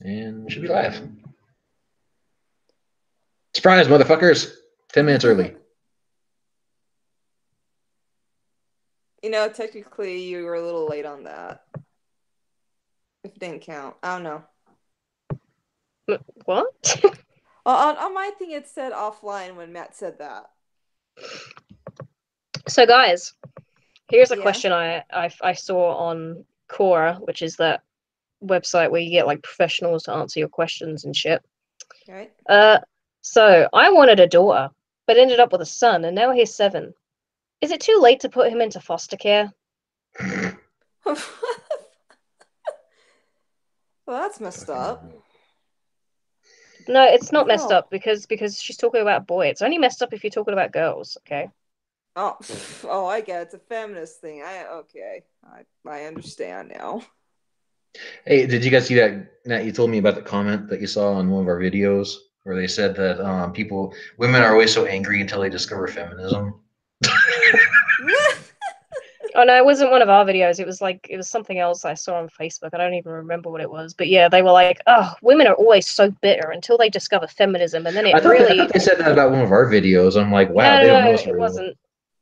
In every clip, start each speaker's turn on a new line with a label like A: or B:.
A: And should be live. Surprise, motherfuckers! 10 minutes early.
B: You know, technically you were a little late on that. If it didn't count. I don't know.
C: What?
B: On my thing it said offline when Matt said that.
C: So guys, here's a
B: Yeah.
C: question I saw on Quora, which is that website where you get like professionals to answer your questions and shit.
B: Right?
C: So I wanted a daughter, but ended up with a son, and now he's 7. Is it too late to put him into foster care?
B: Well, that's messed up.
C: No, it's not messed
B: No.
C: up because she's talking about boy. It's only messed up if you're talking about girls, okay?
B: Oh, oh, I get it. It's a feminist thing. I understand now.
A: Hey, did you guys see that? Nat, you told me about the comment that you saw on one of our videos where they said that women are always so angry until they discover feminism.
C: Oh no, it wasn't one of our videos. It was something else I saw on Facebook. I don't even remember what it was. But yeah, they were like, "Oh, women are always so bitter until they discover feminism," and then
A: I
C: it
A: thought
C: really.
A: they said that about one of our videos. I'm like, wow,
C: No,
A: they don't know
C: no,
A: us
C: it
A: very well.
C: wasn't.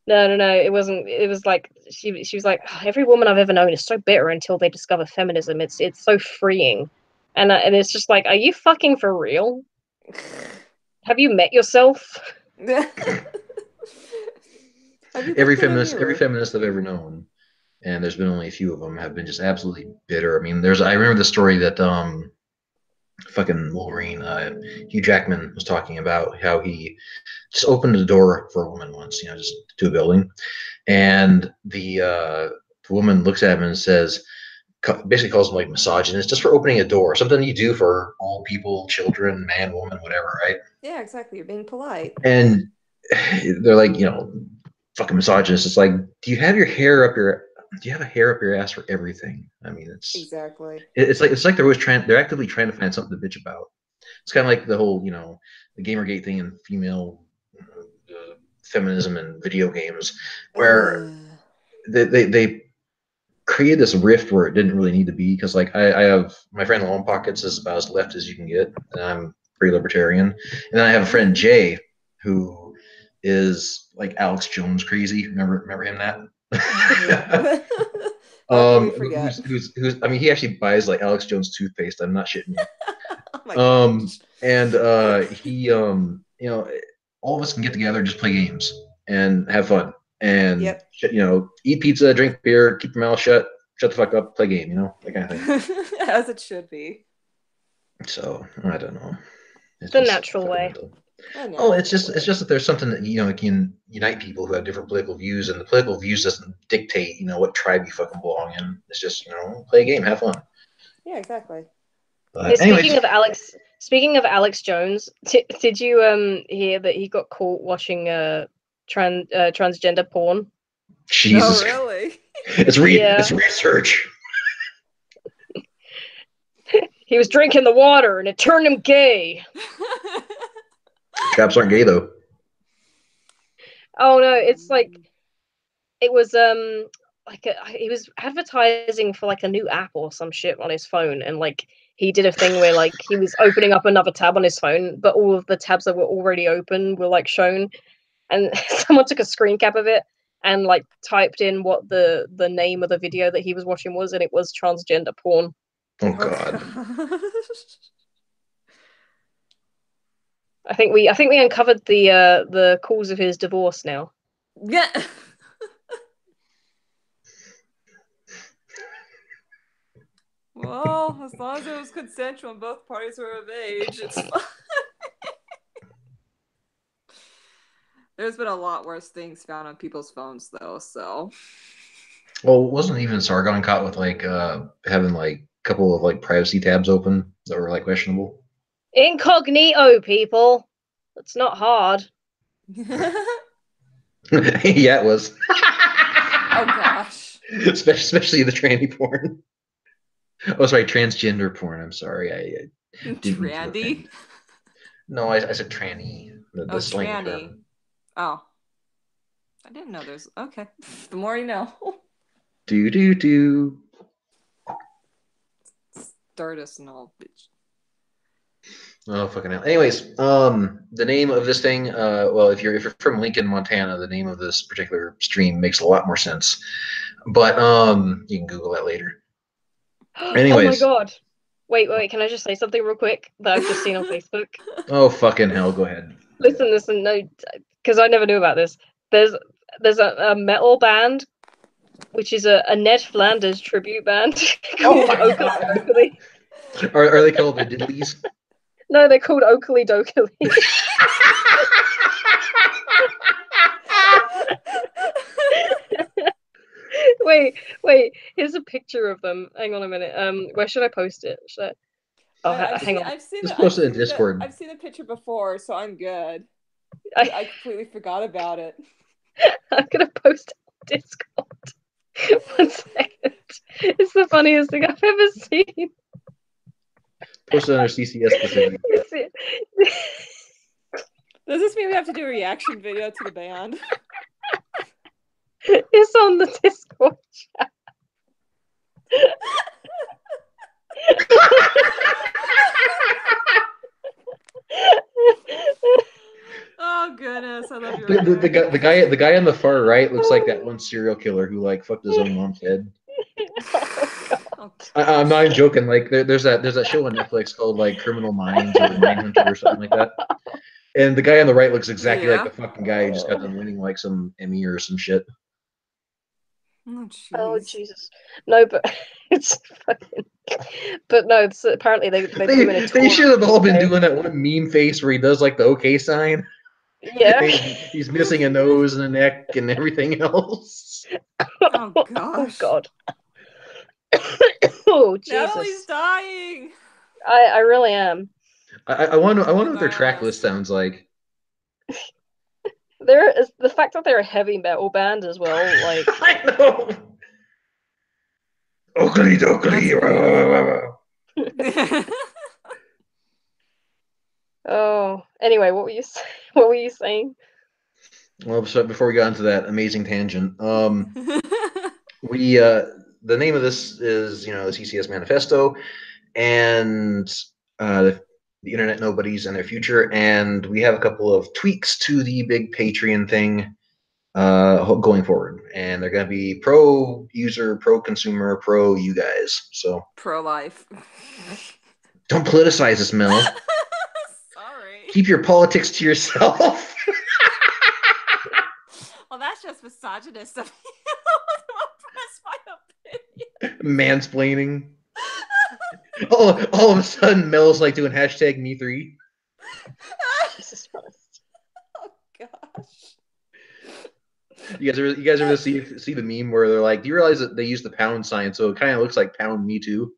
C: No, it wasn't. It was like she was like, "Oh, every woman I've ever known is so bitter until they discover feminism. It's so freeing," and it's just like, are you fucking for real? Have you met yourself?
A: Every feminist I've ever known, and there's been only a few of them, have been just absolutely bitter. I mean, I remember the story that fucking Wolverine, Hugh Jackman was talking about how he just opened the door for a woman once, just to a building, and the woman looks at him and says, basically calls him like misogynist just for opening a door, something you do for all people, children, man, woman, whatever, right?
B: Yeah, exactly. You're being polite.
A: And they're like, fucking misogynist. It's like, do you have a hair up your ass for everything? I mean,
B: Exactly.
A: it's like they're actively trying to find something to bitch about. It's kind of like the whole, the Gamergate thing and female feminism in video games, where they created this rift where it didn't really need to be. Because like I have my friend Lone Pockets is about as left as you can get, and I'm pretty libertarian. And then I have a friend Jay who is like Alex Jones crazy. Remember him, that?
B: Yeah. How can we forget?
A: Who's I mean, he actually buys like Alex Jones toothpaste. I'm not shitting you.
B: Oh my gosh.
A: And he all of us can get together, just play games and have fun, and
B: Yep.
A: eat pizza, drink beer, keep your mouth shut the fuck up, play game, that kind of thing.
B: As it should be.
A: So I don't know. It's
C: The
A: just
C: natural
A: fucking
C: way.
A: mental. Oh, it's just that there's something that can unite people who have different political views, and the political views doesn't dictate what tribe you fucking belong in. It's just play a game, have fun.
B: Yeah, exactly.
C: Hey,
A: Anyways,
C: speaking of Alex Jones, did you hear that he got caught watching transgender porn?
A: Jesus,
B: Oh, really?
A: it's research.
C: He was drinking the water and it turned him gay.
A: Chaps aren't gay though.
C: Oh no, it's like it was he was advertising for like a new app or some shit on his phone, and like he did a thing where like he was opening up another tab on his phone, but all of the tabs that were already open were like shown, and someone took a screen cap of it and like typed in what the name of the video that he was watching was, and it was transgender porn.
A: Oh god.
C: I think we uncovered the cause of his divorce now.
B: Yeah. Well, as long as it was consensual and both parties were of age, it's fine. There's been a lot worse things found on people's phones, though, so.
A: Well, wasn't even Sargon caught with like having like a couple of like privacy tabs open that were like questionable?
C: Incognito, people. It's not hard.
A: Yeah, it was.
B: Oh gosh.
A: Especially the tranny porn. Oh, sorry, transgender porn. I'm sorry, I didn't mean to
B: Trandy?
A: offend. No, I said tranny. The slang
B: tranny.
A: term.
B: Oh. I didn't know there's. Okay. The more you know.
A: Do.
B: Stardust and all, bitch.
A: Oh fucking hell. Anyways, the name of this thing, well, if you're from Lincoln, Montana, the name of this particular stream makes a lot more sense. But you can Google that later.
C: Oh my
A: Anyways.
C: god. Wait, can I just say something real quick that I've just seen on Facebook?
A: Oh fucking hell, go ahead.
C: Listen, no, because I never knew about this. There's a metal band, which is a Ned Flanders tribute band called Oakley.
A: Are they called the Diddleys?
C: No, they're called Oakley Dokley. Wait. Here's a picture of them. Hang on a minute. Where should I post it? Should I? Oh, hang on.
A: Just post it in Discord.
B: I've seen the picture before, so I'm good. I completely forgot about it.
C: I'm gonna post it on Discord. 1 second. It's the funniest thing I've ever seen.
A: Post it on our CCS specific.
B: Does this mean we have to do a reaction video to the band?
C: It's on the Discord chat.
B: Oh goodness, I love your
A: the guy on the far right looks like that one serial killer who like fucked his own mom's head.
B: Oh,
A: I'm not even joking. Like there's that show on Netflix called like Criminal Minds or Mindhunter or something like that. And the guy on the right looks exactly like the fucking guy who just got done winning like some Emmy or some shit.
B: Oh
C: Jesus! No, but it's fucking. But no, it's, apparently they
A: should have all been doing that one meme face where he does like the OK sign.
C: Yeah,
A: he's missing a nose and a neck and everything else.
B: Oh gosh!
C: Oh god! Oh Jesus!
B: Natalie's dying.
C: I really am.
A: I wonder what their track list sounds like.
C: There is the fact that they're a heavy metal band as well. Like
A: I know. Oakley dokley.
C: Oh, anyway, what were you saying?
A: Well, so before we got into that amazing tangent, we the name of this is the CCS Manifesto, and the Internet Nobodies and their future, and we have a couple of tweaks to the big Patreon thing going forward, and they're going to be pro user, pro consumer, pro you guys. So
B: pro life.
A: Don't politicize this, Mel.
B: Sorry.
A: Keep your politics to yourself.
B: Well, that's just misogynist of you.
A: Mansplaining. all of a sudden, Mel's like doing hashtag me3.
C: Jesus Christ.
B: Oh gosh.
A: You guys ever see the meme where they're like, do you realize that they use the pound sign, so it kind of looks like pound me too?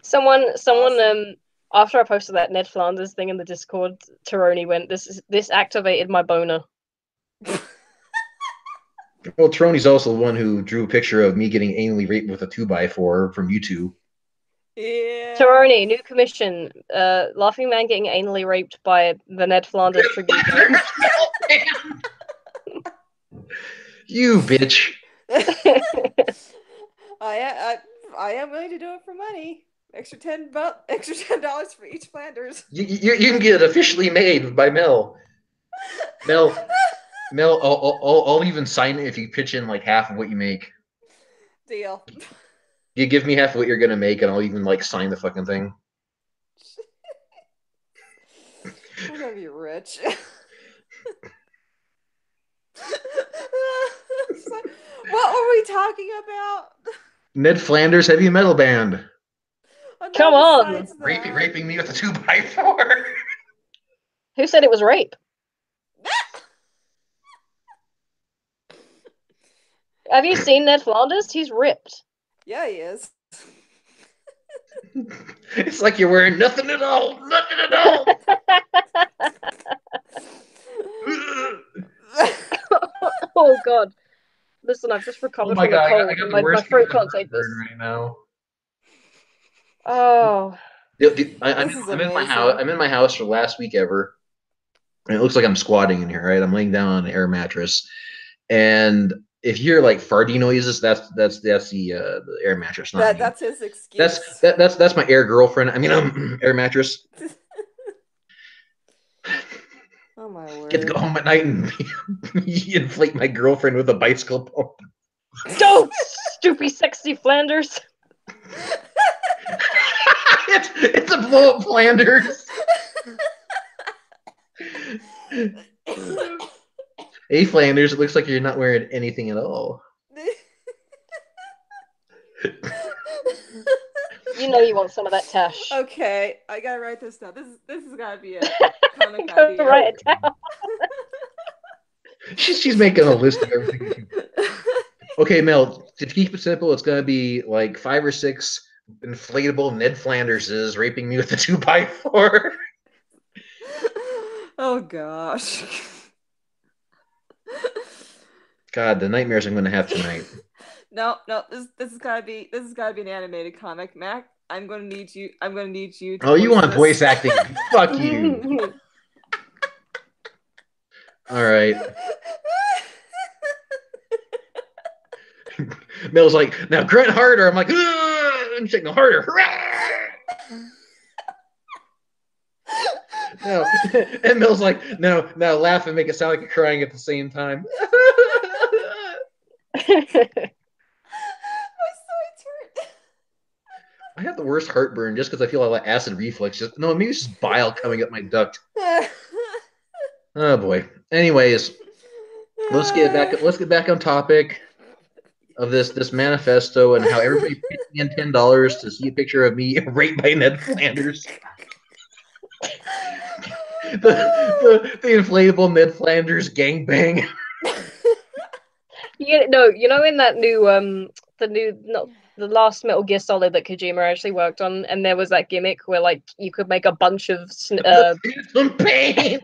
C: Someone after I posted that Ned Flanders thing in the Discord, Taroni went, this activated my boner.
A: Well, Taroni's also the one who drew a picture of me getting anally raped with a 2x4 from YouTube.
B: Yeah.
C: Taroni, new commission. Laughing Man getting anally raped by the Ned Flanders tribute.
A: You bitch.
B: I am willing to do it for money. Extra $10 for each Flanders.
A: You can get it officially made by Mel. Mel, I'll even sign it if you pitch in like half of what you make.
B: Deal.
A: You give me half of what you're gonna make, and I'll even like sign the fucking thing.
B: I'm gonna be rich. What were we talking about?
A: Ned Flanders heavy metal band.
C: Come on.
A: Raping me with a 2x4.
C: Who said it was rape? Have you seen Ned Flanders? He's ripped.
B: Yeah, he is.
A: It's like you're wearing nothing at all. Nothing at all.
C: Oh God! Listen, I've just recovered from a cold. My throat can't take this
A: right now.
C: Oh.
A: I'm in my house. I'm in my house for the last week ever, and it looks like I'm squatting in here. Right, I'm laying down on an air mattress, and if you hear like farty noises, that's the air mattress, not me.
B: That's his excuse.
A: That's my air girlfriend. I mean, air mattress.
B: Oh my word!
A: Get to go home at night and inflate my girlfriend with a bicycle pump.
C: Don't, stupid, sexy Flanders.
A: It's a blow up Flanders. Hey Flanders, it looks like you're not wearing anything at all.
C: You know you want some of that Tash.
B: Okay, I gotta write this down. This has gotta be a comic
C: Go
B: idea.
C: write it down.
A: She's making a list of everything. Okay, Mel, to keep it simple, it's gonna be like 5 or 6 inflatable Ned Flanderses raping me with a 2x4.
B: Oh gosh.
A: God, the nightmares I'm gonna have tonight.
B: No, this has gotta be an animated comic, Mac. I'm gonna need you to
A: Oh, you want
B: this.
A: voice acting? Fuck you. All right. Mel's like, now grunt harder. I'm like, I'm shaking harder. No. And Mel's like, now laugh and make it sound like you're crying at the same time.
B: My stomach's hurt.
A: I have the worst heartburn just because I feel like acid reflux. No, maybe it's just bile coming up my duct. Oh boy. Anyways, let's get back on topic of this manifesto and how everybody's pitching in $10 to see a picture of me raped by Ned Flanders. the inflatable Ned Flanders gangbang.
C: You know in that new the last Metal Gear Solid that Kojima actually worked on, and there was that gimmick where like you could make a bunch of
A: pain.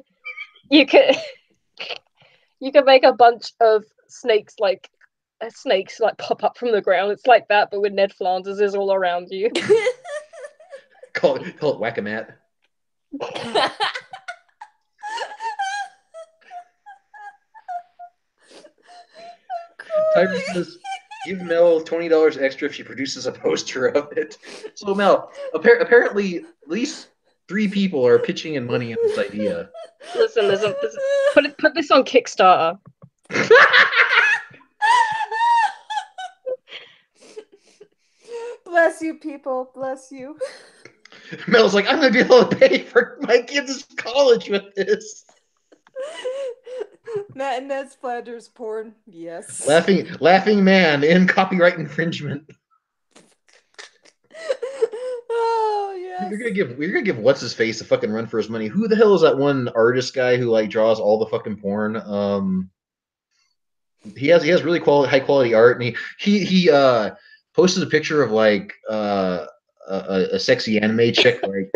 C: you could make a bunch of snakes like pop up from the ground. It's like that, but with Ned Flanders is all around you.
A: Call it Whack-A-Matt. Tiger says, give Mel $20 extra if she produces a poster of it. So Mel, apparently at least 3 people are pitching in money in this idea.
C: Listen, put this on Kickstarter.
B: Bless you, people. Bless you.
A: Mel's like, I'm gonna be able to pay for my kids' college with this.
B: Matt and Ned's Flanders porn. Yes.
A: Laughing man in copyright infringement.
B: Oh yes.
A: You're gonna give what's his face a fucking run for his money. Who the hell is that one artist guy who like draws all the fucking porn? He has really high quality art, and he posted a picture of like a sexy anime chick like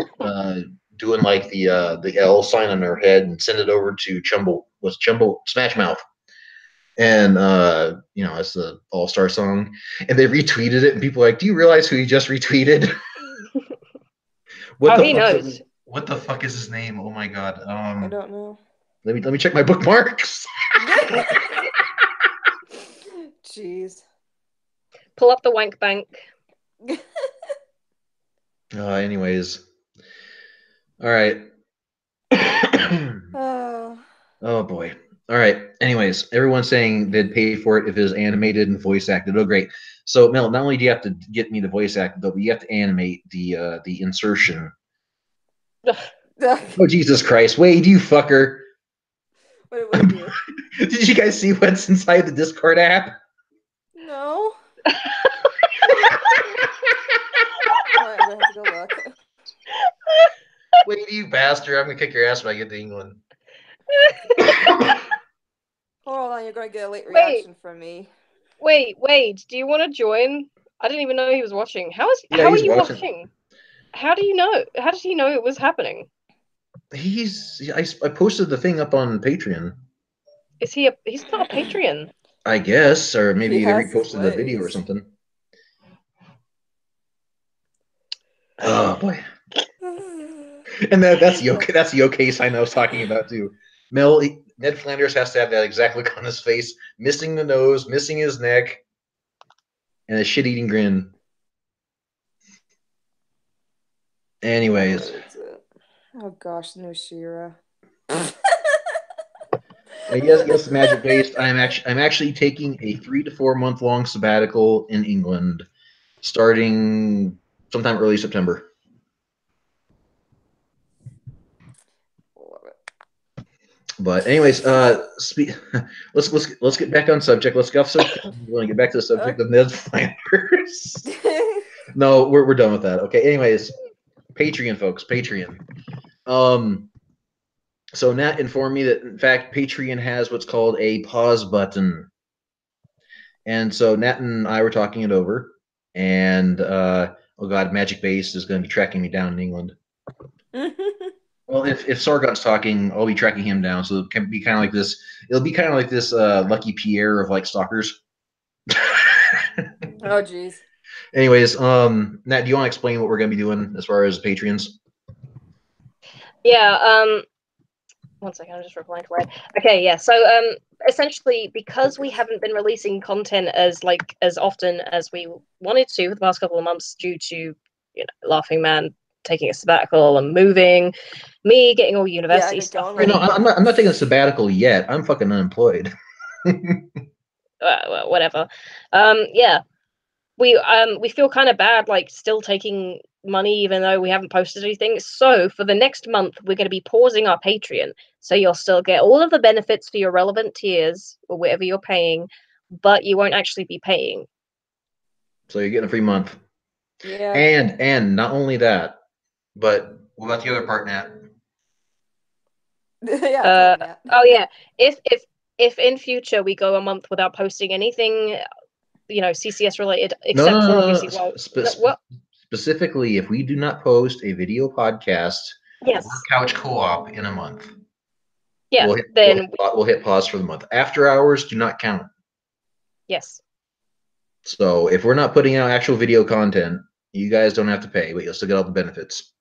A: doing like the L sign on her head and send it over to Chumbo Smash Mouth. And it's the all-star song. And they retweeted it, and people are like, do you realize who you just retweeted?
C: He knows.
A: What the fuck is his name? Oh my god.
B: I don't know.
A: Let me check my bookmarks.
B: Jeez.
C: Pull up the wank bank.
A: Anyways. All right. Oh boy. All right. Anyways, everyone's saying they'd pay for it if it was animated and voice acted. Oh, great. So, Mel, not only do you have to get me the voice acted, though, but you have to animate the insertion. Oh, Jesus Christ. Wade, you fucker.
B: What did we do?
A: Did you guys see what's inside the Discord app?
B: No. I'm gonna have to go look.
A: Wade, you bastard. I'm going to kick your ass when I get to England.
B: Hold on, you're gonna get a late reaction from me.
C: Wait, do you want to join? I didn't even know he was watching. How are you watching? How do you know? How did he know it was happening?
A: I posted the thing up on Patreon.
C: He's not a Patreon.
A: I guess, or maybe they reposted the video or something. Oh boy. And that's the okay sign I was talking about too. Ned Flanders has to have that exact look on his face, missing the nose, missing his neck, and a shit-eating grin. Anyways.
B: Oh gosh, no She-Ra.
A: Yes, magic based. I'm actually taking a 3 to 4 month long sabbatical in England, starting sometime early September.
B: Love it.
A: But anyways, let's get back on subject. Let's go. We're going to get back to the subject of Ned Flanders. No, we're done with that. Okay. Anyways, Patreon, folks, Patreon. So Nat informed me that in fact Patreon has what's called a pause button. And so Nat and I were talking it over, and oh god, Magic Base is going to be tracking me down in England. Well, if Sargon's talking, I'll be tracking him down, so it can be kind of like this. It'll be kind of like this Lucky Pierre of like stalkers.
B: Oh jeez.
A: Anyways, Nat, do you want to explain what we're going to be doing as far as Patreons?
C: Yeah. One second, I'm just replying to Red. Okay, yeah. So essentially, because we haven't been releasing content as often as we wanted to for the past couple of months due to Laughing Man taking a sabbatical and moving, me getting all university stuff ready.
A: I'm not taking a sabbatical yet. I'm fucking unemployed.
C: Well, whatever. Yeah. We feel kind of bad, like still taking money even though we haven't posted anything. So for the next month, we're going to be pausing our Patreon. So you'll still get all of the benefits for your relevant tiers or whatever you're paying, but you won't actually be paying.
A: So you're getting a free month.
B: Yeah.
A: And not only that, but what about the other part, Nat?
B: Yeah.
C: Oh yeah. If in future we go a month without posting anything, CCS related, except for obviously what?
A: Specifically, if we do not post a video podcast
C: or
A: couch co-op in a month,
C: yeah,
A: we'll hit pause for the month. After hours do not count.
C: Yes.
A: So if we're not putting out actual video content, you guys don't have to pay, but you'll still get all the benefits.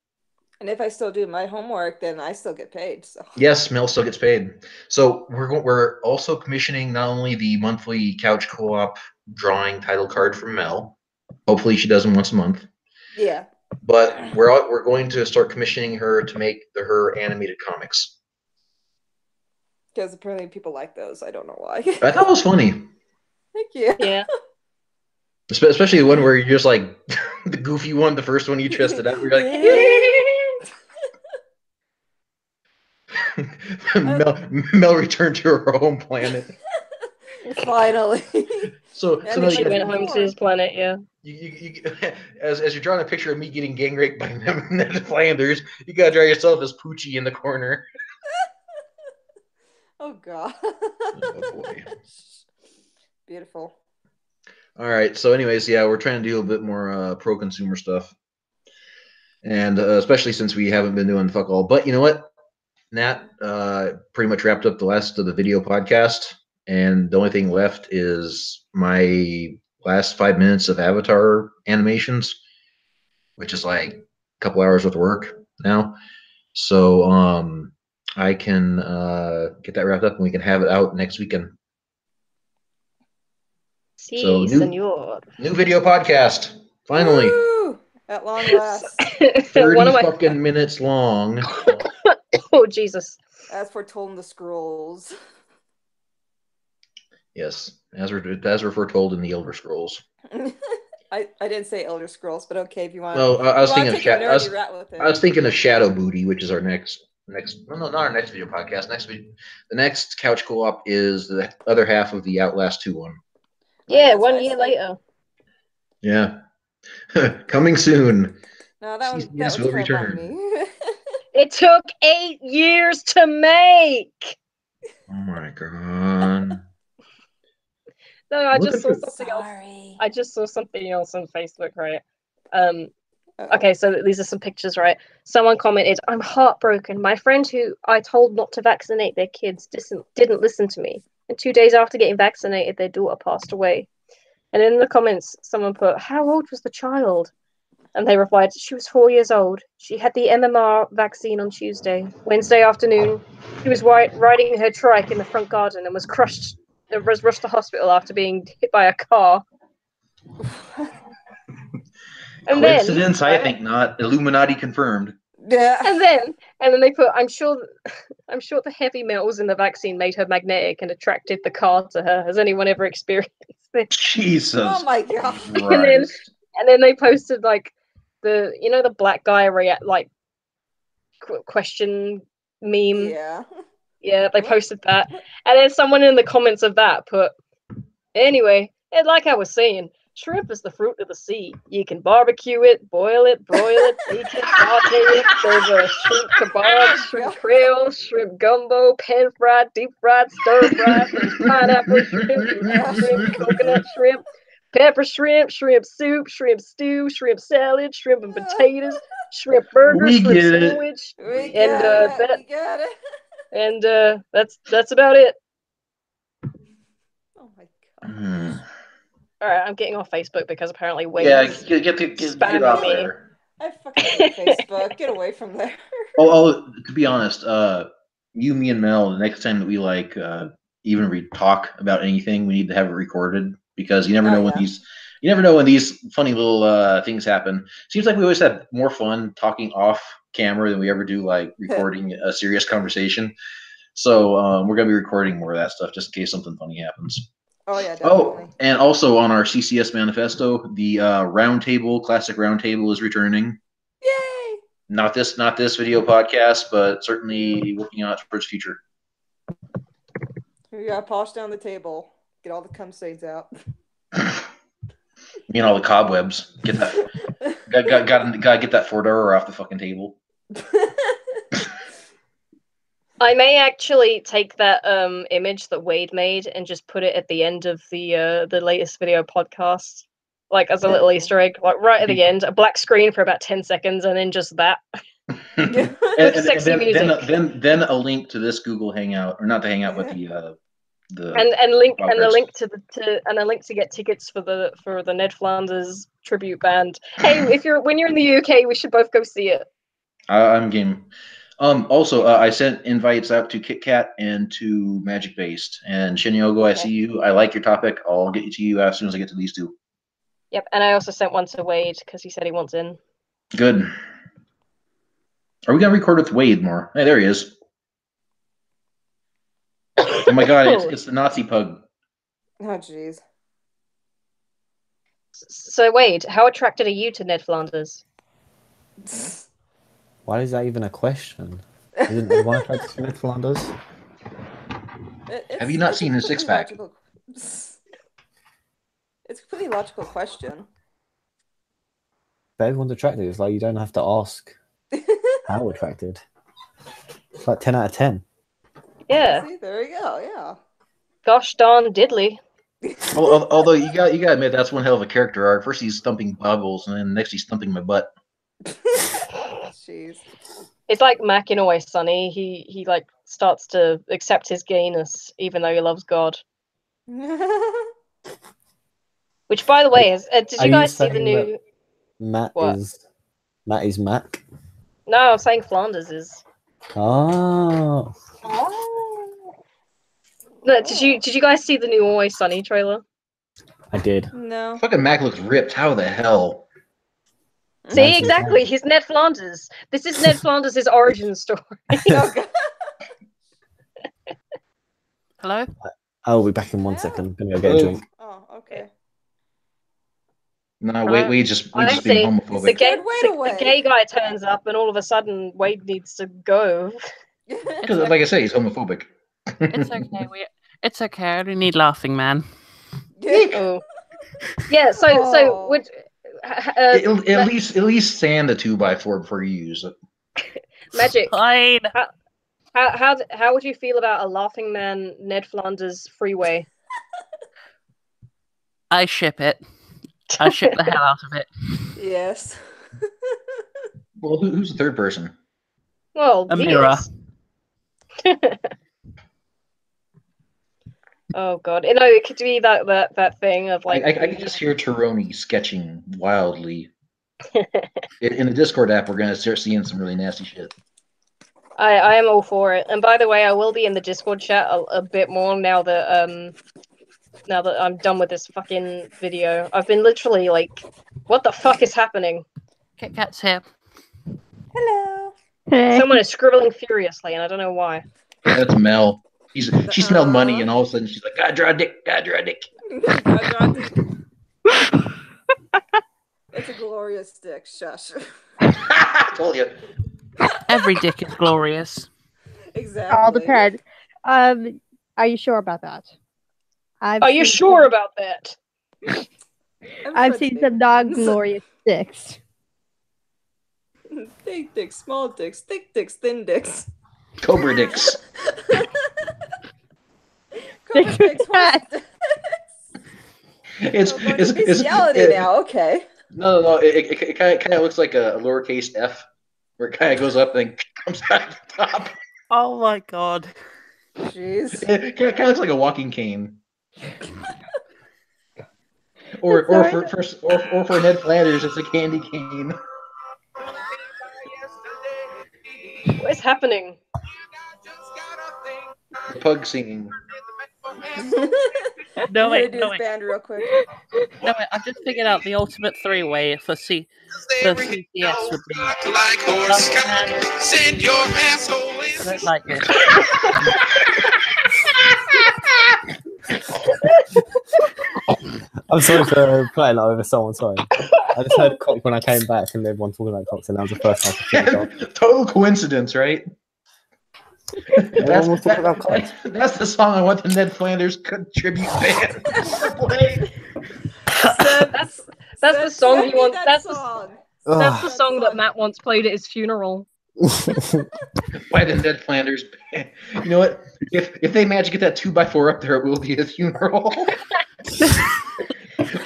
B: And if I still do my homework, then I still get paid. So
A: yes, Mel still gets paid. So we're also commissioning not only the monthly couch co-op drawing title card from Mel. Hopefully she does them once a month.
B: Yeah.
A: But we're going to start commissioning her to make her animated comics.
B: Because apparently people like those. I don't know why.
A: I thought it was funny.
B: Thank you.
C: Yeah.
A: Especially the one where you're just like the goofy one, the first one you tested out. You're like, Mel returned to her home planet.
B: Finally.
A: So now
C: she went home to his planet. Yeah.
A: You as you're drawing a picture of me getting gang raped by Ned Flanders, you gotta draw yourself as Poochie in the corner.
B: Oh god.
A: Oh boy.
B: Beautiful.
A: All right. So, anyways, yeah, we're trying to do a bit more pro-consumer stuff, and especially since we haven't been doing fuck all. But you know what, Nat, pretty much wrapped up the last of the video podcast, and the only thing left is my last 5 minutes of Avatar animations, which is like a couple hours worth of work now. So, I can get that wrapped up, and we can have it out next weekend.
C: Sí, so
A: new video podcast. Finally.
B: Woo! At long last.
A: 30 fucking minutes long.
C: Oh, Jesus.
B: As foretold in the scrolls.
A: Yes, as we're foretold in the Elder Scrolls.
B: I didn't say Elder Scrolls, but okay, if you want.
A: Well, I was thinking of Shadow Booty, which is our next. No, not our next video podcast. The next couch co-op is the other half of the Outlast 2 one.
C: Yeah, 1 year later.
A: Yeah, coming soon.
B: No, that will return.
C: It took 8 years to make.
A: Oh my god.
C: No, I just saw something else. I just saw something else on Facebook, right? Okay, so these are some pictures, right? Someone commented, "I'm heartbroken. My friend who I told not to vaccinate their kids didn't listen to me. And 2 days after getting vaccinated, their daughter passed away." And in the comments, someone put, "How old was the child?" And they replied, she was 4 years old. She had the MMR vaccine on Tuesday. Wednesday afternoon, she was riding her trike in the front garden and was rushed to hospital after being hit by a car. And
A: Coincidence?
C: then,
A: I think not. Illuminati confirmed.
B: Yeah.
C: And then they put, I'm sure the heavy metals in the vaccine made her magnetic and attracted the car to her. Has anyone ever experienced this?
A: Jesus.
B: Oh my god.
C: And then they posted like the black guy question meme.
B: Yeah.
C: Yeah, they posted that. And then someone in the comments of that put, anyway, and like I was saying, shrimp is the fruit of the sea. You can barbecue it, boil it, broil it, bake it, saute it. There's a shrimp kebab, shrimp creole, shrimp gumbo, pan fried, deep fried, stir fried. There's pineapple shrimp, coconut shrimp, pepper shrimp, shrimp soup, shrimp stew, shrimp salad, shrimp and potatoes, shrimp burger, shrimp sandwich.
B: We got it.
C: And that's about it.
B: Oh my god.
C: All right, I'm getting off Facebook because apparently Wade
A: is get off
C: me.
A: there.
B: I fucking hate Facebook. Get away from there.
A: Oh, to be honest, me and Mel, the next time that we even talk about anything, we need to have it recorded because you never know when these funny little things happen. Seems like we always have more fun talking off camera than we ever do like recording a serious conversation. So we're gonna be recording more of that stuff just in case something funny happens.
B: Oh yeah, definitely.
A: Oh, and also on our CCS Manifesto, the classic roundtable is returning.
B: Yay!
A: Not this video podcast, but certainly working on it for its future.
B: We gotta polish down the table, get all the cum stains out.
A: All the cobwebs. Get that. Gotta get that fedora off the fucking table.
C: I may actually take that image that Wade made and just put it at the end of the latest video podcast, like as a little Easter egg, like right at the end, a black screen for about 10 seconds, and then just that.
A: Then a link to this Google Hangout, or not the Hangout, but the
C: a link to get tickets for the Ned Flanders tribute band. Hey, when you're in the UK, we should both go see it.
A: I'm game. Also, I sent invites out to Kit Kat and to Magic Based. And Shinyogo, I see you. I like your topic. I'll get to you as soon as I get to these two.
C: Yep, and I also sent one to Wade because he said he wants in.
A: Good. Are we going to record with Wade more? Hey, there he is. Oh my god, it's the Nazi pug.
B: Oh, jeez.
C: So, Wade, how attracted are you to Ned Flanders?
D: Why is that even a question? Isn't everyone attracted to Ned Flanders?
A: Have you not seen his six-pack?
B: It's a completely logical question.
D: If everyone's attracted, it's like you don't have to ask how attracted. It's like 10 out of 10.
C: Yeah.
B: See, there you go, yeah.
C: Gosh darn diddly.
A: Although you got to admit that's one hell of a character arc. First he's thumping bubbles, and then next he's thumping my butt.
B: Jeez.
C: It's like Mac in Always Sunny. He like starts to accept his gayness even though he loves God. Which, by the way, did you guys see the new?
D: Matt is Mac.
C: No, I'm saying Flanders is.
D: Oh.
C: No, did you guys see the new Always Sunny trailer?
D: I did.
B: No.
A: Fucking Mac looks ripped. How the hell?
C: See, exactly. He's Ned Flanders. This is Ned Flanders' origin story.
B: Oh, God.
E: Hello?
D: I'll be back in 1 second. I'm gonna go get a drink.
B: Oh, okay.
A: No, Wade just being homophobic.
C: The gay guy turns up, and all of a sudden, Wade needs to go.
A: Because, like I say, he's homophobic.
E: It's okay. It's okay. I only need Laughing Man.
C: Oh. Yeah. So would
A: at least sand a 2x4 before you use it.
C: Magic.
E: Fine.
C: How would you feel about a Laughing Man Ned Flanders freeway?
E: I ship it. I ship the hell out of it.
B: Yes.
A: Well, who's the third person?
C: Well,
E: a mirror.
C: Oh god, it could be that thing of like.
A: I can just hear Taroni sketching wildly. In the Discord app, we're gonna start seeing some really nasty shit.
C: I am all for it. And by the way, I will be in the Discord chat a bit more now that I'm done with this fucking video. I've been literally like, what the fuck is happening?
E: Kit Kat's here.
B: Hello.
F: Hey.
C: Someone is scribbling furiously, and I don't know why.
A: That's Mel. She smelled money, and all of a sudden she's like, "God, draw a dick. God, draw a dick."
B: It's a glorious dick. Shush.
A: I told you.
E: Every dick is glorious.
B: Exactly.
F: All depends. Are you sure about that?
C: Are you sure about that?
F: I've seen some non-glorious dicks.
B: Big dicks, small dicks, thick dicks, thin dicks.
A: Cobra dicks.
B: Cobra dicks, horse dicks.
A: It's
B: bestiality now. Okay.
A: No. It kind of looks like a lowercase f, where it kind of goes up and then comes out of the top.
E: Oh my god.
B: Jeez.
A: It kind of looks like a walking cane. Or for Ned Flanders, it's a candy cane.
C: What is happening?
A: The pug singing.
E: No, wait,
B: do
E: no,
B: this
E: wait.
B: band real quick.
E: No, wait, I've just figured out the ultimate three-way for CCS would be
G: like horse. Send your asshole
E: I don't like this.
D: I'm sorry for playing that over someone. Sorry, I just heard cock when I came back, and everyone talking about cocks, and that was the first time I could think of.
A: Total coincidence, right?
D: Everyone was talking about cocks.
A: That's the song I want the Ned Flanders tribute band to play.
C: That's the song he wants. That's the
D: Ugh.
C: song that Matt once played at his funeral.
A: By the Ned Flanders band. You know what? If they manage to get that 2x4 up there, it will be a funeral.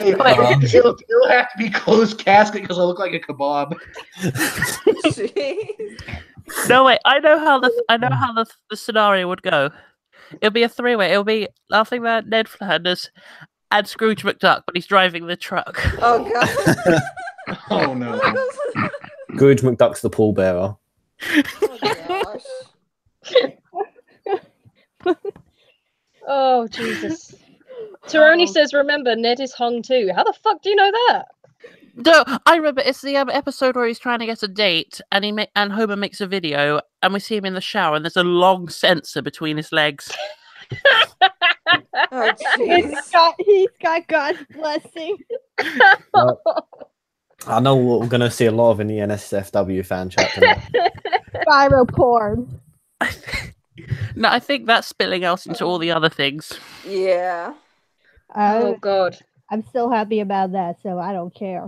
A: It'll have to be closed casket because I look like a kebab.
E: No, wait, I know how the scenario would go. It'll be a three-way. It'll be Laughing Man, Ned Flanders, and Scrooge McDuck, but he's driving the truck.
B: Oh god.
A: Oh no.
D: Scrooge McDuck's the pallbearer.
B: Oh gosh.
C: Oh Jesus. Taroni says, "Remember, Ned is hung too." How the fuck do you know that?
E: No, I remember it's the episode where he's trying to get a date, and and Homer makes a video, and we see him in the shower, and there's a long sensor between his legs.
B: Oh jeez.
F: He's got God's blessing.
D: Well, I know what we're going to see a lot of in the NSFW fan chat tonight.
F: Viral porn.
E: No, I think that's spilling out into all the other things.
B: Yeah.
C: Oh God.
F: I'm still happy about that, so I don't care.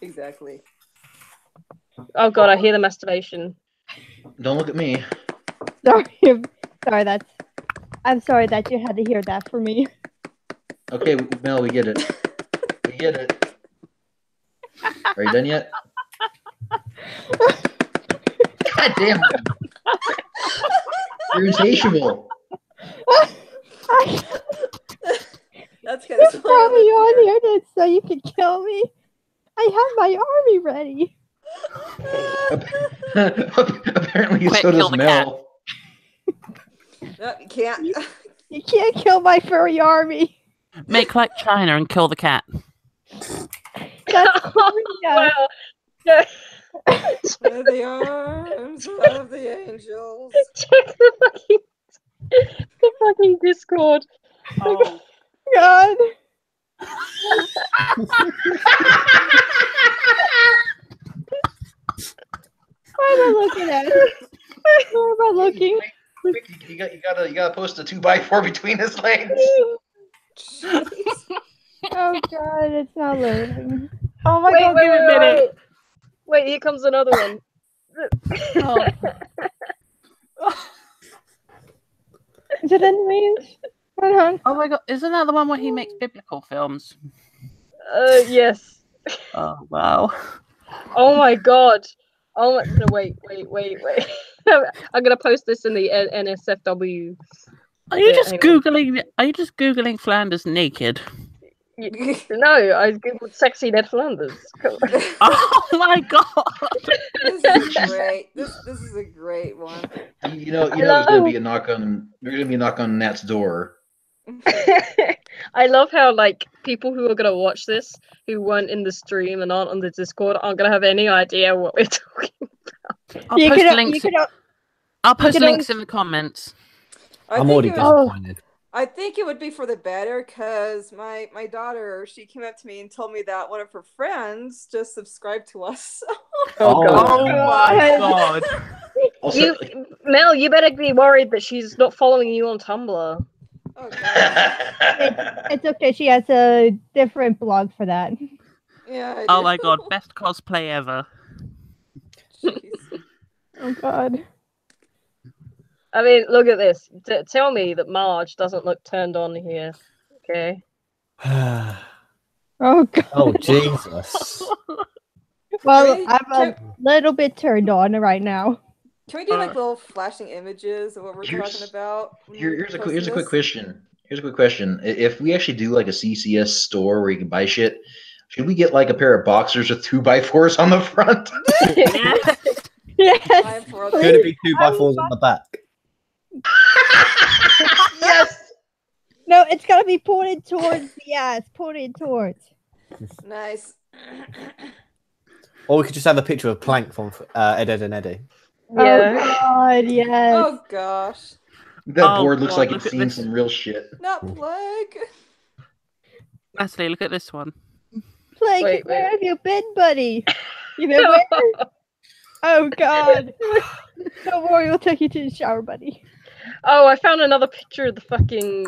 B: Exactly.
C: Oh God, I hear the masturbation.
A: Don't look at me.
F: I'm sorry that you had to hear that from me.
A: Okay, Mel, we get it. We get it. Are you done yet? God damn it. You're insatiable.
B: That's kind of
F: You brought me on here so you could kill me. I have my army ready.
A: Apparently,
E: Quick,
A: so
E: kill
A: does
E: the
A: Mel.
B: No, you can't.
F: You can't kill my furry army.
E: Make like China and kill the cat.
F: That's
C: Wow. Yeah.
B: Under the arms of the angels.
C: Check the fucking Discord.
E: Oh.
F: God. Why am I looking at it? Where am I looking?
A: You gotta post a 2x4 between his legs.
F: Oh God, it's not loading.
E: Oh my god, give me a minute.
C: Wait, here comes another one.
E: Oh.
F: Is it in range? Hold on.
E: Oh my god, isn't that the one where he makes biblical films?
C: Yes.
E: Oh wow.
C: Oh my God. Oh my, no, wait. I'm gonna post this in the NSFW.
E: Are you
C: Yeah,
E: just
C: hang on.
E: googling? Are you just googling Flanders naked?
C: No, I googled sexy Ned Flanders.
E: Oh my god!
B: This is great. This is a great one.
A: There's gonna be a knock on Nat's door.
C: I love how like people who are gonna watch this who weren't in the stream and aren't on the Discord aren't gonna have any idea what we're talking about.
E: I'll post links in the comments.
D: I'm already disappointed.
B: I think it would be for the better because my daughter, she came up to me and told me that one of her friends just subscribed to us.
C: Oh
E: my god.
C: Mel, you better be worried that she's not following you on Tumblr.
B: Oh, God.
F: It's okay. She has a different blog for that.
B: Yeah.
E: Oh my god, best cosplay ever.
B: Jeez.
F: Oh god.
C: I mean, look at this. Tell me that Marge doesn't look turned on here. Okay.
F: Oh god.
D: Oh Jesus.
F: Well, I'm a little bit turned on right now.
B: Can we do like little flashing images of what we're talking about?
A: Here's a quick question. If we actually do like a CCS store where you can buy shit, should we get like a pair of boxers with 2x4s on the front?
F: Yes.
D: Could it be 2x4s on the back?
C: Yes.
F: No, it's gotta be pointed towards the ass. Pointed towards.
B: Nice.
D: Or we could just have a picture of Plank from Ed, Ed and Eddie.
C: Yeah.
F: Oh god, yes.
B: Oh gosh.
A: That board looks like it's seen some real shit.
B: Not Plague.
E: Natalie, look at this one.
F: Plague, where have you been, buddy? You been where? Oh god. Don't worry, we'll take you to the shower, buddy.
C: Oh, I found another picture of the fucking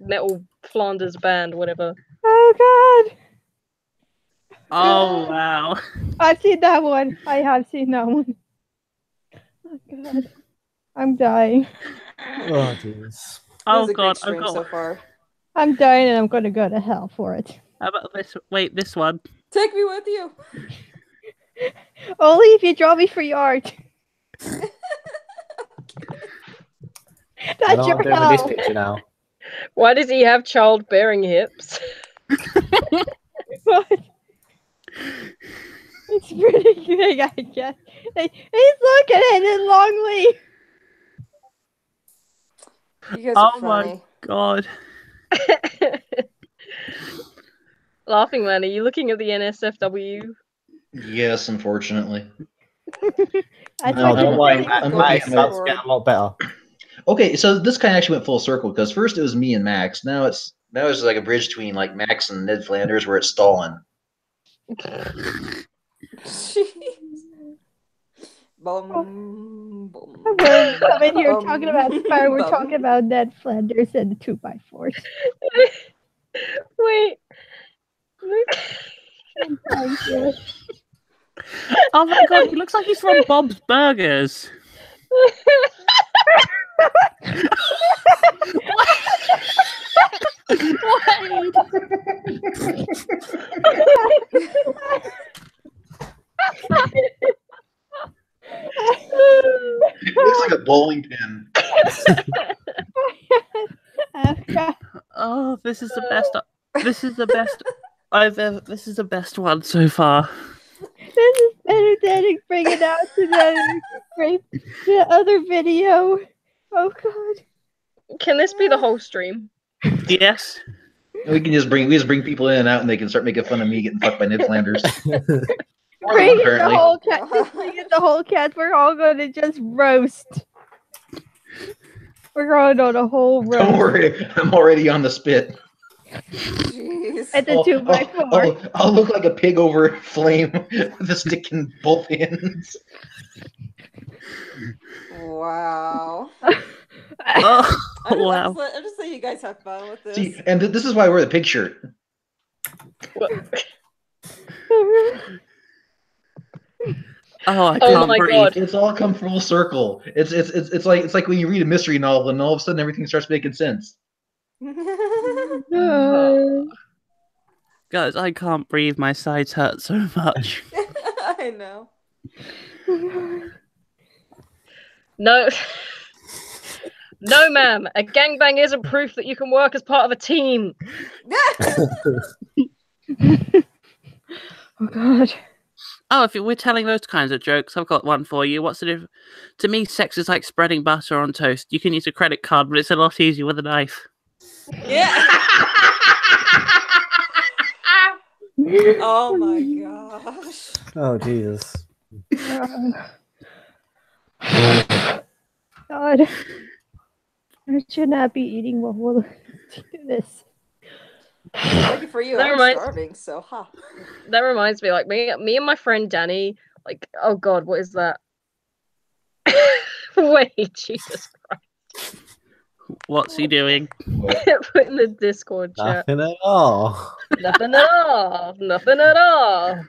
C: metal Flanders band, whatever.
F: Oh god.
E: Oh wow.
F: I've seen that one. I have seen that one. Oh god. I'm dying.
D: Oh jeez.
E: Oh
B: This is a
E: god,
B: great stream so far.
F: I'm dying and I'm gonna go to hell for it.
E: How about this? Wait, this one.
B: Take me with you.
F: Only if you draw me free art. That's your
D: doing
F: hell.
D: this picture now.
C: Why does he have childbearing hips?
F: What? It's pretty big, I guess. He's looking at it, Longley.
B: You guys are
E: Oh
B: funny.
E: my god.
C: Laughing man, are you looking at the NSFW?
A: Yes, unfortunately.
D: No, don't worry, Matt starts to get a lot better.
A: Okay, so this kind of actually went full circle because first it was me and Max. Now it's like a bridge between like Max and Ned Flanders where it's Stalin.
B: Boom, boom.
F: We're coming here talking about fire. We're talking about Ned Flanders and the 2x4s.
C: Wait.
F: Thank you.
E: Oh my god, he looks like he's from Bob's Burgers.
A: It looks like a bowling pin.
E: Oh, this is the best. This is the best I've ever. This is the best one so far.
F: This is better than bringing out the other video. Oh god.
C: Can this be the whole stream?
E: Yes.
A: We just bring people in and out, and they can start making fun of me getting fucked by Ned Flanders.
F: Bring in the whole cat. Just bring in the whole cat. We're all going to just roast. We're going on a whole roast.
A: Don't worry, I'm already on the spit.
B: Jeez.
F: At the 2x4.
A: I'll look like a pig over a flame with a stick in both ends.
B: Wow.
E: Oh, wow.
B: I'm just letting you guys have fun with this.
A: See, and this is why I wear the pig shirt.
E: Oh, I
C: Oh
E: can't
C: my
E: breathe.
C: God.
A: It's all come full circle. It's like when you read a mystery novel and all of a sudden everything starts making sense.
E: Guys, I can't breathe. My sides hurt so much.
B: I know.
C: No. No, ma'am. A gangbang isn't proof that you can work as part of a team.
F: Oh god.
E: Oh, if we're telling those kinds of jokes, I've got one for you. What's the difference? To me, sex is like spreading butter on toast. You can use a credit card, but it's a lot easier with a knife.
B: Yeah. Oh my gosh.
D: Oh Jesus.
F: God. I should not be eating while we're doing this.
B: Lucky for you, I'm starving, so
C: That reminds me, like me and my friend Danny, like, oh god, what is that? Wait, Jesus Christ.
E: What's he doing?
C: Put in the Discord chat.
D: Nothing at all.
C: Nothing at all. Nothing at all.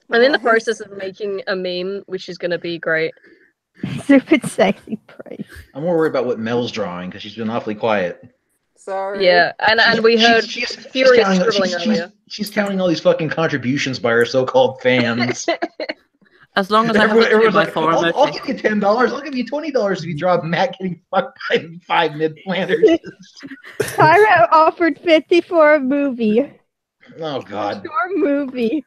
C: I'm in the process of making a meme, which is going to be great.
F: Stupid sexy price.
A: I'm more worried about what Mel's drawing because she's been awfully quiet.
B: Sorry.
C: Yeah, and we heard furious scribbling earlier.
A: She's counting all these fucking contributions by her so-called fans.
E: As long as I have a 2x4,
A: I'll give you $10. I'll give you $20 if you draw Matt getting fucked by 5 mid-planters.
F: Tyra offered 50 for a movie.
A: Oh God.
F: For a movie.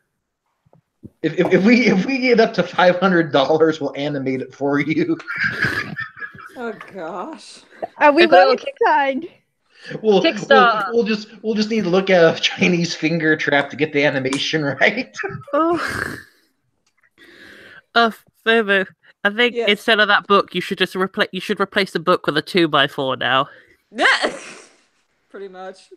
A: If we get up to $500, we'll animate it for you.
B: Oh gosh.
F: Are we one kind?
A: We'll just need to look at a Chinese finger trap to get the animation right.
E: Fubu, I think instead of that book, you should just replace the book with a 2x4 now.
B: Yeah. Pretty much.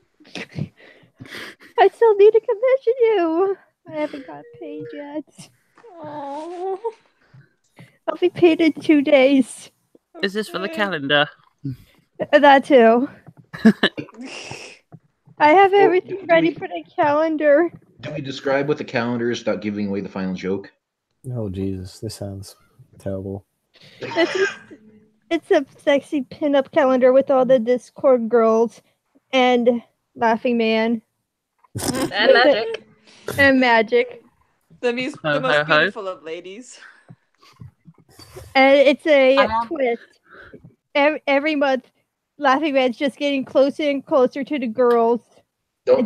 F: I still need to commission you. I haven't got paid yet.
B: Oh.
F: I'll be paid in 2 days.
E: Is this for the calendar?
F: That too. I have everything ready for the calendar.
A: Do we describe what the calendar is without giving away the final joke?
D: Oh Jesus, this sounds terrible.
F: It's a sexy pinup calendar with all the Discord girls and Laughing Man.
C: And Magic.
F: And Magic.
B: The most beautiful of ladies.
F: And it's a twist. Every month, Laughing Man's just getting closer and closer to the girls.
A: Don't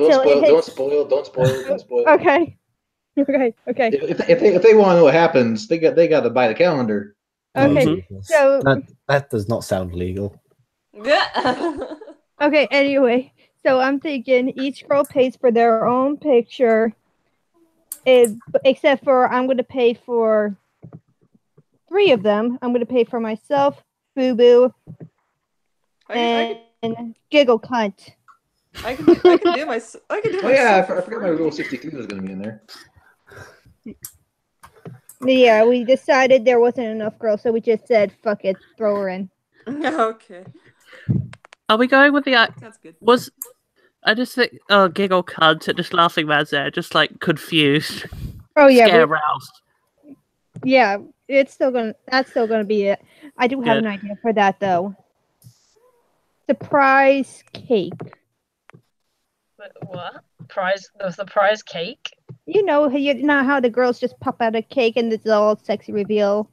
A: spoil.
F: Okay.
A: If they want to know what happens, they got to buy the calendar.
F: Okay, so
D: that does not sound legal.
F: Okay, anyway, so I'm thinking each girl pays for their own picture, except for I'm going to pay for 3 of them. I'm going to pay for myself, Boo, and Giggle Cunt.
B: I can do my.
A: Oh yeah, I forgot my Rule 63 was going to be in there.
F: Yeah, we decided there wasn't enough girls, so we just said, fuck it, throw her in.
B: Okay.
E: Are we going with the...
B: That's good.
E: I just think... Oh, Giggle Cunt, just Laughing Man's there, just like confused.
F: Oh yeah.
E: Scare-roused.
F: Yeah, that's still gonna be it. I do have an idea for that though. Surprise cake.
C: What? The prize cake?
F: You know how the girls just pop out a cake and it's all sexy reveal.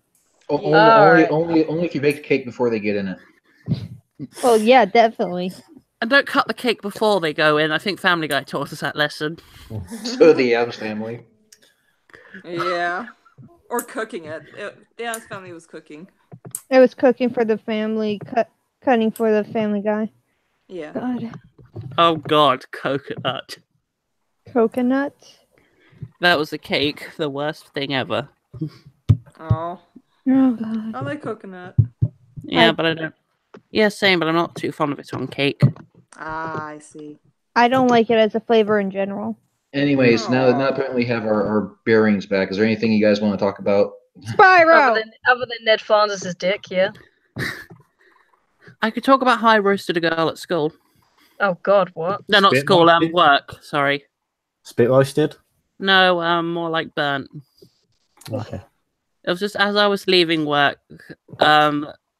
A: Only if you make the cake before they get in it.
F: Well, yeah, definitely.
E: And don't cut the cake before they go in. I think Family Guy taught us that lesson.
A: So the Addams Family.
B: Yeah. Or cooking it. The Addams Family was cooking.
F: It was cooking for the family, cutting for the Family Guy.
B: Yeah.
F: God.
E: Oh God, coconut.
F: Coconut?
E: That was a cake. The worst thing ever.
B: Oh.
F: Oh God.
B: I like coconut.
E: Yeah, but I don't. Yeah, same, but I'm not too fond of it on cake.
B: Ah, I see.
F: I don't like it as a flavor in general.
A: Anyways, now apparently we have our bearings back. Is there anything you guys want to talk about?
F: Spyro!
C: Other than Ned Flanders' dick, yeah.
E: I could talk about how I roasted a girl at school.
C: Oh God, what?
E: No, not school. Work. Sorry.
D: Spit roasted?
E: No, more like burnt.
D: Okay.
E: It was just as I was leaving work.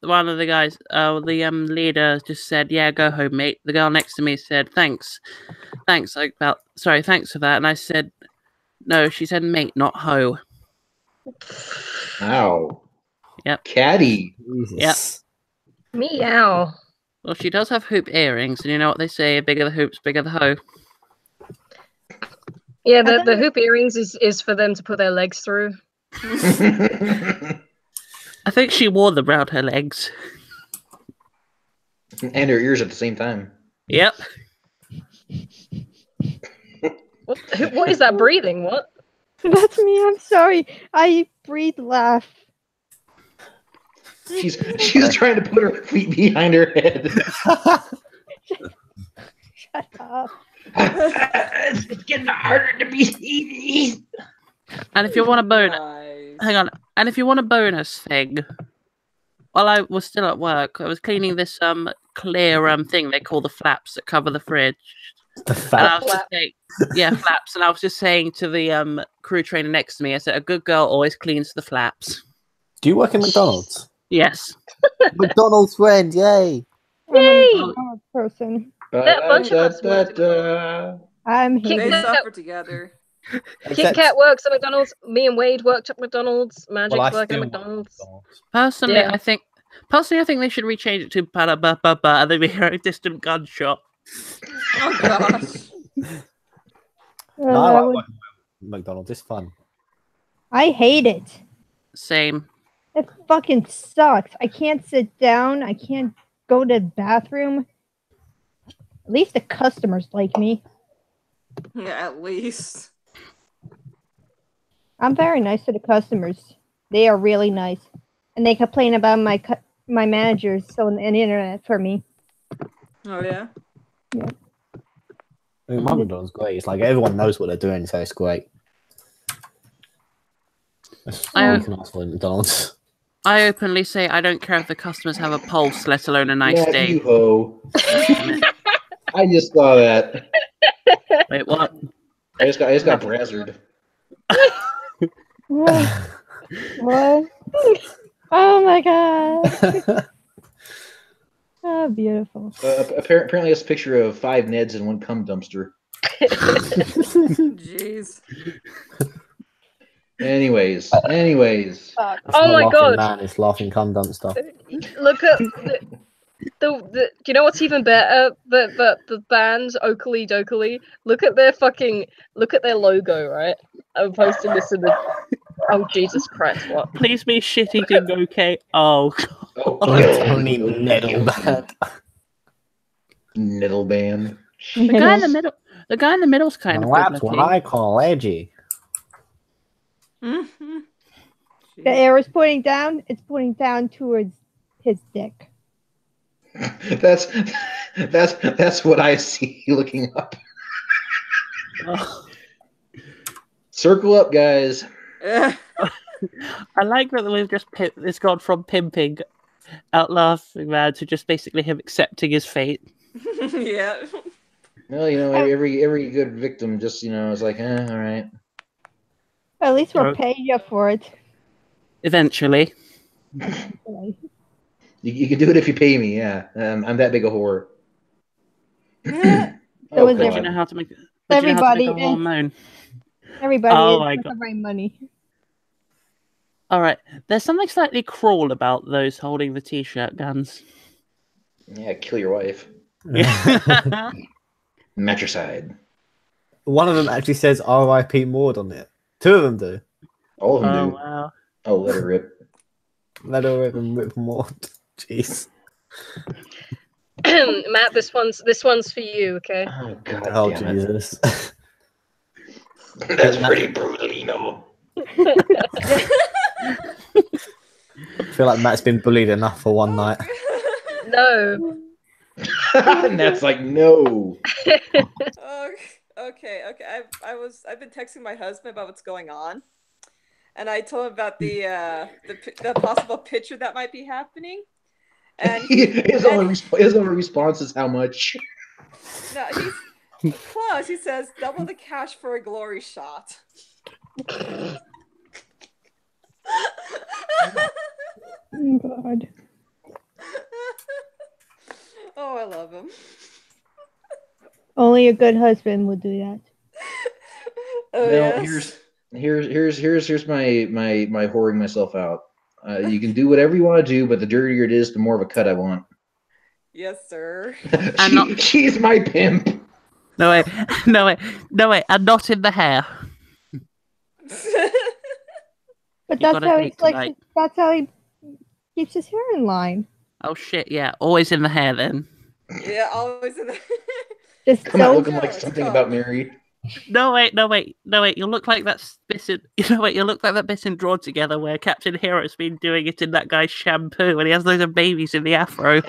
E: One of the guys, the leader, just said, "Yeah, go home, mate." The girl next to me said, "Thanks." Thanks for that." And I said, "No." She said, "Mate, not hoe."
A: Ow.
E: Yep.
A: Caddy.
D: Jesus.
C: Meow.
E: Well, she does have hoop earrings, and you know what they say: bigger the hoops, bigger the hoe.
C: Yeah, the hoop earrings is for them to put their legs through.
E: I think she wore them around her legs.
A: And her ears at the same time.
E: Yep.
C: What is that breathing? What?
F: That's me. I'm sorry. I breathe laugh.
A: She's trying to put her feet behind her head.
F: Shut up.
A: It's getting harder to be Stevie.
E: And if you want a bonus,
B: Nice.
E: hang on. And if you want a bonus thing, while I was still at work, I was cleaning this clear thing they call the flaps that cover the fridge.
D: The
E: And I
D: fat.
E: was just saying, yeah, flaps. And I was just saying to the crew trainer next to me, I said, a good girl always cleans the flaps.
D: Do you work in McDonald's?
E: Yes.
D: McDonald's friend, yay!
C: Yay!
F: I'm a McDonald's person.
C: That bunch of us
F: I'm
C: Kit
B: They
F: hating.
C: Kat-
B: suffer together.
C: Kit Kat works at McDonald's. Me and Wade worked at McDonald's. Magic's
D: Well, I
C: working at
D: still work
C: McDonald's.
E: Personally,
C: Yeah.
E: I think they should rechange it to ba ba ba ba and then we hear a distant gunshot.
B: Oh gosh.
D: No, I like working at McDonald's. It's fun.
F: I hate it.
E: Same.
F: It fucking sucks. I can't sit down. I can't go to the bathroom. At least the customers like me.
B: Yeah, at least.
F: I'm very nice to the customers. They are really nice, and they complain about my managers on the internet for me.
B: Oh yeah.
F: Yeah.
D: I mean, my McDonald's great. It's like everyone knows what they're doing, so it's great. That's all you can ask for in McDonald's.
E: I openly say I don't care if the customers have a pulse, let alone a nice
A: Yeah,
E: day.
A: you ho. I just saw that.
E: Wait, what?
A: I just got brazzard.
F: What? What? Oh my god! Oh, beautiful.
A: Apparently, it's a picture of 5 Neds in one cum dumpster.
B: Jeez.
A: Anyways.
D: It's
C: Oh
D: not
C: my
D: laughing
C: god!
D: Man, it's laughing cum dumpster.
C: Look at the. Do you know what's even better? The band Oakley Dokley. Look at their logo, right? I'm posting this in the. Oh Jesus Christ! What?
E: Please be shit-eating okay. Oh, God.
D: Tony Neddle Band.
A: Needle band.
E: The guy in the middle's kind of
D: Well,
E: good
D: that's what
E: looking.
D: I call edgy.
B: Mm-hmm.
F: The arrow's pointing down. It's pointing down towards his dick.
A: That's what I see looking up.
E: Oh.
A: Circle up, guys.
B: Yeah.
E: I like that we've just it's gone from pimping out laughing man to just basically him accepting his fate.
B: Yeah.
A: Well, every good victim just is like, all right.
F: At least we'll pay you for it.
E: Eventually.
A: You can do it if you pay me. Yeah, I'm that big a whore.
F: So is
E: Did you know how to make?
F: Everybody.
E: A hormone?
F: Everybody
E: Oh
F: is
E: my
F: with
E: God.
F: the right money.
E: All right. There's something slightly cruel about those holding the t-shirt guns.
A: Yeah, kill your wife. Matricide.
D: One of them actually says R.I.P. Maud on it. 2 of them do.
A: All of them
E: Oh
A: do.
E: wow.
A: Oh, let her rip.
D: Let her rip and rip Maud. Jeez.
C: Matt, this one's for you, okay?
A: Oh God
D: Oh
A: damn it.
D: Jesus.
A: That's pretty brutal, you know.
D: I feel like Matt's been bullied enough for one night.
C: No.
A: And that's like no.
B: Okay. I've been texting my husband about what's going on, and I told him about the possible picture that might be happening. And
A: his only response is how much.
B: No, he's close. He says double the cash for a glory shot.
F: Oh, God.
B: Oh, I love him.
F: Only a good husband would do that.
B: Oh,
A: Now,
B: yes.
A: Here's my whoring myself out. You can do whatever you want to do, but the dirtier it is, the more of a cut I want.
B: Yes, sir.
A: She's my pimp.
E: No way, and not in the hair.
F: But that's how he keeps his hair in line.
E: Oh shit! Yeah, always in the hair then.
B: Yeah, always in the.
F: Just
A: Come out looking like something about Mary.
E: No wait. You look like that bit in. You look like that bit in Drawn Together where Captain Hero's been doing it in that guy's shampoo, and he has loads of babies in the afro.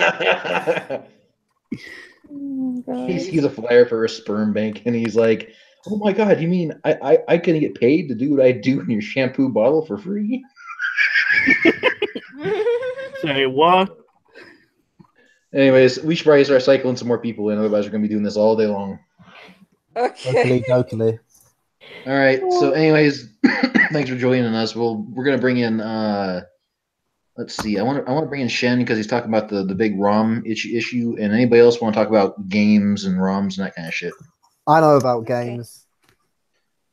A: He's a flyer for a sperm bank, and he's like, "Oh my god, you mean I can get paid to do what I do in your shampoo bottle for free?"
E: Say what?
A: Anyways, we should probably start cycling some more people in, otherwise we're gonna be doing this all day long.
B: Okay.
D: Totally.
A: All right. So, anyways, thanks for joining us. We're gonna bring in. Let's see. I want to bring in Shen because he's talking about the big ROM issue, and anybody else want to talk about games and ROMs and that kind of shit.
D: I know about games.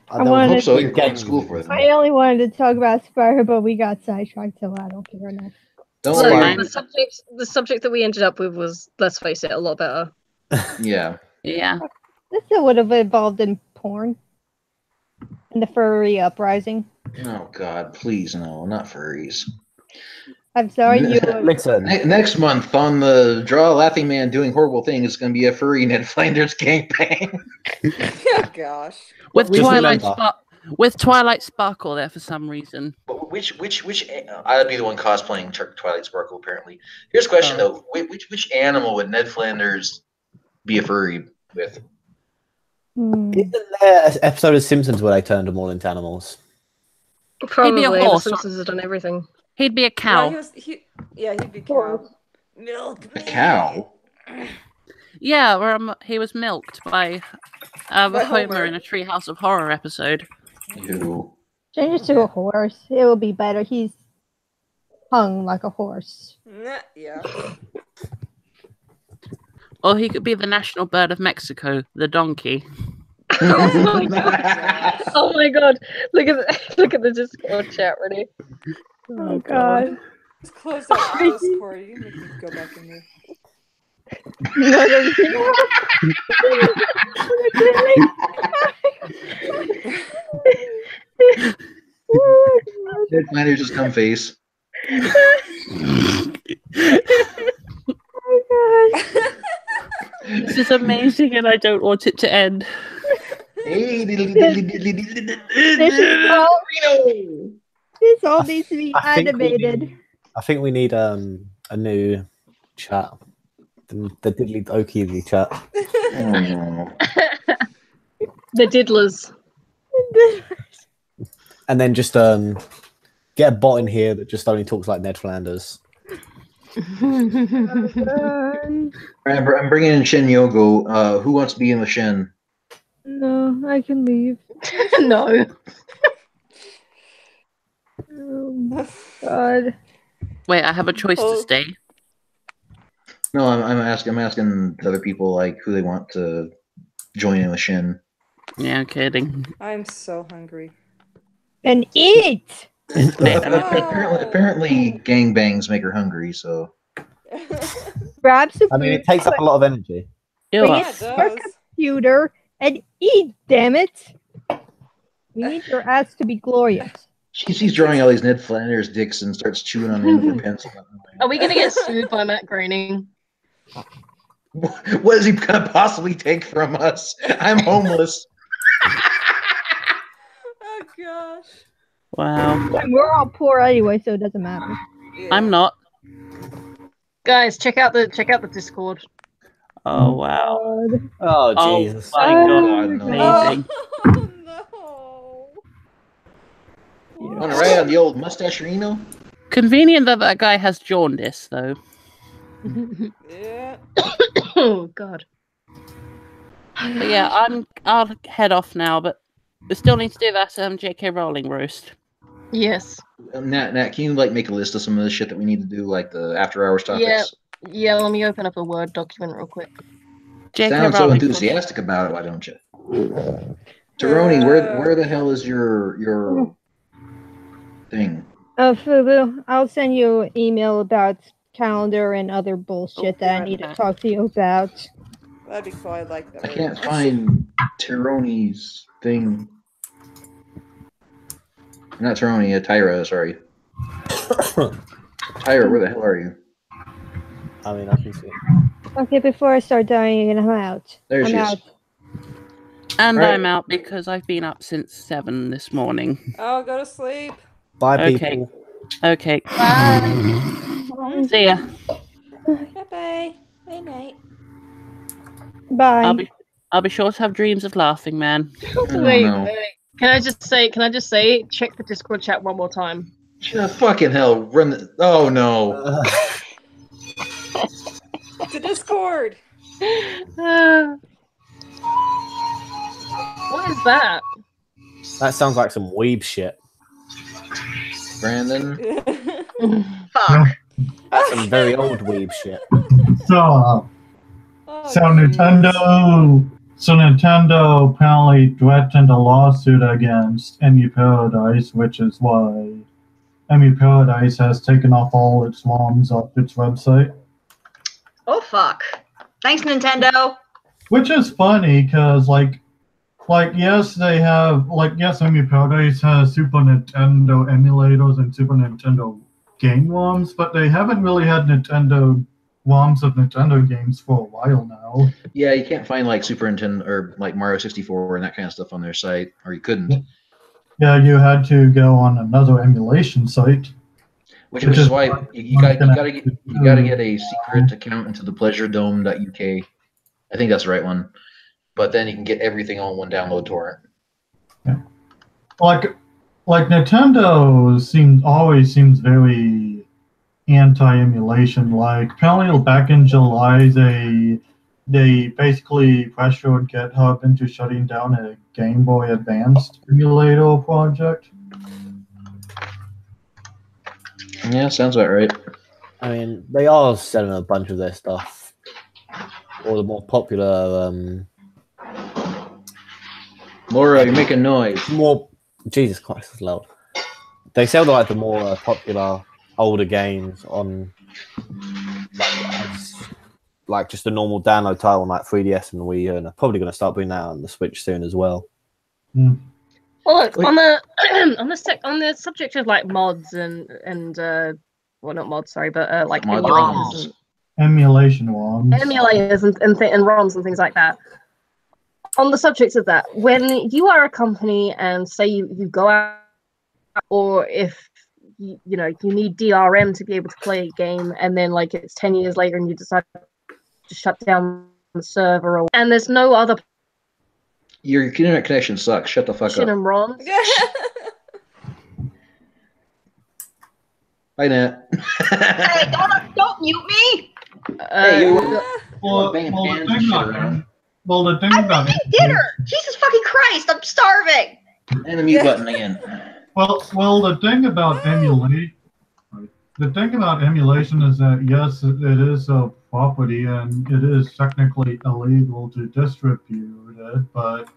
F: I hope
A: so. You're going to school for them.
F: I only wanted to talk about Spyro, but we got sidetracked, so I don't care enough.
C: The subject that we ended up with was, let's face it, a lot better.
A: Yeah.
E: Yeah.
F: This still would have involved in porn. And the furry uprising.
A: Oh God, please no, not furries.
F: I'm sorry, you.
D: Listen.
A: Next month on the Draw a Laughing Man Doing Horrible Things, it's going to be a furry Ned Flanders gangbang.
B: Oh gosh.
E: With Twilight Sparkle there for some reason.
A: Which I'd be the one cosplaying Twilight Sparkle apparently. Here's a question though: which animal would Ned Flanders be a furry with?
D: Isn't there an episode of Simpsons where they turned them all into animals?
C: Probably.
E: He'd be a horse.
C: The Simpsons have done everything.
E: He'd be a cow.
B: He'd be a cow. Milk
A: a cow?
E: Yeah, where he was milked by Homer in a Treehouse of Horror episode.
A: Ew.
F: Change it to a horse. It will be better. He's hung like a horse.
B: Yeah.
E: Or he could be the national bird of Mexico, the donkey.
C: Oh my god! Look at the Discord chat, ready?
F: Oh god!
B: Just close that Discord. You make me go back in there.
A: Ned Flanders just come face.
F: Oh god!
E: This is amazing, and I don't want it to end.
F: This all needs to be animated.
D: I think we need a new chat. The diddly okie chat.
C: The diddlers.
D: And then just get a bot in here that just only talks like Ned Flanders.
A: I'm bringing in Shin Yogo. Who wants to be in with Shin?
F: No, I can leave.
C: No.
F: Oh, God.
E: Wait, I have a choice to stay.
A: No, I'm asking other people like who they want to join in with Shin.
E: Yeah, I'm kidding.
B: I'm so hungry.
F: And eat.
A: Apparently, gangbangs make her hungry. So.
F: Grab some.
D: I mean, it takes up a lot of energy.
B: Yeah, it does.
F: Computer and eat. Damn it! We need your ass to be glorious.
A: She's drawing all these Ned Flanders dicks and starts chewing on the end of her pencil.
C: Are we gonna get sued by Matt Groening?
A: What is he gonna possibly take from us? I'm homeless.
B: Oh gosh.
E: Wow.
F: And we're all poor anyway, so it doesn't matter.
B: Yeah.
E: I'm not.
C: Guys, check out the Discord.
E: Oh wow.
D: Oh Jesus!
E: My God, amazing.
B: Oh no.
A: Want to write out the old mustache Reno?
E: Convenient that guy has jaundice, though.
B: Yeah.
C: Oh God.
E: But yeah, I'll head off now, but we still need to do that J.K. Rowling roast.
C: Yes.
A: Nat, can you make a list of some of the shit that we need to do, like the after hours topics?
C: Yeah. Let me open up a Word document real quick.
E: J.K.
A: Sound so
E: Rowling
A: enthusiastic about it, why don't you? Taroni, where the hell is your thing?
F: Fubu, I'll send you an email about calendar and other bullshit that I need to talk to you about.
B: That'd be cool. I like that.
A: I can't find Taroni's thing. Not Taroni, Tyra, sorry. Tyra, where the hell are you?
D: I mean, I can see.
F: Okay, before I start dying, I'm out.
A: There she is.
E: And
A: All right.
E: I'm out because I've been up since 7 this morning.
B: Oh, go to sleep.
D: Bye,
E: Okay.
D: people.
E: Okay.
F: Bye.
E: See ya.
B: Bye-bye. Good night.
F: Bye.
E: I'll be sure to have dreams of Laughing Man.
C: Wait. Can I just say, check the Discord chat one more time.
A: Fucking hell, run the... Oh, no.
B: To Discord.
C: What is that?
D: That sounds like some weeb shit.
A: Brandon?
H: Fuck.
D: Some very old weeb shit.
I: So Nintendo apparently threatened a lawsuit against Emu Paradise, which is why Emu Paradise has taken off all its ROMs off its website.
H: Oh fuck. Thanks, Nintendo.
I: Which is funny, because yes, they have yes, Emu Paradise has Super Nintendo emulators and Super Nintendo game ROMs, but they haven't really had Nintendo ROMs of Nintendo games for a while now.
A: Yeah, you can't find like Super Nintendo or like Mario 64 and that kind of stuff on their site, or you couldn't.
I: Yeah, you had to go on another emulation site.
A: Which is why you gotta get a secret account into the pleasuredome.uk. I think that's the right one. But then you can get everything on one download torrent.
I: Yeah. Like Nintendo always seems very anti-emulation. Like apparently back in July they basically pressured GitHub into shutting down a Game Boy Advanced emulator project.
A: Yeah, sounds about right.
D: I mean, they are selling a bunch of their stuff. Or the more popular
A: Laura, you're making noise.
D: Jesus Christ, that's loud. They sell like the more popular older games on like just a normal download title on like 3DS and Wii U, and they're probably going to start doing that on the Switch soon as well.
C: Well, look, on the subject of like mods and well, not mods, sorry, but like emulators
I: Emulation ROMs.
C: Emulators and ROMs and things like that. On the subject of that, when you are a company and say you go out, or if you need DRM to be able to play a game, and then like it's 10 years later and you decide to shut down the server, and there's no other.
A: Your internet connection sucks. Shut the fuck up.
C: And ROMs.
A: Bye, Nat.
H: Hey, don't mute me.
A: Hey,
I: the thing about
H: dinner. Jesus fucking Christ, I'm starving.
A: And the mute button again.
I: Well, the thing about emulation is that yes, it is a property and it is technically illegal to distribute it, but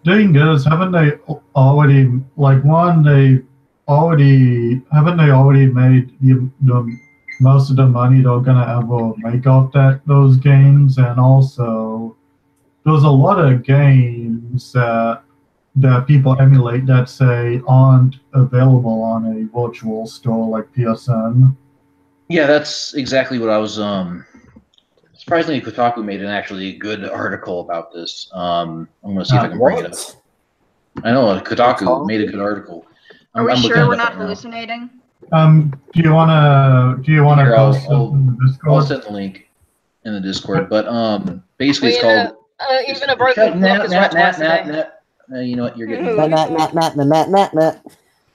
I: thing is, haven't they already made the most of the money they're gonna ever make off those games? And also there's a lot of games that people emulate that say aren't available on a virtual store like PSN.
A: Yeah, that's exactly what I was. Surprisingly, Kotaku made an actually good article about this. I'm gonna see if I can bring it up. I know Kotaku made a good article.
H: Are we sure we're not hallucinating?
I: Do you wanna post it in the Discord?
A: I'll send the link in the Discord. But basically, it's called.
C: Even a broken clock is right twice a day.
A: You know what? You're getting.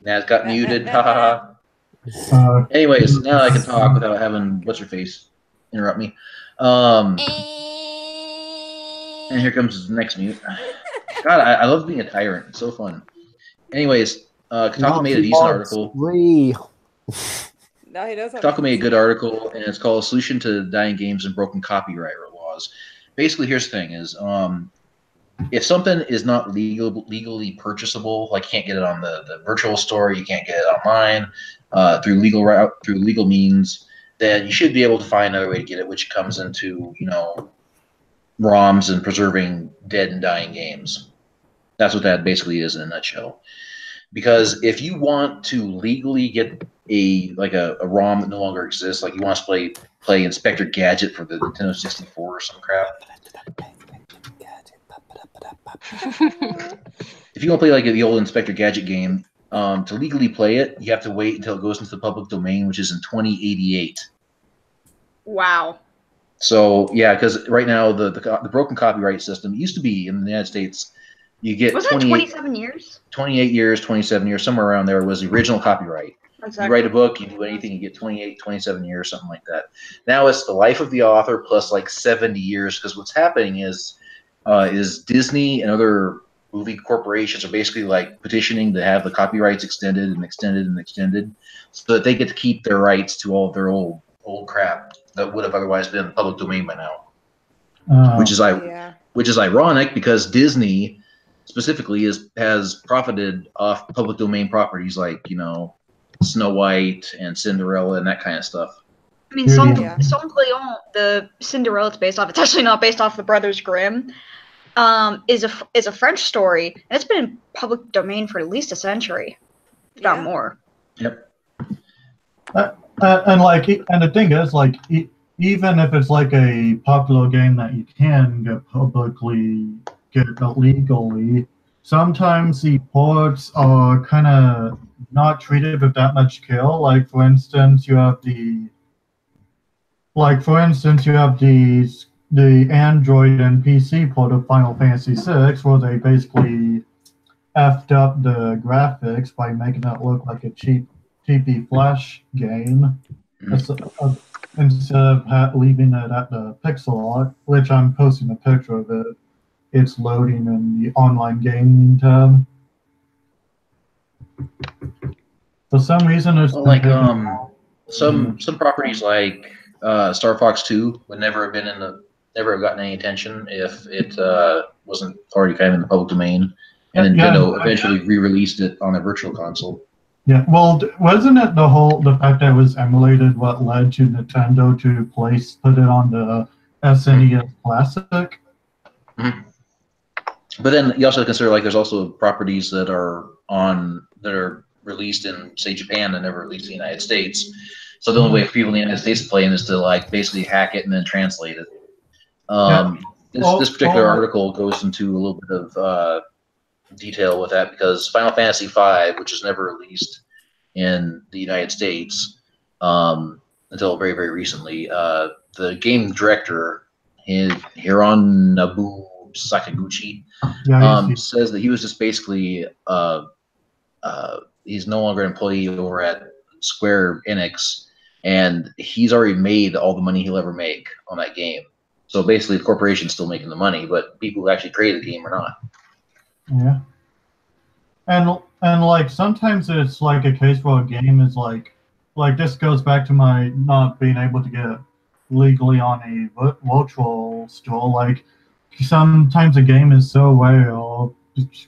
A: Nat's got muted. Ha ha ha. Anyways, now I can talk without having what's her face interrupt me. And here comes the next mute. God, I love being a tyrant. It's so fun. Anyways, Kotaku made a decent article. Kotaku made a good article, and it's called "Solution to Dying Games and Broken Copyright Laws." Basically, here's the thing: is if something is not legally purchasable, like you can't get it on the virtual store, you can't get it online through legal means, then you should be able to find another way to get it, which comes into ROMs and preserving dead and dying games. That's what that basically is in a nutshell. Because if you want to legally get a ROM that no longer exists, like you want to play Inspector Gadget for the Nintendo 64 or some crap. If you want to play like the old Inspector Gadget game, to legally play it, you have to wait until it goes into the public domain, which is in 2088.
H: Wow.
A: So yeah, because right now the broken copyright system used to be in the United States, you get
H: wasn't it 27 years?
A: 28 years, 27 years, somewhere around there was the original copyright. Exactly. You write a book, you do anything, you get 28, 27 years, something like that. Now it's the life of the author plus like 70 years, because what's happening is Disney and other movie corporations are basically like petitioning to have the copyrights extended and extended and extended, so that they get to keep their rights to all of their old crap that would have otherwise been public domain by now. Which is ironic, because Disney specifically has profited off public domain properties like Snow White and Cinderella and that kind of stuff.
H: I mean, Song Cléon, the Cinderella it's based off, it's actually not based off the Brothers Grimm, is a French story, and it's been in public domain for at least a century, if not more.
A: Yep.
I: And the thing is, like, even if it's like a popular game that you can get illegally, sometimes the ports are kind of not treated with that much care. Like, for instance, you have the Android and PC port of Final Fantasy VI, where they basically effed up the graphics by making it look like a cheapy Flash game, instead of leaving it at the pixel art, which I'm posting a picture of it. It's loading in the online gaming tab. For some reason, it's
A: like some properties like Star Fox 2 would never have gotten any attention if it wasn't already kind of in the public domain, and Nintendo eventually re-released it on a virtual console.
I: Yeah, well, wasn't it the fact that it was emulated what led to Nintendo to put it on the SNES Classic?
A: Mm-hmm. But then you also consider like there's also properties that are released in, say, Japan and never released in the United States. So the only way for people in the United States to play them is to like basically hack it and then translate it. This particular article goes into a little bit of detail with that, because Final Fantasy V, which was never released in the United States until very, very recently, the game director, Hironobu Sakaguchi, says that he was just basically he's no longer an employee over at Square Enix, and he's already made all the money he'll ever make on that game. So basically the corporation's still making the money, but people who actually created the game are not.
I: Yeah. And like sometimes it's like a case where a game is like this goes back to my not being able to get legally on a virtual store. Like sometimes a game is so well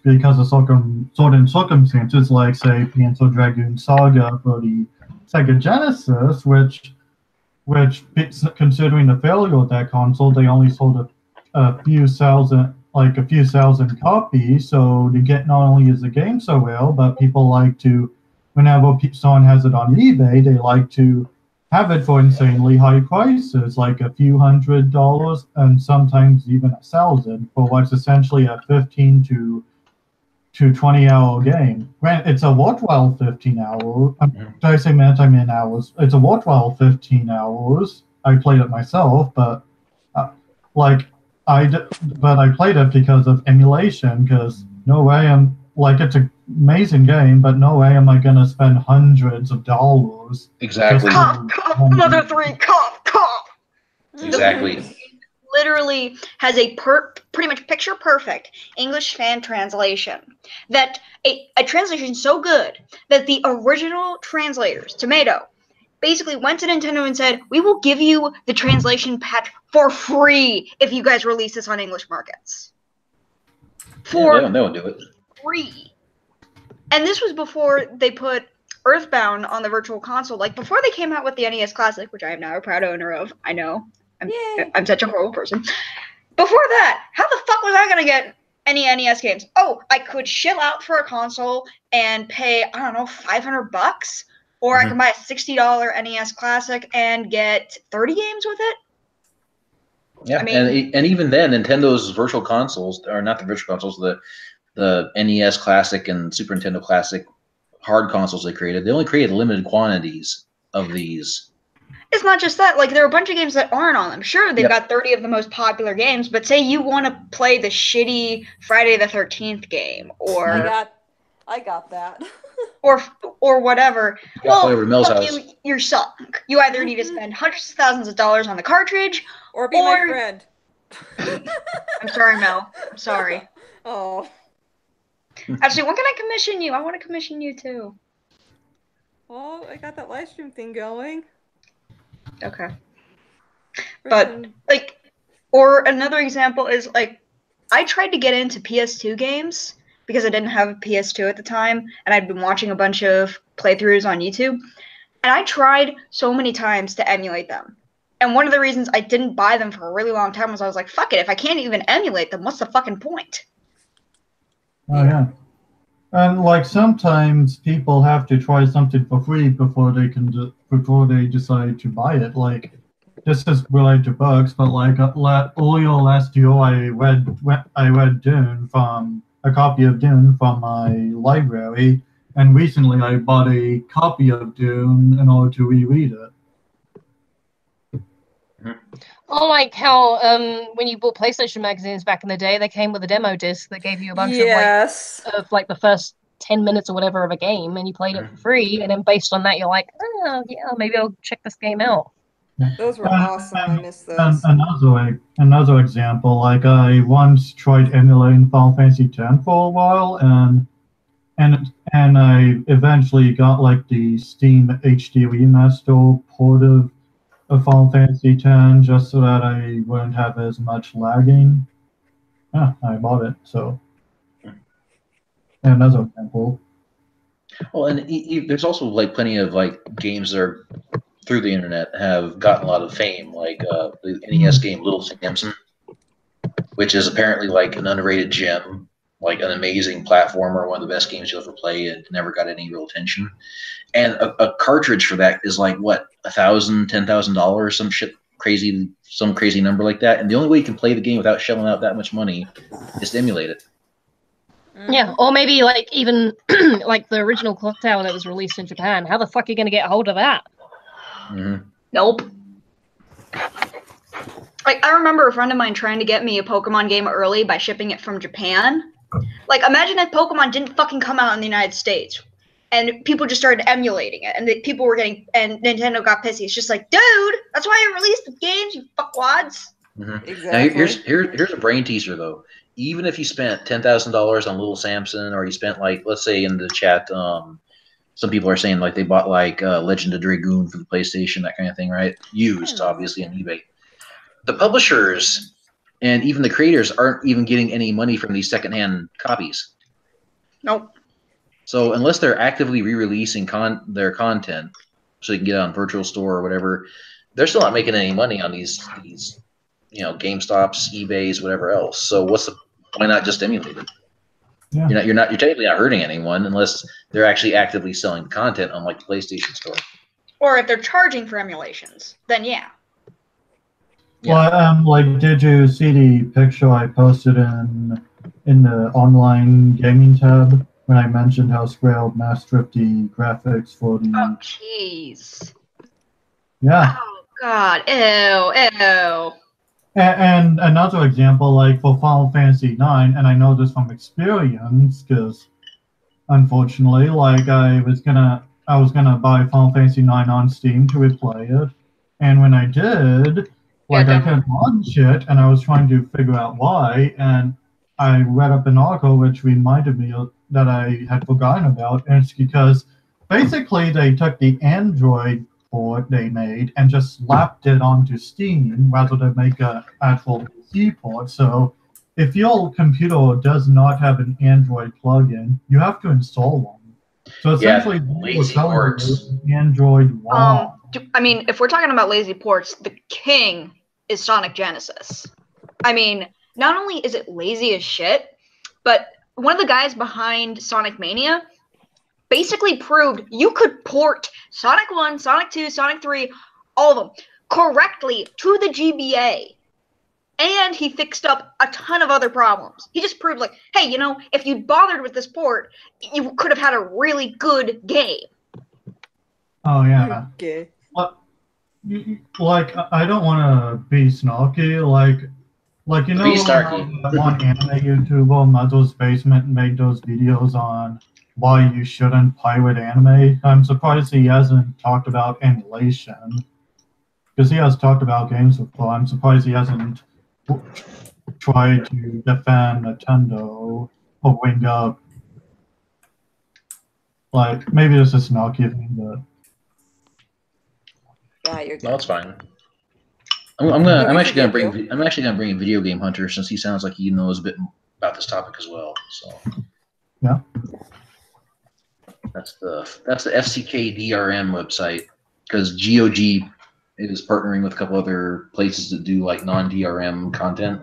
I: because of certain circumstances, like say Panzer Dragoon Saga for the Sega Genesis, which considering the failure of that console, they only sold a few thousand copies. So to get not only is the game so well, but people like to, whenever someone has it on eBay, they like to have it for insanely high prices, like a few $100s and sometimes even $1,000 for what's essentially a 15 to 20-hour game. It's a worthwhile 15 hours. Did I say minutes? I mean hours. It's a worthwhile 15 hours. I played it myself, but I played it because of emulation. Because no way it's an amazing game, but no way am I gonna spend hundreds of dollars.
A: Exactly.
H: Cough, another 3, cough.
A: Exactly.
H: Literally has a pretty much picture perfect English fan translation, that a translation so good that the original translators, Tomato, basically went to Nintendo and said, we will give you the translation patch for free if you guys release this on English markets. for
A: they won't do it.
H: free. And this was before they put Earthbound on the Virtual Console. Like, before they came out with the NES Classic, which I am now a proud owner of. I know. I'm such a horrible person. Before that, how the fuck was I going to get any NES games? Oh, I could shell out for a console and pay, I don't know, $500, or I can buy a $60 NES Classic and get 30 games with it.
A: Yeah, I mean, and even then, Nintendo's virtual consoles, or not the virtual consoles, the NES Classic and Super Nintendo Classic hard consoles they only created limited quantities of these.
H: It's not just that. Like, there are a bunch of games that aren't on them. Sure, they've got 30 of the most popular games, but say you want to play the shitty Friday the 13th game, or
B: I got that.
H: or whatever. Well,
A: fuck
H: you're sunk. You either need to spend hundreds of thousands of dollars on the cartridge,
B: or be my friend.
H: I'm sorry, Mel. I'm sorry.
B: Oh.
H: Actually, when can I commission you? I want to commission you too.
B: Well, I got that live stream thing going.
H: Okay. But, like, or another example is, like, I tried to get into PS2 games because I didn't have a PS2 at the time, and I'd been watching a bunch of playthroughs on YouTube, and I tried so many times to emulate them. And one of the reasons I didn't buy them for a really long time was I was like, fuck it, if I can't even emulate them, what's the fucking point?
I: Oh, yeah. And, like, sometimes people have to try something for free before they decide to buy it. Like, this is related to books, but, like, earlier last year, I read Dune from a copy of Dune from my library, and recently I bought a copy of Dune in order to reread it.
C: Or like how when you bought PlayStation magazines back in the day, they came with a demo disc that gave you a bunch of the first 10 minutes or whatever of a game, and you played it for free, and then based on that, you're like, oh, yeah, maybe I'll check this game out.
B: Those were awesome. I miss those.
I: Another example, like I once tried emulating Final Fantasy X for a while, and I eventually got like the Steam HD remaster port of Final Fantasy X just so that I wouldn't have as much lagging. Yeah, I bought it. So, yeah, another example.
A: Well, and there's also like plenty of like games that are through the internet have gotten a lot of fame, like the NES game Little Samson, which is apparently like an underrated gem, like an amazing platformer, one of the best games you'll ever play, and never got any real attention. And a cartridge for that is like what, $1,000, $10,000, some shit crazy, some crazy number like that. And the only way you can play the game without shelling out that much money is to emulate it.
C: Yeah, or maybe like even like the original Clock Tower that was released in Japan. How the fuck are you going to get a hold of that?
H: Nope. Like, I remember a friend of mine trying to get me a Pokemon game early by shipping it from Japan. Like, imagine if Pokemon didn't fucking come out in the United States, and people just started emulating it, and people were getting, and Nintendo got pissy. It's just like, dude, that's why I released the games, you fuckwads.
A: Exactly. Now, here's a brain teaser though. Even if you spent $10,000 on Little Samson, or you spent like, let's say in the chat, some people are saying like they bought like Legend of Dragoon for the PlayStation, that kind of thing, right? Used, obviously, on eBay. The publishers and even the creators aren't even getting any money from these secondhand copies.
H: Nope.
A: So unless they're actively re-releasing their content, so you can get it on Virtual Store or whatever, they're still not making any money on these GameStops, eBays, whatever else. So why not just emulate it? Yeah. You're technically not hurting anyone unless they're actually actively selling content on like the PlayStation Store.
H: Or if they're charging for emulations, then yeah.
I: Well, like, did you see the picture I posted in the online gaming tab when I mentioned how Square mastered the graphics for the?
H: Oh, jeez.
I: Yeah.
H: Oh God! Ew!
I: And another example, like for Final Fantasy IX, and I know this from experience, because unfortunately, like I was gonna buy Final Fantasy IX on Steam to replay it, and when I did, like I couldn't launch it, and I was trying to figure out why, and I read up an article which reminded me that I had forgotten about, and it's because basically they took the Android port they made and just slapped it onto Steam rather than make an actual PC port. So if your computer does not have an Android plugin, you have to install one. So essentially,
A: lazy ports.
I: Android wrong.
H: I mean, if we're talking about lazy ports, the king is Sonic Genesis. I mean, not only is it lazy as shit, but one of the guys behind Sonic Mania basically proved you could port Sonic 1, Sonic 2, Sonic 3, all of them, correctly to the GBA. And he fixed up a ton of other problems. He just proved, like, hey, you know, if you'd bothered with this port, you could have had a really good game.
I: Oh, yeah.
B: Okay.
I: Like, I don't want to be snarky. Like you know, one anime YouTuber, Muzzle's Basement, made those videos on why you shouldn't pirate anime. I'm surprised he hasn't talked about emulation. Because he has talked about games before. I'm surprised he hasn't tried to defend Nintendo or wing up. Like, maybe this is not giving the.
B: Yeah, you're good.
A: No, it's fine. I'm actually gonna bring Video Game Hunter since he sounds like he knows a bit about this topic as well. So
I: yeah,
A: that's the FCK DRM website, because GOG is partnering with a couple other places that do like non-DRM content,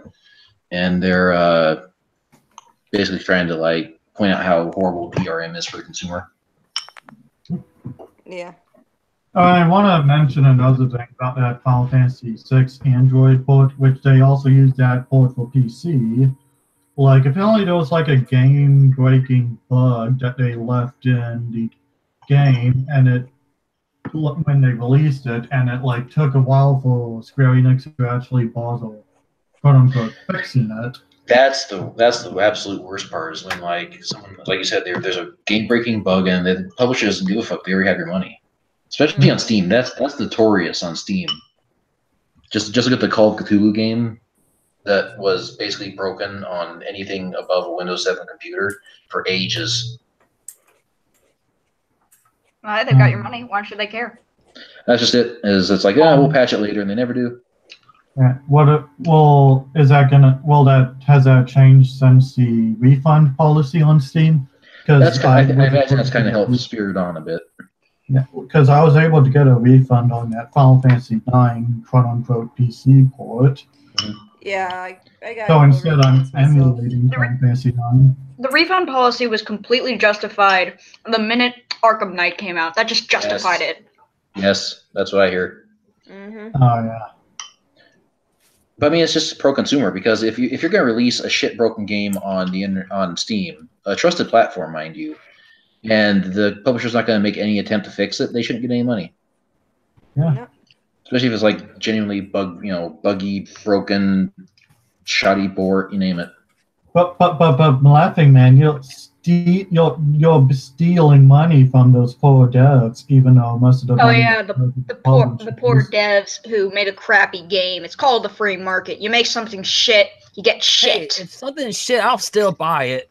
A: and they're basically trying to like point out how horrible DRM is for the consumer.
B: Yeah.
I: I want to mention another thing about that Final Fantasy VI Android port, which they also use that port for PC. Like, apparently there was like a game-breaking bug that they left in the game, and it when they released it, and it like took a while for Square Enix to actually bother, quote-unquote, fixing it.
A: That's the absolute worst part is when like someone, like you said, there's a game-breaking bug and the publisher doesn't give a fuck. They already have your money. Especially on Steam, that's notorious on Steam. Just look at the Call of Cthulhu game that was basically broken on anything above a Windows 7 computer for ages.
H: They've got your money. Why should they care?
A: That's just it. It's like, yeah, we'll patch it later, and they never do.
I: Yeah. Has that changed since the refund policy on Steam? Because
A: I imagine that's kind of helped Spirit on a bit.
I: Yeah, because I was able to get a refund on that Final Fantasy IX quote-unquote PC port.
B: Yeah, I got.
I: So instead, I'm emulating Final Fantasy IX.
H: The refund policy was completely justified the minute Arkham Knight came out. That just justified it.
A: Yes, that's what I hear.
B: Mm-hmm.
I: Oh yeah.
A: But I mean, it's just pro-consumer, because if you're going to release a shit broken game on Steam, a trusted platform, mind you, and the publisher's not going to make any attempt to fix it, they shouldn't get any money.
I: Yeah.
A: Especially if it's like genuinely buggy, broken, shoddy port, you name it.
I: But laughing, man, you're stealing money from those poor devs, even though most of the
H: the poor devs who made a crappy game. It's called the free market. You make something shit, you get shit.
J: Hey, if something's shit, I'll still buy it.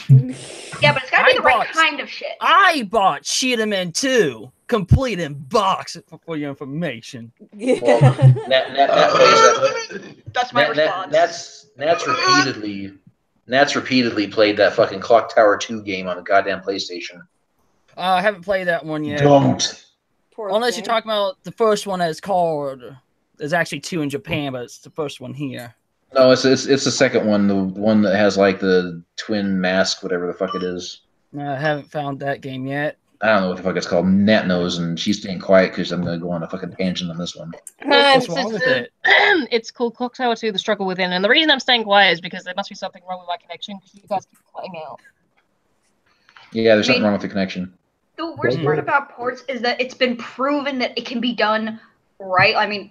H: Yeah, but it's gotta be the right kind of shit.
J: I bought Cheetahman 2, complete in box, for your information.
B: Yeah.
H: That's my response.
A: Nat's repeatedly played that fucking Clock Tower 2 game on the goddamn PlayStation.
J: I haven't played that one yet.
A: Don't.
J: Unless you're talking about the first one that's called. There's actually 2 in Japan, but it's the first one here.
A: No, it's the second one, the one that has like the twin mask, whatever the fuck it is.
J: I haven't found that game yet.
A: I don't know what the fuck it's called. Nat knows, and she's staying quiet because I'm going to go on a fucking tangent on this one.
J: What's wrong with it?
C: It's called Clock Tower 2, The Struggle Within. And the reason I'm staying quiet is because there must be something wrong with my connection, because you guys keep cutting out.
A: Yeah, there's something wrong with the connection.
H: The worst part about ports is that it's been proven that it can be done right. I mean,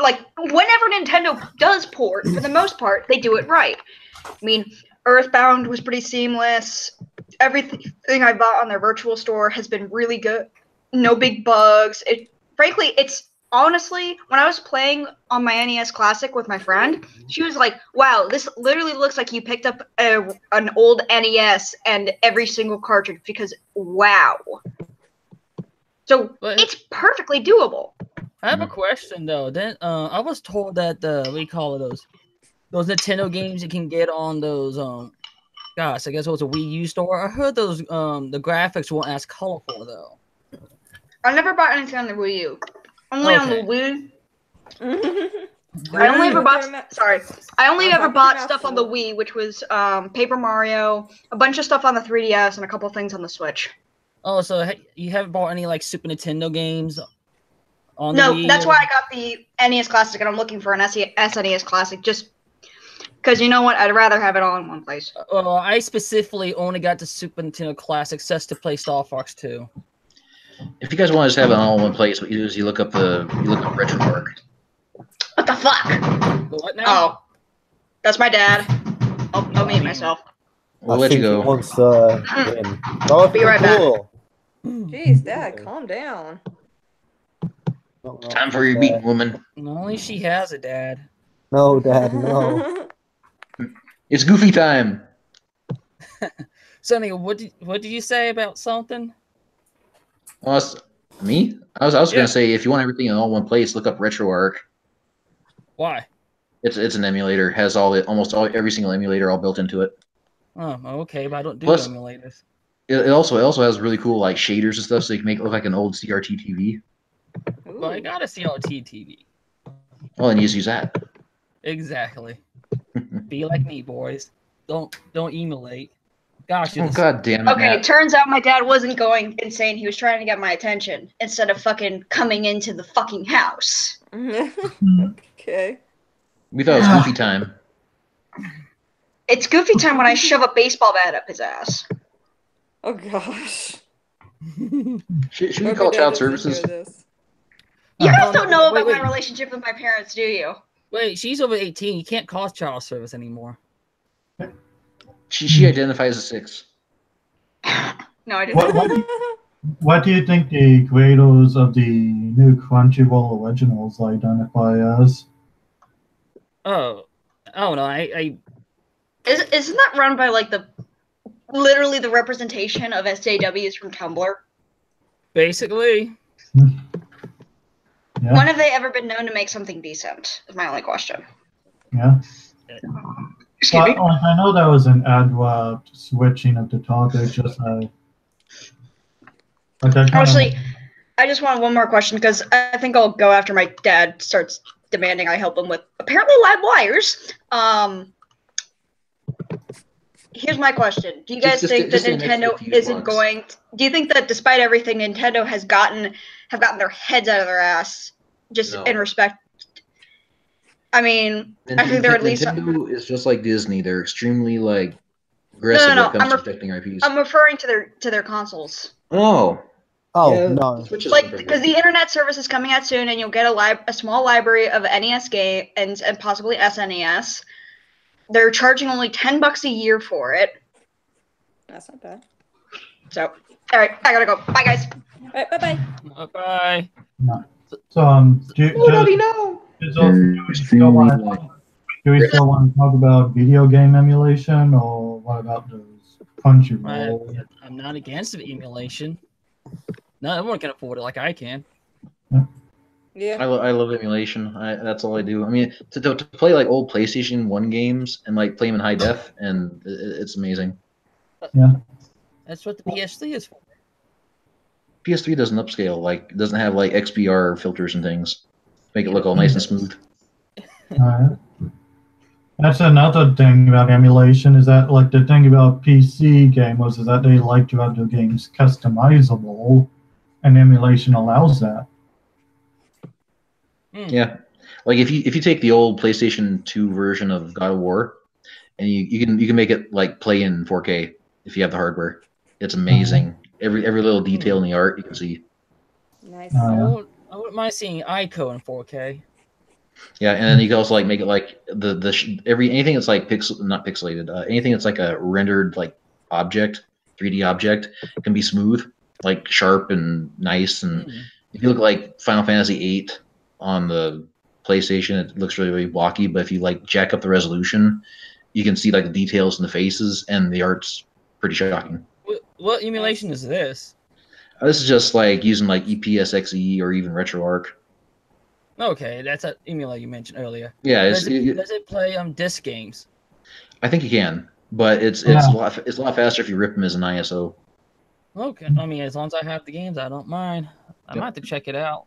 H: like, whenever Nintendo does port, for the most part, they do it right. I mean, Earthbound was pretty seamless. Everything I bought on their virtual store has been really good. No big bugs. Frankly, it's honestly, when I was playing on my NES Classic with my friend, she was like, wow, this literally looks like you picked up an old NES and every single cartridge, because wow. So it's perfectly doable.
J: I have a question though. Then I was told that what do you call those? those Nintendo games you can get on those gosh, I guess it was a Wii U store. I heard those the graphics weren't as colorful though.
H: I never bought anything on the Wii U. Only on the Wii. I only ever bought stuff on the Wii, which was Paper Mario, a bunch of stuff on the 3DS, and a couple things on the Switch.
J: Oh, so you haven't bought any like Super Nintendo games on
H: No,
J: the Wii?
H: that's why I got the NES Classic, and I'm looking for an SNES Classic, just because you know what? I'd rather have it all in one place.
J: Well, I specifically only got the Super Nintendo Classic just to play Star Fox 2.
A: If you guys want to just have it all in one place, what you do is you look up RetroArch.
H: What the fuck?
J: What now?
H: Oh, that's my dad. I'll mute myself.
A: We'll let you go.
H: I'll be right back.
B: Jeez, Dad, calm down.
A: Time for your beating, woman.
J: Only she has a dad.
D: No, Dad, no.
A: It's Goofy time.
J: Sonny, what did you say about something?
A: Well, me? I was gonna say, if you want everything in all one place, look up RetroArch.
J: Why?
A: It's an emulator. Has every single emulator all built into it.
J: Oh, okay, but I don't do
A: Plus,
J: emulators.
A: It also has really cool like shaders and stuff, so you can make it look like an old CRT TV.
J: Well, I got a CRT TV.
A: Well, then you just use that.
J: Exactly. Be like me, boys. Don't emulate. Gosh.
A: Oh, God damn it.
H: Okay,
A: Matt.
H: it turns out my dad wasn't going insane. He was trying to get my attention instead of fucking coming into the fucking house.
B: Okay.
A: We thought it was Goofy time.
H: It's Goofy time when I shove a baseball bat up his ass.
B: Oh gosh.
A: Should we call child services?
H: You guys don't know about my relationship with my parents, do you?
J: Wait, she's over 18. You can't call child service anymore.
A: She identifies as 6.
H: No, I didn't.
I: What do you think the creators of the new Crunchyroll originals identify as?
J: Oh, I don't know.
H: Isn't that run by like literally the representation of SJWs from Tumblr?
J: Basically.
I: Yeah.
H: When have they ever been known to make something decent? Is my only question.
I: Yeah.
H: Excuse me?
I: I know that was an abrupt switching of the topic, just
H: Honestly, I just want one more question because I think I'll go after my dad starts demanding I help him with apparently live wires. Here's my question: do you guys think that Nintendo isn't going? Do you think that despite everything, Nintendo have gotten their heads out of their ass just in respect? I mean, I think they're at least.
A: Nintendo is just like Disney. They're extremely like aggressive when it comes to protecting IPs.
H: I'm referring to their consoles.
A: Oh.
D: Oh, no.
H: Like, because the internet service is coming out soon, and you'll get a small library of NES game and possibly SNES. They're charging only $10 a year for it.
B: That's not bad.
H: So, all right, I gotta go. Bye, guys.
B: All right, bye-bye.
J: Bye-bye.
I: So, do we still want to talk about video game emulation, or what about those Crunchyroll?
J: I'm not against emulation. No, everyone can afford it like I can.
B: Yeah.
A: I love emulation. That's all I do. I mean, to play like old PlayStation 1 games and like play them in high def, and it's amazing.
I: Yeah.
J: That's what the PS3 is for.
A: PS3 doesn't upscale. Like, doesn't have like XBR filters and things. Make it look all nice and smooth.
I: Alright. That's another thing about emulation, is that like the thing about PC gamers is that they like to have their games customizable, and emulation allows that.
A: Yeah, like if you take the old PlayStation 2 version of God of War, and you can make it like play in 4K if you have the hardware. It's amazing. Every little detail in the art you can see.
B: Nice.
J: I wouldn't mind seeing Ico in 4K.
A: Yeah, and then you can also like make it like anything that's like not pixelated, anything that's like a rendered like object, 3D object, can be smooth, like sharp and nice. And if you look at like Final Fantasy VIII on the PlayStation, it looks really, really blocky. But if you like jack up the resolution, you can see like the details in the faces, and the art's pretty shocking.
J: What emulation is this?
A: This is just like using like EPSXE or even RetroArch.
J: Okay, that's an emulator you mentioned earlier.
A: Yeah,
J: Does it play disc games?
A: I think you can, but it's a lot faster if you rip them as an ISO.
J: Okay, I mean, as long as I have the games, I don't mind. I might have to check it out.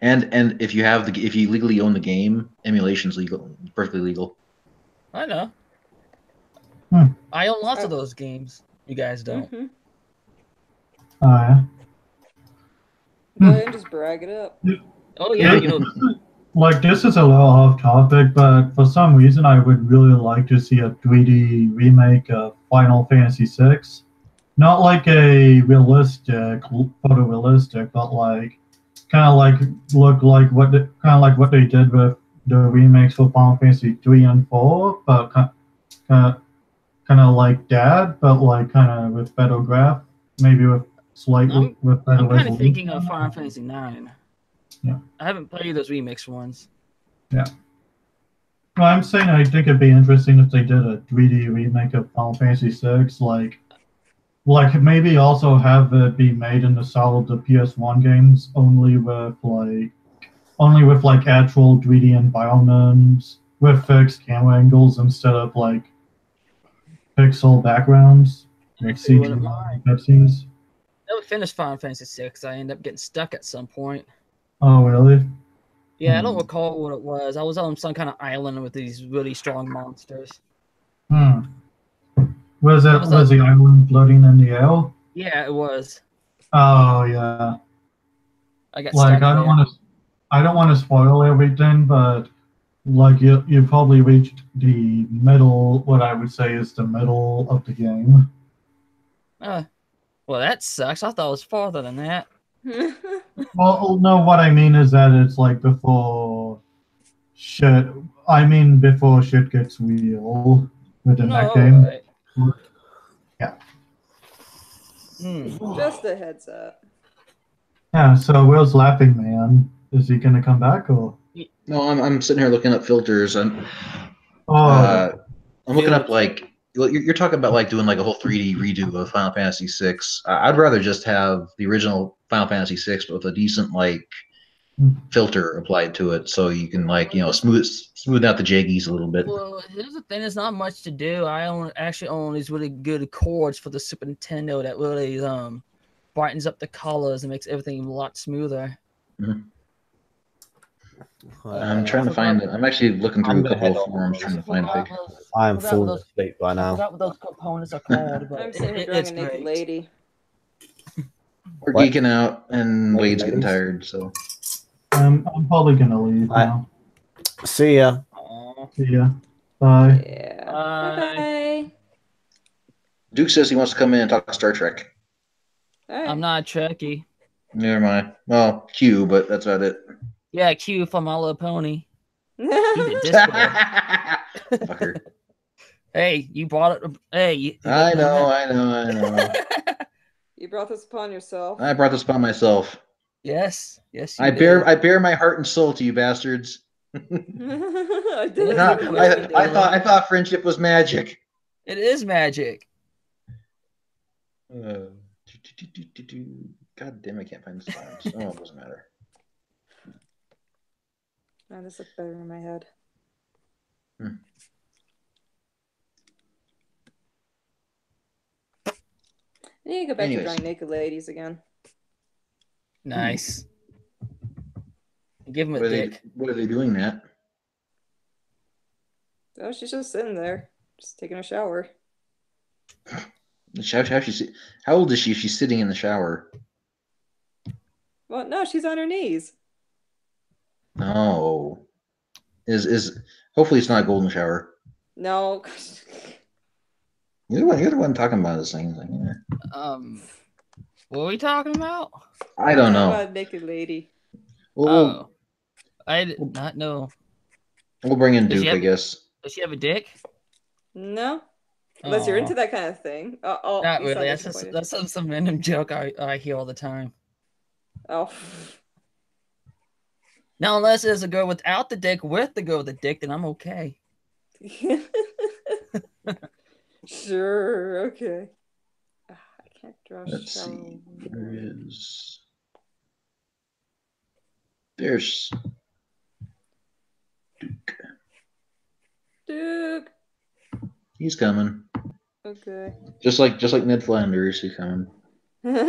A: And if you legally own the game, emulation's legal, perfectly legal.
J: I know. I own lots of those games. You guys don't.
B: Mm-hmm.
I: Oh yeah.
B: Go ahead and just brag it up.
J: Oh yeah, you know.
I: Like, this is a little off topic, but for some reason I would really like to see a 3D remake of Final Fantasy VI. Not like a realistic, photorealistic, but like kind of like look like what they did with the remakes for Final Fantasy 3 and 4, but kind of like that, but like kind of with better graph, maybe with slightly with better
J: I'm kind of
I: resolution.
J: thinking of Final Fantasy 9.
I: Yeah.
J: I haven't played those remix ones.
I: Yeah. Well, I'm saying I think it'd be interesting if they did a 3D remake of Final Fantasy VI, like maybe also have it be made in the style of the PS1 games, only with actual 3D environments with fixed camera angles instead of like pixel backgrounds, like CGI cutscenes.
J: Never finished Final Fantasy VI. I ended up getting stuck at some point.
I: Oh, really?
J: Yeah, I don't recall what it was. I was on some kind of island with these really strong monsters.
I: Was the island floating in the air?
J: Yeah, it was.
I: Oh yeah.
J: I got
I: like
J: stuck
I: I don't want to spoil everything, but like you probably reached the middle. What I would say is the middle of the game.
J: Well, that sucks. I thought it was farther than that.
I: Well, no, what I mean is that it's like before shit. I mean, before shit gets real within that game.
J: Right.
I: Yeah.
B: Just a heads up.
I: Yeah. So Will's laughing, man. Is he gonna come back or?
A: No, I'm sitting here looking up filters. I'm looking up like you're talking about like doing like a whole 3D redo of Final Fantasy VI. I'd rather just have the original Final Fantasy VI, but with a decent like filter applied to it, so you can like smooth out the jaggies a little bit.
J: Well, here's the thing: there's not much to do. I actually own these really good chords for the Super Nintendo that really brightens up the colors and makes everything a lot smoother.
A: Mm-hmm. I'm trying to find it. I'm actually looking through a couple of forums trying to find a pic.
D: I'm full of sleep by
J: I
D: now.
J: forgot what those components are called, but
B: I'm sitting here drawing a naked lady.
A: We're geeking out, and Wade's getting tired, so.
I: I'm probably gonna leave now.
D: See ya.
I: See ya. Bye.
B: Yeah. Bye.
A: Duke says he wants to come in and talk Star Trek.
B: Right.
J: I'm not a Trekkie.
A: Never mind. Well, Q, but that's about it.
J: Yeah, Q from My Little Pony. He did this
A: Fucker.
J: Hey, you brought it. Hey.
A: I know.
B: You brought this upon yourself.
A: I brought this upon myself.
J: Yes.
A: I bear my heart and soul to you bastards.
B: I did.
A: I thought friendship was magic.
J: It is magic.
A: God damn, I can't find the spawns. Oh, it doesn't matter.
B: Man, this looks better in my head. I need to go back to drawing naked ladies again.
J: Nice. Give him a dick.
A: What are they doing, Matt?
B: Oh, she's just sitting there, just taking a shower.
A: How old is she if she's sitting in the shower?
B: Well, no, she's on her knees.
A: No. Is hopefully it's not a golden shower.
B: No.
A: You're the one talking about this thing. Like, yeah.
J: What are we talking about?
A: I don't know.
B: About a naked lady.
A: Well,
J: I did not know.
A: We'll bring in Duke, I guess.
J: Does she have a dick?
B: No. Unless you're into that kind of thing.
J: Not really. That's some random joke I hear all the time.
B: Oh.
J: Now, unless there's a girl without the dick with the girl with the dick, then I'm okay.
B: Sure. Okay. I can't draw.
A: Let's see. There is. There's
B: Duke.
A: He's coming.
B: Okay.
A: Just like Ned Flanders, he's coming. Duke's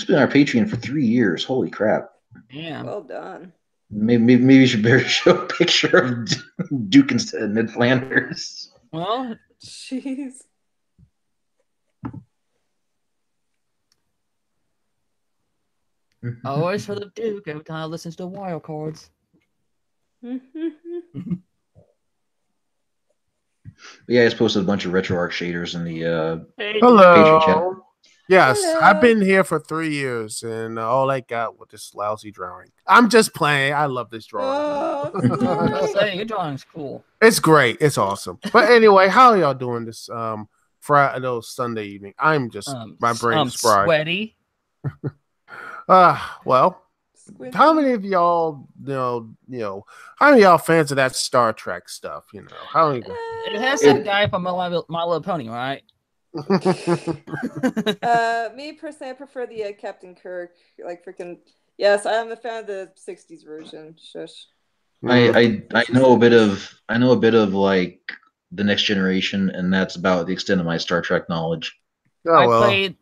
A: been our Patreon for 3 years. Holy crap!
J: Yeah.
B: Well done.
A: Maybe you should better show a picture of Duke instead of Ned Flanders.
J: Well,
B: jeez.
J: I always heard of Duke every time I listen to the Wild Cards.
A: Yeah, I just posted a bunch of RetroArch shaders in the
K: Hello.
A: Patreon chat.
K: Yes,
B: Hello.
K: I've been here for 3 years, and all I got was this lousy drawing. I'm just playing. I love this drawing.
B: Oh,
J: Say, your drawing's cool.
K: It's great. It's awesome. But anyway, how are y'all doing this Friday, Sunday evening? I'm just my brain's fried.
J: Sweaty.
K: Well, how many of y'all how many of y'all fans of that Star Trek stuff? How many?
J: It has that guy from My Little Pony, right?
B: me personally, I prefer the Captain Kirk. Like freaking yes, I am a fan of the '60s version. Shush.
A: I know a bit of like the Next Generation, and that's about the extent of my Star Trek knowledge.
J: I played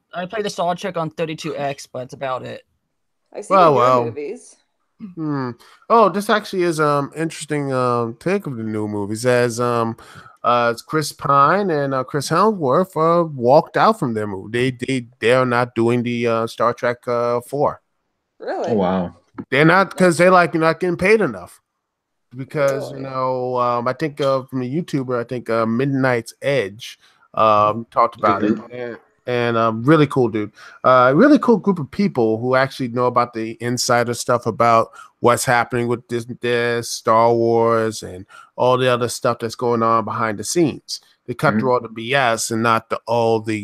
J: the Star Trek on 32X, but that's about it.
B: I've seen the new movies.
K: Oh, this actually is interesting take of the new movies as Chris Pine and Chris Hemsworth walked out from their movie. They're not doing the Star Trek 4.
B: Really?
A: Oh wow.
K: They're not because they're like you're not getting paid enough. Because I think from a YouTuber, I think Midnight's Edge talked about it. And really cool dude. Really cool group of people who actually know about the insider stuff about what's happening with this Star Wars and all the other stuff that's going on behind the scenes. They cut through all the BS and not all the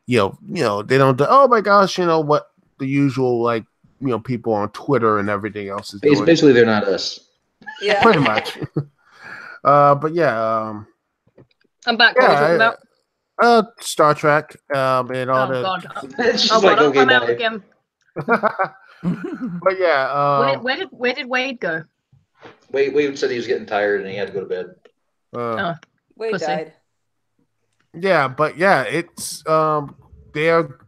K: they don't do, oh my gosh, what the usual people on Twitter and everything else is doing.
A: Basically, they're not us.
B: Yeah,
K: pretty much. But yeah,
C: I'm back. What are we talking about?
K: Star Trek, and all the.
C: God.
K: Okay,
C: I'm out again.
K: But yeah,
C: where did Wade go?
A: Wade said he was getting tired and he had to go to bed.
B: Wade died.
K: Yeah, but yeah, it's they are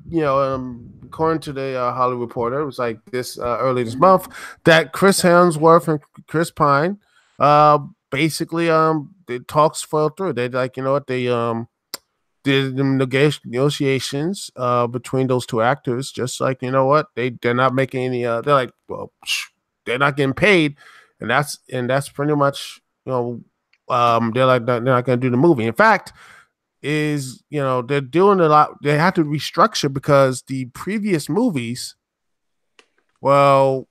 K: according to the Hollywood Reporter, it was like this early this month that Chris Hemsworth and Chris Pine basically the talks fell through. They they did the negotiations between those two actors, just like they're not making any they're like, well, they're not getting paid, and that's pretty much they're like they're not going to do the movie. In fact, they're doing a lot. They have to restructure because the previous movies, didn't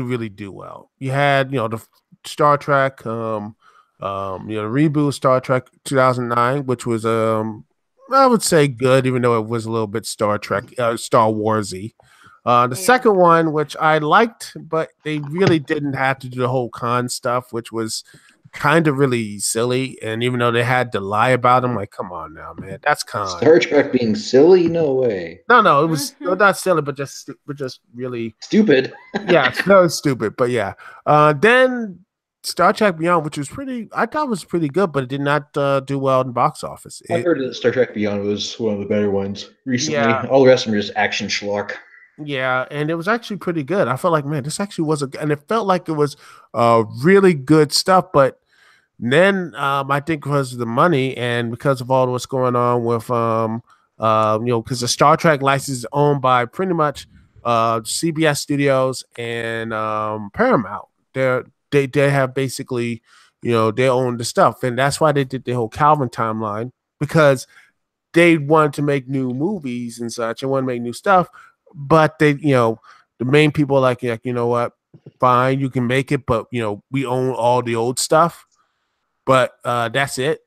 K: really do well. You had the Star Trek, the reboot Star Trek 2009, which was I would say good, even though it was a little bit Star Warsy. The second one, which I liked, but they really didn't have to do the whole Khan stuff, which was kind of really silly. And even though they had to lie about him, like, come on now, man, that's Khan.
A: Star Trek being silly? No way.
K: No, it was not silly, but just really
A: stupid.
K: Yeah, it's very stupid. But yeah, then Star Trek Beyond, which was I thought was pretty good, but it did not do well in the box office.
A: I heard that Star Trek Beyond was one of the better ones recently.
K: Yeah.
A: All the rest of them are just action schlock.
K: Yeah, and it was actually pretty good. I felt like, man, this actually was and it felt like it was really good stuff. But then I think because of the money and because of all what's going on with because the Star Trek license is owned by pretty much CBS Studios and Paramount. They have basically they own the stuff, and that's why they did the whole Calvin timeline, because they wanted to make new movies and such and want to make new stuff. But they, the main people are like, you know what, fine, you can make it, but we own all the old stuff. But that's it.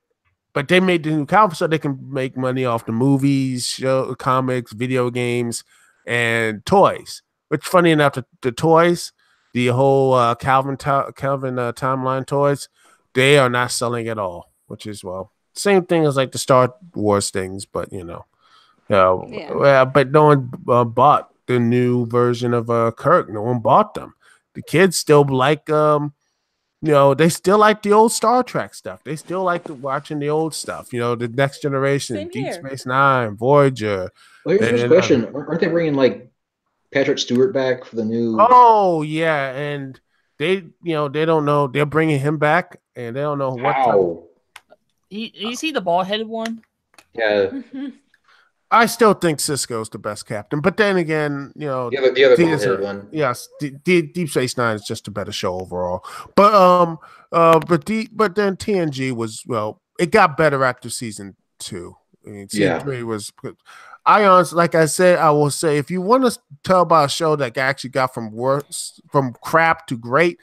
K: But they made the new Calvin so they can make money off the movies, comics, video games, and toys. Which, funny enough, the toys, the whole Calvin timeline toys, they are not selling at all. Which is same thing as like the Star Wars things, but Well, but no one bought the new version of Kirk. No one bought them. The kids still like they still like the old Star Trek stuff. They still like watching the old stuff. The Next Generation, Deep Space Nine, Voyager.
A: Well, here's a question: aren't they bringing like Patrick Stewart back for the new?
K: Oh yeah, and they don't know. They're bringing him back, and they don't know what.
A: How?
J: You see the bald-headed one?
A: Yeah.
K: I still think Cisco's the best captain, but then again,
A: the other bald-headed one.
K: Yes, Deep Space Nine is just a better show overall. But but then TNG was it got better after season 2. I mean, season 3 was. I honestly, like I said, I will say, if you want to tell about a show that actually got from crap to great,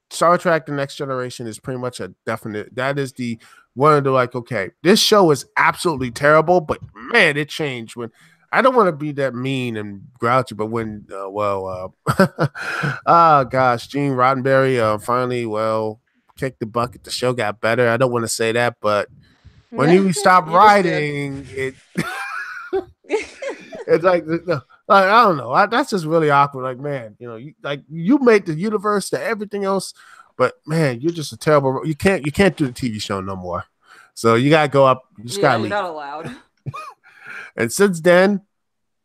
K: Star Trek: The Next Generation is pretty much a definite. That is the one of the okay, this show is absolutely terrible, but man, it changed when. I don't want to be that mean and grouchy, but when oh gosh, Gene Roddenberry finally kicked the bucket, the show got better. I don't want to say that, but when you stop writing it, it's like I don't know. That's just really awkward. Like, man, you make the universe to everything else. But man, you're just a terrible. You can't do the TV show no more. So you gotta go up. You just gotta leave.
B: You're not allowed.
K: And since then,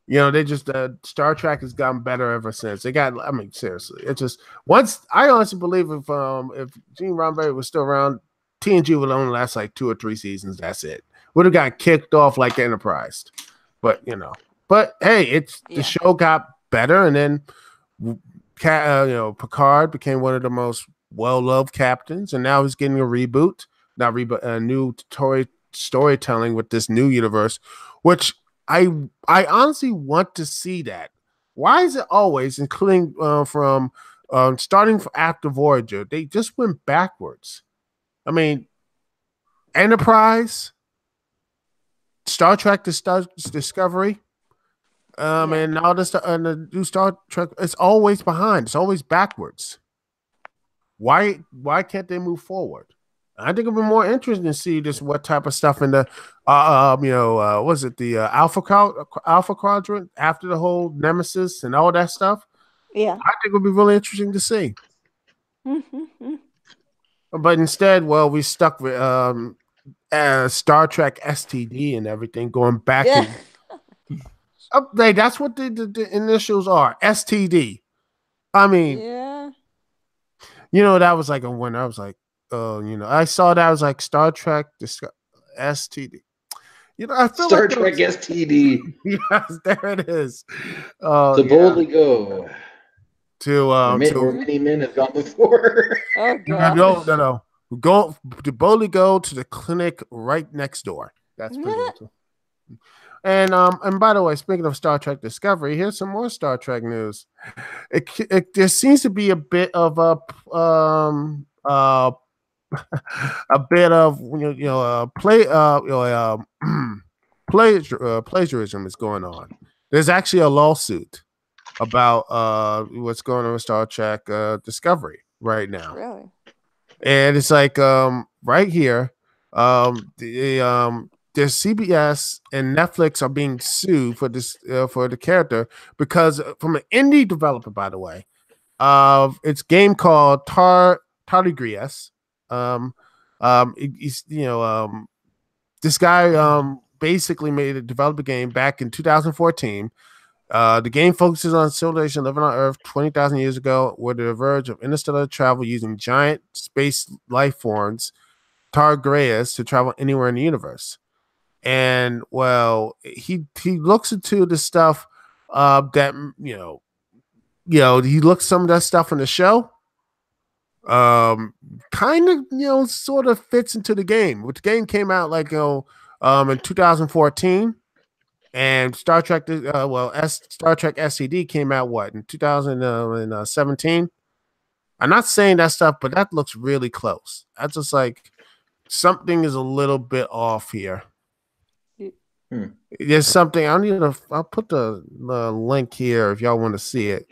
K: they just Star Trek has gotten better ever since. They got. I mean, seriously, it's just once. I honestly believe if Gene Roddenberry was still around, TNG would only last like 2 or 3 seasons. That's it. Would have got kicked off like Enterprise. But But hey, the show got better, and then Picard became one of the most well-loved captains, and now he's getting a reboot, a new storytelling with this new universe, which I honestly want to see that. Why is it always, including from starting after Voyager, they just went backwards? I mean, Enterprise, Star Trek Discovery, and all this and the new Star Trek, it's always behind. It's always backwards. Why can't they move forward? I think it'd be more interesting to see just what type of stuff in the was it the Alpha Quadrant after the whole Nemesis and all that stuff?
F: Yeah,
K: I think it would be really interesting to see. But instead, we stuck with Star Trek STD and everything, going back. That's what the initials are. STD. I mean, that was like a winner. I was like, I saw that. I was like, Star Trek STD. I feel
A: Star Trek STD.
K: Yes, there it is.
A: To boldly go.
K: Where
A: many men have gone before.
B: Oh God.
K: No. Go to boldly go to the clinic right next door. That's pretty cool. And by the way, speaking of Star Trek Discovery, here's some more Star Trek news. There seems to be a bit of plagiarism is going on. There's actually a lawsuit about what's going on with Star Trek Discovery right now.
B: Really?
K: And it's like right here, there's CBS and Netflix are being sued for this for the character because from an indie developer, by the way, it's a game called Tardigrades. This guy basically developed a game back in 2014. The game focuses on civilization living on Earth 20,000 years ago, where the verge of interstellar travel using giant space life forms, tardigrades, to travel anywhere in the universe. And he looks into the stuff that he looks some of that stuff in the show. Kind of sort of fits into the game. Which the game came out like in 2014. And Star Trek, Star Trek SCD came out in 2017. I'm not saying that stuff, but that looks really close. That's just like something is a little bit off here. There's something I'll put the link here if y'all want to see it.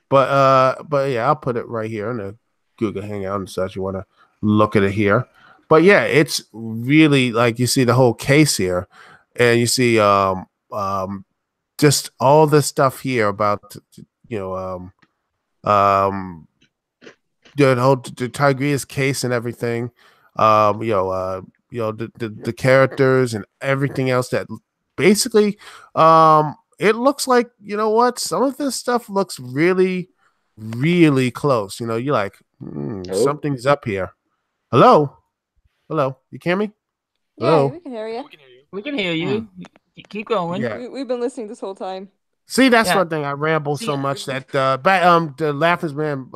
K: But yeah, I'll put it right here in the Google Hangout and such. You want to look at it here. But yeah, it's really like you see the whole case here, and you see just all this stuff here about the Tigrea's case and everything, the characters and everything else that basically, it looks like, you know what, some of this stuff looks really, really close. You're like, something's up here. Hello, you hear me? Hello?
B: Yeah, we can hear you.
J: We can hear you. Keep going.
K: Yeah.
B: We've been listening this whole time.
K: See, that's one thing. I ramble so much that the Laughing Man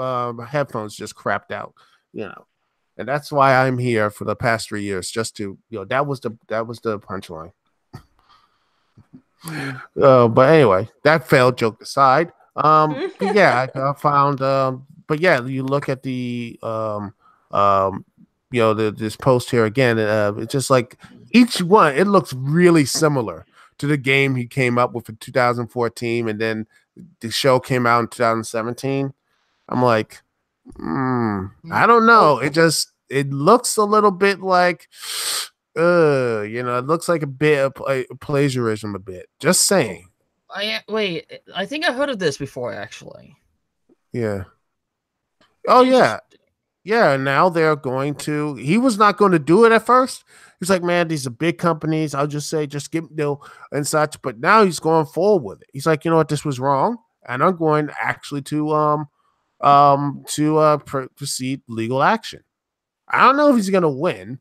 K: headphones just crapped out, and that's why I'm here for the past 3 years, just to that was the punchline. But anyway, that failed joke aside. But yeah, I found. But yeah, you look at the this post here again. It's just like each one. It looks really similar to the game he came up with in 2014, and then the show came out in 2017. I'm like, I don't know. It looks a little bit like, it looks like a bit of plagiarism, a bit. Just saying.
J: Wait, I think I heard of this before, actually.
K: Yeah. Oh yeah. Yeah, now they're going to. He was not going to do it at first. He's like, man, these are big companies. I'll just say, just give and such. But now he's going forward with it. He's like, you know what, this was wrong, and I'm going actually to proceed legal action. I don't know if he's going to win.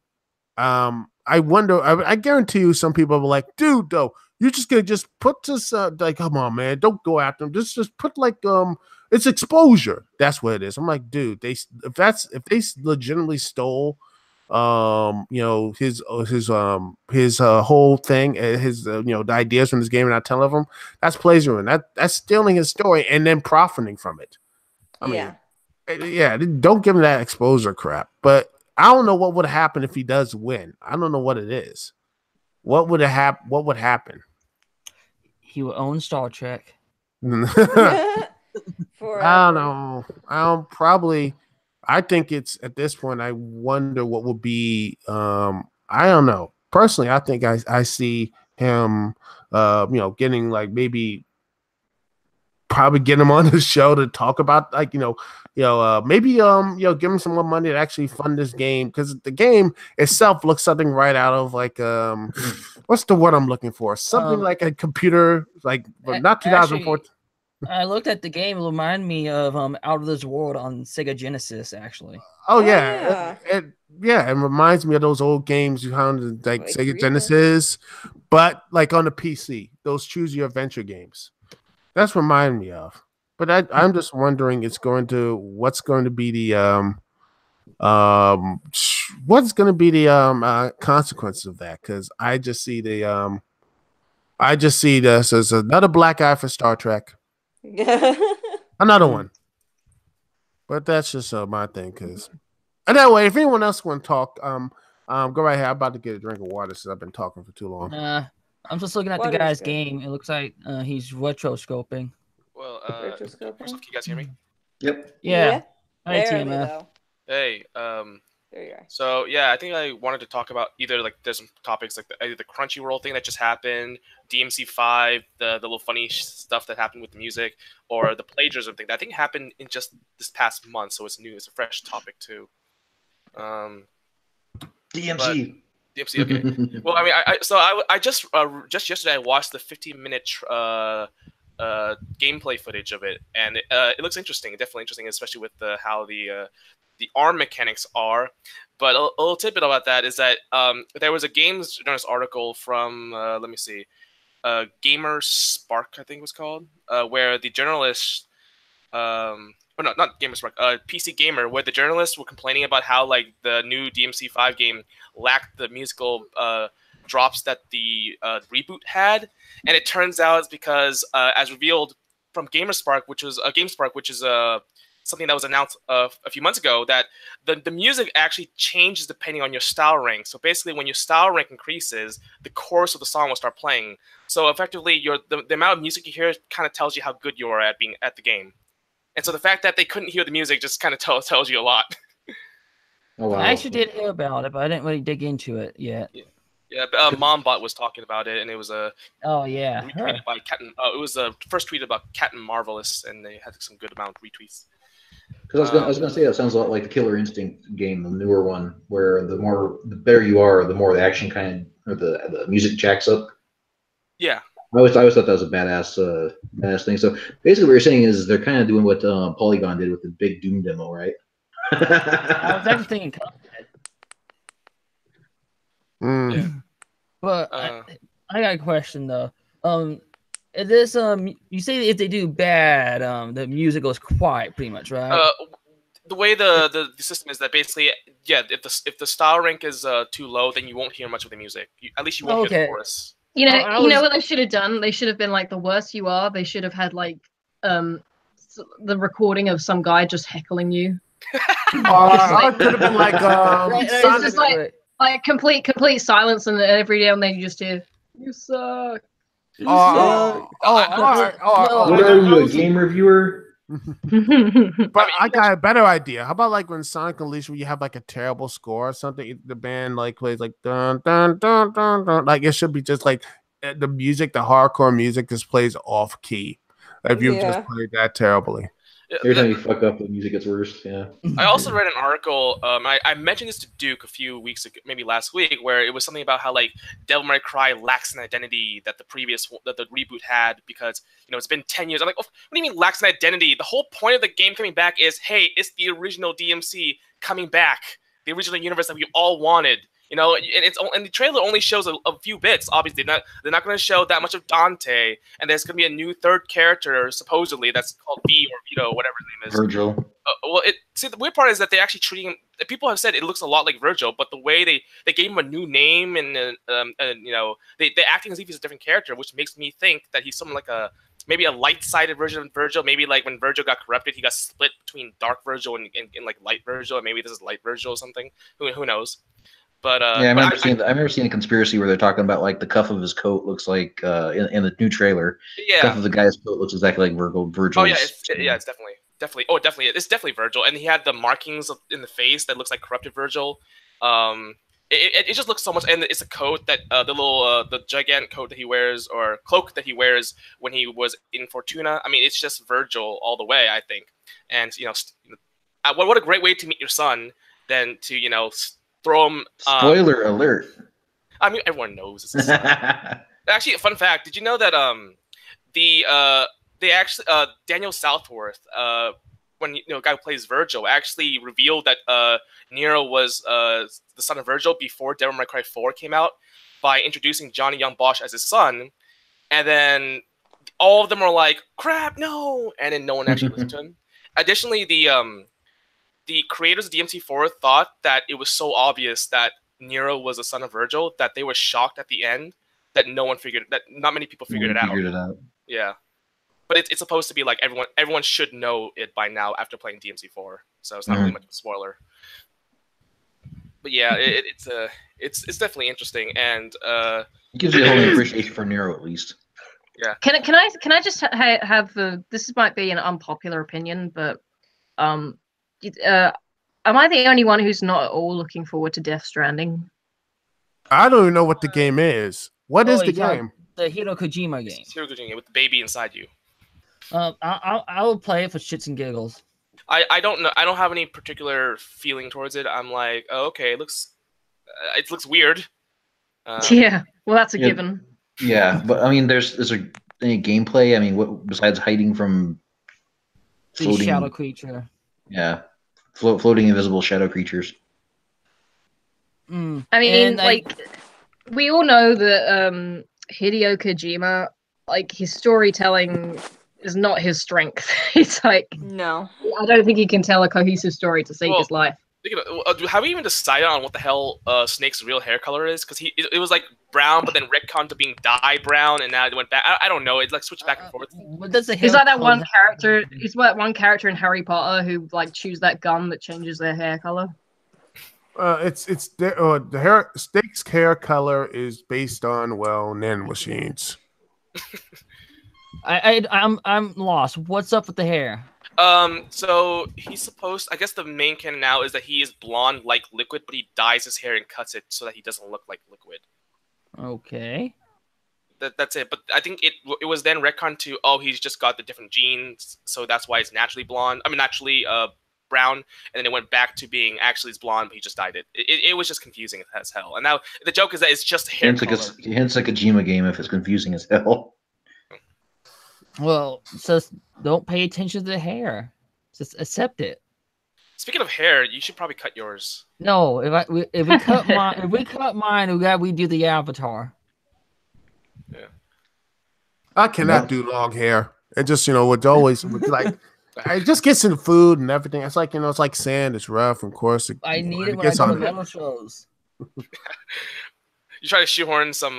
K: I wonder. I guarantee you, some people will be like, dude, though, you're just gonna just put this. Like, come on, man, don't go after him. Just put like it's exposure. That's what it is. I'm like, dude, if they legitimately stole his whole thing, the ideas from this game and not telling them, that's plagiarism. That's stealing his story and then profiting from it. I mean, don't give him that exposure crap. But I don't know what would happen if he does win. I don't know what it is. What would happen?
J: He will own Star Trek.
K: I don't know. Probably. I think it's at this point. I wonder what would be. I don't know. Personally, I think I see him. Getting like maybe. Probably get him on the show to talk about maybe give him some more money to actually fund this game, because the game itself looks something right out of like what's the word I'm looking for? Something like a computer, like not 2014.
J: I looked at the game. It reminded me of Out of This World on Sega Genesis, actually.
K: Oh yeah. It reminds me of those old games you found like Sega Genesis, but like on the PC, those choose your adventure games. That's reminding me of. But I'm just wondering, what's going to be the consequences of that? Because I just see this as another black eye for Star Trek. Another one. But that's just my thing. And that way, if anyone else want to talk, go right ahead. I'm about to get a drink of water since I've been talking for too long.
J: I'm just looking at the guy's game. It looks like he's rotoscoping.
L: Well, first off, can you guys hear me?
A: Yep.
J: Yeah.
B: Hi, TMF.
L: Hey.
B: There you are.
L: So yeah, I think I wanted to talk about either like there's some topics like either the Crunchyroll thing that just happened, DMC5, the little funny stuff that happened with the music, or the plagiarism thing that I think happened in just this past month. So it's new. It's a fresh topic too.
A: DMC.
L: DMC. Okay. Well, I mean, I just yesterday I watched the 15-minute gameplay footage of it, and it looks interesting. Definitely interesting, especially with how the ARM mechanics are. But a little tidbit about that is that there was a Games Journalist article from let me see, Gamer Spark, I think it was called, where the journalists, no, not Gamer Spark, PC Gamer, where the journalists were complaining about how like the new DMC5 game lacked the musical drops that the reboot had, and it turns out it's because, as revealed from GameSpark, which is something that was announced a few months ago, that the music actually changes depending on your style rank. So basically, when your style rank increases, the chorus of the song will start playing. So effectively, the amount of music you hear kind of tells you how good you are at being at the game. And so the fact that they couldn't hear the music just kind of tells you a lot.
A: Oh, wow.
J: I actually did hear about it, but I didn't really dig into it yet.
L: Yeah, MomBot was talking about it, and it was a retweeted by Captain. It was a first tweet about Captain Marvelous, and they had some good amount of retweets.
A: Because I was gonna say that sounds a lot like the Killer Instinct game, the newer one, where the better you are, the more the action or the music jacks up.
L: Yeah.
A: I always thought that was a badass thing. So basically, what you're saying is they're kind of doing what Polygon did with the big Doom demo, right?
J: I was actually thinking
L: Yeah.
J: But I got a question though. This you say if they do bad, the music goes quiet, pretty much, right?
L: The way the system is that basically, yeah, if the style rank is too low, then you won't hear much of the music. At least you won't hear the chorus.
C: You know what they should have done? They should have been like, the worse you are, they should have had like the recording of some guy just heckling you.
K: It could have been like
C: it's just like complete silence, and every now and then you just hear, "You suck."
A: What are you, a game reviewer?
K: But I got a better idea. How about like when Sonic Unleashed, where you have like a terrible score or something, the band like plays like dun dun dun dun dun. Like it should be just like the music, the hardcore music just plays off key. If you just played that terribly.
A: Every time you fuck up, the music gets worse. Yeah.
L: I also read an article. I mentioned this to Duke a few weeks ago, maybe last week, where it was something about how like Devil May Cry lacks an identity that the reboot had, because it's been 10 years. I'm like, oh, what do you mean lacks an identity? The whole point of the game coming back is, hey, it's the original DMC coming back, the original universe that we all wanted. And the trailer only shows a few bits. Obviously, they're not going to show that much of Dante, and there's going to be a new third character supposedly that's called V or Vito, whatever his name is.
A: Virgil.
L: The weird part is that they're actually treating him. People have said it looks a lot like Virgil, but the way they gave him a new name and they're acting as if he's a different character, which makes me think that he's something like maybe a light-sided version of Virgil. Maybe like when Virgil got corrupted, he got split between Dark Virgil and like Light Virgil, and maybe this is Light Virgil or something. Who knows? But
A: yeah, I remember seeing a conspiracy where they're talking about like the cuff of his coat looks like in the new trailer.
L: Yeah,
A: the cuff of the guy's coat looks exactly like Virgil's.
L: Oh yeah, it's definitely. Oh, definitely, it's definitely Virgil, and he had the markings in the face that looks like corrupted Virgil. It just looks so much, and it's a coat that the gigantic coat that he wears, or cloak that he wears when he was in Fortuna. I mean, it's just Virgil all the way, I think. And what a great way to meet your son than to throw him.
A: Spoiler alert.
L: I mean, everyone knows it's his son. Actually, a fun fact: did you know that they actually Daniel Southworth, when guy who plays Virgil, actually revealed that Nero was the son of Virgil before Devil May Cry 4 came out by introducing Johnny Young Bosch as his son, and then all of them were like, "Crap, no!" and then no one actually listened to him. Additionally, the creators of DMC4 thought that it was so obvious that Nero was the son of Virgil that they were shocked at the end that not many people figured it out. Yeah. But it's supposed to be like everyone should know it by now after playing DMC4, so it's not really much of a spoiler. But yeah, it's definitely interesting, and it
A: gives you a whole appreciation for Nero at least.
L: Yeah.
C: Can I just have this might be an unpopular opinion, but am I the only one who's not at all looking forward to Death Stranding?
K: I don't even know what the game is. What is the game?
J: The Hideo Kojima game.
L: It's Hideo Kojima with the baby inside you.
J: I will play it for shits and giggles.
L: I don't know. I don't have any particular feeling towards it. I'm like, oh, okay, it looks weird.
C: Yeah, well, that's a given.
A: Yeah, but I mean, is there any gameplay? I mean, what besides hiding from
J: the shadow creature?
A: Yeah, floating invisible shadow creatures.
C: I mean, we all know that Hideo Kojima, like, his storytelling is not his strength. It's like,
B: no,
C: I don't think he can tell a cohesive story to save his life.
L: Have we even decided on what the hell Snake's real hair color is? Because it was like brown, but then retconned to being dye brown, and now it went back. I don't know. It like switched back and forth.
C: He's like that one character. He's like one character in Harry Potter who like chews that gum that changes their hair color.
K: Snake's hair color is based on nanomachines.
J: I'm lost. What's up with the hair?
L: So he's supposed. I guess the main canon now is that he is blonde like Liquid, but he dyes his hair and cuts it so that he doesn't look like Liquid.
J: Okay.
L: That's it. But I think it was then retconned to, oh, he's just got the different genes, so that's why it's naturally blonde. I mean, naturally brown, and then it went back to being actually it's blonde, but he just dyed it. It was just confusing as hell. And now the joke is that it's just hair color.
A: Hence like a Kojima game if it's confusing as hell.
J: Well, so don't pay attention to the hair. Just accept it.
L: Speaking of hair, you should probably cut yours.
J: No, if we cut mine, we do the avatar.
L: Yeah.
K: I cannot do long hair. It just, would always like it just gets in the food and everything. It's like, it's like sand. It's rough, of course.
J: I need it when I go to metal shows.
L: You try to shoehorn some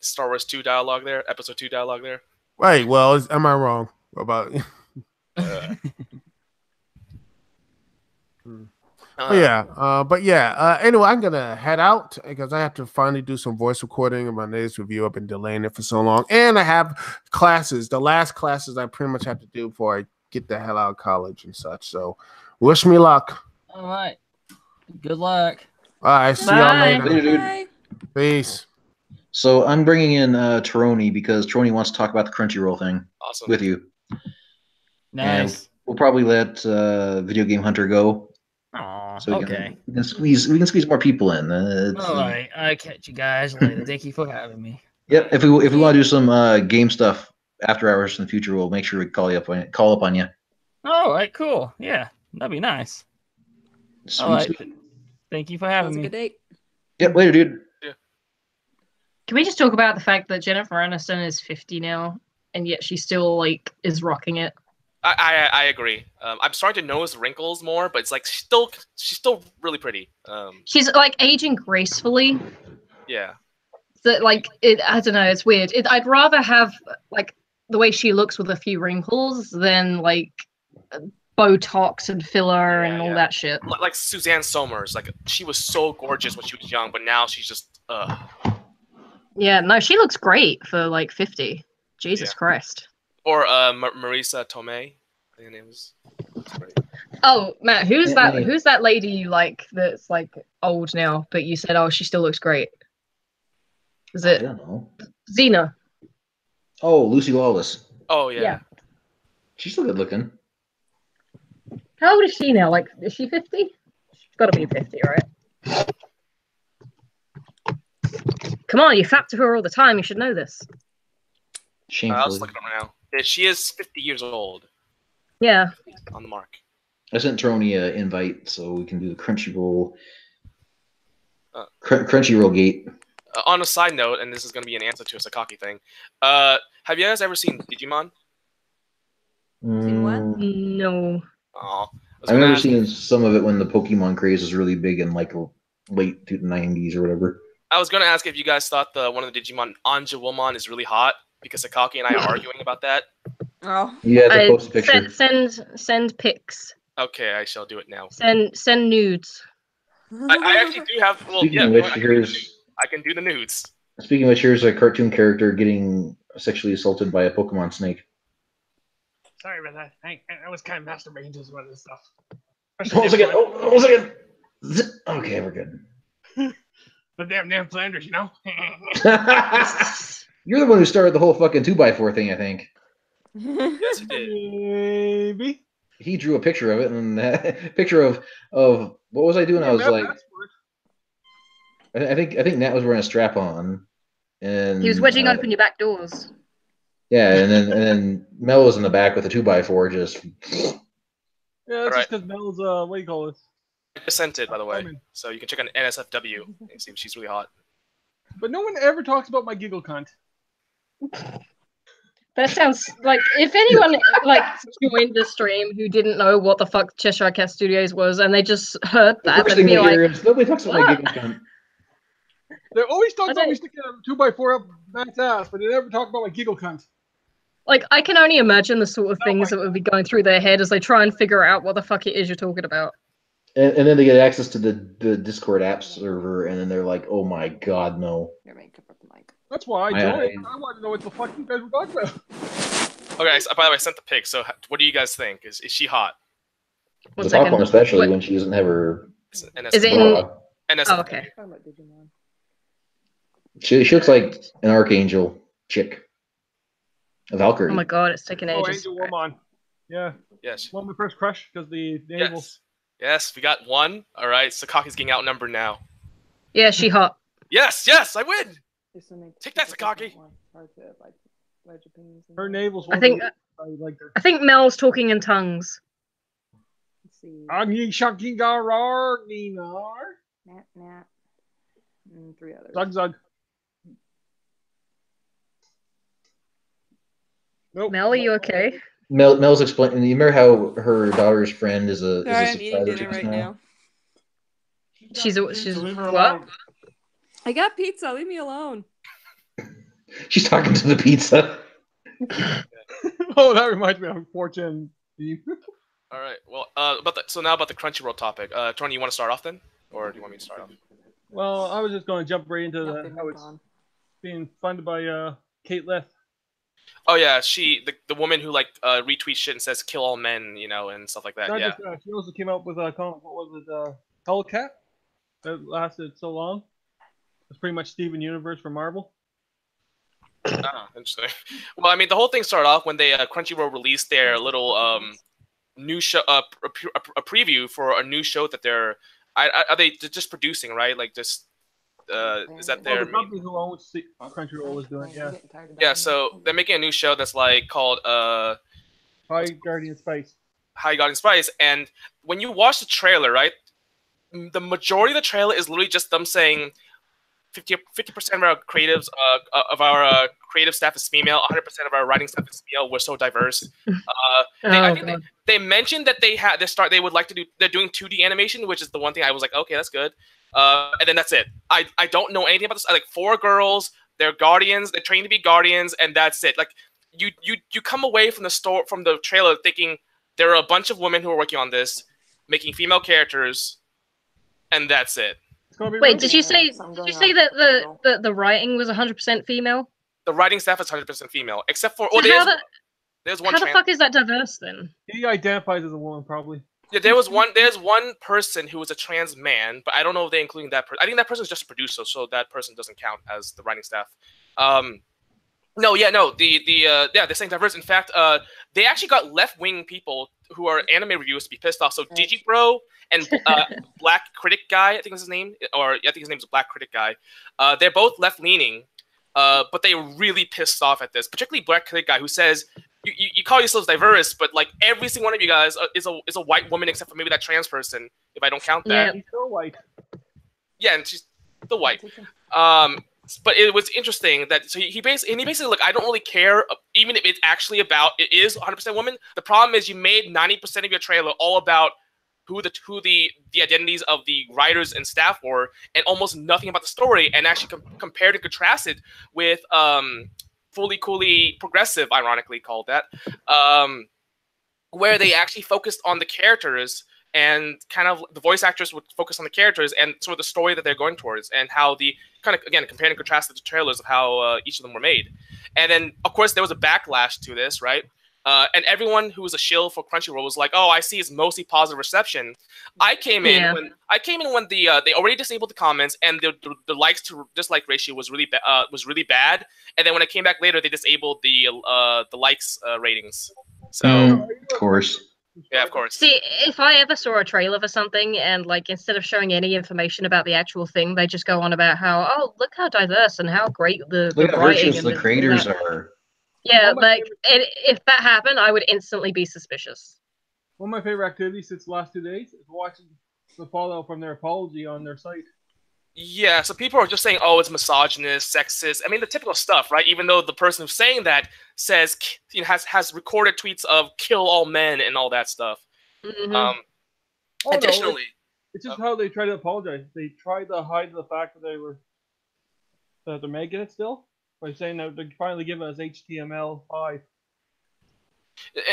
L: Star Wars 2 dialogue there, Episode 2 dialogue there.
K: Right. Well, am I wrong about? Anyway, I'm gonna head out because I have to finally do some voice recording of my latest review. I've been delaying it for so long, and I have classes. The last classes I pretty much have to do before I get the hell out of college and such. So, wish me luck.
J: All right. Good luck.
K: All right. See y'all later.
B: Bye.
K: Peace.
A: So I'm bringing in Taroni because Taroni wants to talk about the Crunchyroll thing with you.
J: Nice.
A: And we'll probably let Video Game Hunter go.
J: Aw,
A: so
J: okay.
A: We can squeeze more people in.
J: All right. I'll catch you guys later. Thank you for having me.
A: Yep. If we want to do some game stuff after hours in the future, we'll make sure we call up on you.
J: All right. Cool. Yeah, that'd be nice.
A: Sweet,
J: all right.
A: sweet.
J: Thank you for having me.
B: Good date.
A: Yep. Later, dude.
C: Can we just talk about the fact that Jennifer Aniston is 50 now, and yet she still is rocking it?
L: I agree. I'm starting to notice wrinkles more, but it's like she's still really pretty.
C: She's aging gracefully.
L: Yeah.
C: So, I don't know. It's weird. I'd rather have the way she looks with a few wrinkles than Botox and filler and all that shit.
L: Like Suzanne Somers, she was so gorgeous when she was young, but now she's just.
C: Yeah, no, she looks great for 50. Jesus Christ.
L: Or Marisa Tomei, I think her name was.
C: Oh, Matt, who's that? Who's that lady you like that's old now, but you said, oh, she still looks great? Is it?
A: I don't know.
C: Xena.
A: Oh, Lucy Lawless.
L: Oh yeah.
A: She's still good looking.
C: How old is she now? Is she 50? She's got to be 50, right? Come on, you fap to her all the time. You should know this.
A: Shamefully.
L: I was looking at her now. She is 50 years old.
C: Yeah.
L: On the mark.
A: I sent Trony an invite so we can do the Crunchyroll. Crunchyroll gate.
L: On a side note, and this is going to be an answer to a Sakaki thing. Have you guys ever seen Digimon?
B: Seen what?
C: No.
L: Oh,
A: I remember seeing some of it when the Pokemon craze was really big in late 90s or whatever.
L: I was going to ask if you guys thought one of the Digimon, Anjawomon, is really hot, because Sakaki and I are arguing about that.
B: Oh.
A: Yeah, to post a picture.
C: Send pics.
L: Okay, I shall do it now.
C: Send nudes.
L: I actually do have. Well,
A: Speaking
L: yeah,
A: of which,
L: I can do the nudes.
A: Speaking of which, here's a cartoon character getting sexually assaulted by a Pokemon snake.
M: Sorry about that. I was kind of masturbating to some of this stuff.
A: Hold on a second. Hold on a second. Okay, we're good.
M: The damn Flanders, you know?
A: You're the one who started the whole fucking 2x4 thing, I think.
L: Yes, he did.
M: Maybe.
A: He drew a picture of it, and a picture of what was I doing? I was I think Nat was wearing a strap on, and
C: he was wedging open your back doors.
A: Yeah, and then Mel was in the back with a 2x4, just.
M: Yeah, that's just because Mel's what do you call this?
L: I sent it, by the way, so you can check on NSFW and see if she's really hot.
M: But no one ever talks about my giggle cunt.
C: That sounds like if anyone joined the stream who didn't know what the fuck Cheshire Cat Studios was and they just heard that, they'd be
A: nobody talks about my giggle cunt.
M: They always talk about me sticking a 2x4 up Matt's ass, but they never talk about my giggle cunt.
C: I can only imagine the sort of things that would be going through their head as they try and figure out what the fuck it is you're talking about.
A: And then they get access to the Discord app server, and then they're like, "Oh my god, no!"
M: That's why I joined. I want to know what the fuck you guys were talking about.
L: Okay, so, by the way, I sent the pic. So, what do you guys think? Is she hot?
A: The popcorn, especially when she doesn't have her.
C: Is it in?
L: NSFW.
C: Oh, okay.
A: She looks like an archangel chick. A Valkyrie.
C: Oh my god, it's taking
M: Oh,
C: ages.
M: Angel Woman. Yeah.
L: Yes.
M: One of my first crush because the navel.
L: Yes, we got one. All right, Sakaki's getting outnumbered now.
C: Yeah, she hot.
L: Yes, I win. Take that, Sakaki.
M: Her navel's.
C: I think Mel's talking in tongues.
B: Let's see.
M: Agni Shakingarar Ninar.
B: Nat. And 3 others.
M: Zug. Nope.
C: Mel, are you okay?
A: Mel's explaining. You remember how her daughter's friend is a.
B: Sorry, I'm eating dinner right now.
C: She's what?
B: I got pizza. Leave me alone.
A: She's talking to the pizza.
M: Oh, that reminds me of Fortune.
L: All right. Well, now about the Crunchyroll topic. Tony, you want to start off then, or do you want me to start off?
M: Well, I was just going to jump right into how it's being funded by Kate Leth.
L: Oh yeah, the woman who retweets shit and says "kill all men," and stuff like that.
M: Not
L: Yeah.
M: just that, she also came out with a comic. What was it? Hellcat. That lasted so long. It's pretty much Steven Universe for Marvel.
L: Ah, interesting. Well, I mean, the whole thing started off when they Crunchyroll released their little new show, a preview for a new show that they're are they just producing, right? Like just is that their
M: the company who owns Crunchyroll is doing? Yeah.
L: Yeah. So they're making a new show that's called
M: High Guardian Spice.
L: High Guardian Spice, and when you watch the trailer, right, the majority of the trailer is literally just them saying 50% of our creatives of our creative staff is female, 100% of our writing staff is female. We're so diverse. I think they mentioned that they would like to do. They're doing 2D animation, which is the one thing I was like, okay, that's good. And then that's it. I don't know anything about this. 4 girls. They're guardians. They're trained to be guardians, and that's it. Like you come away from the trailer thinking there are a bunch of women who are working on this, making female characters, and that's it.
C: Wait, did you say that the writing was 100% female?
L: The writing staff is 100% female, except for there's one.
C: How the fuck is that diverse then?
M: He identifies as a woman, probably.
L: Yeah, there's one person who is a trans man, but I don't know if they're including that person. I think that person is just a producer, so that person doesn't count as the writing staff. They're saying diverse. In fact, they actually got left-wing people who are anime reviewers to be pissed off. So Digibro and Black Critic Guy, I think is his name, or I think his name is Black Critic Guy. They're both left-leaning, but they're really pissed off at this. Particularly Black Critic Guy, who says, "You call yourselves diverse, but every single one of you guys is a white woman except for maybe that trans person. If I don't count that,
M: yeah, he's still white.
L: Yeah, and she's still white." But it was interesting that he basically I don't really care even if it's actually about it is 100% women. The problem is you made 90% of your trailer all about who the identities of the writers and staff were, and almost nothing about the story, and actually compared and contrasted with Fully Coolly Progressive, ironically called that, where they actually focused on the characters. And kind of the voice actors would focus on the characters and sort of the story that they're going towards, and how the kind of again compared and contrasted the trailers of how each of them were made. And then of course there was a backlash to this, right? And everyone who was a shill for Crunchyroll was like, "Oh, I see it's mostly positive reception." I came in when they already disabled the comments, and the likes to dislike ratio was really bad. And then when I came back later, they disabled the likes ratings. So
A: of course.
L: Yeah, of course.
C: See, if I ever saw a trailer for something and instead of showing any information about the actual thing, they just go on about how look how diverse and how great the writing and
A: the creators are.
C: Yeah, if that happened, I would instantly be suspicious.
M: One of my favorite activities since the last 2 days is watching the fallout from their apology on their site.
L: Yeah, so people are just saying, "Oh, it's misogynist, sexist." I mean, the typical stuff, right? Even though the person who's saying that says, has recorded tweets of "kill all men" and all that stuff.
C: Mm-hmm.
L: Additionally,
M: it's just how they try to apologize. They try to hide the fact that they're making it still by saying that they're finally giving us HTML5.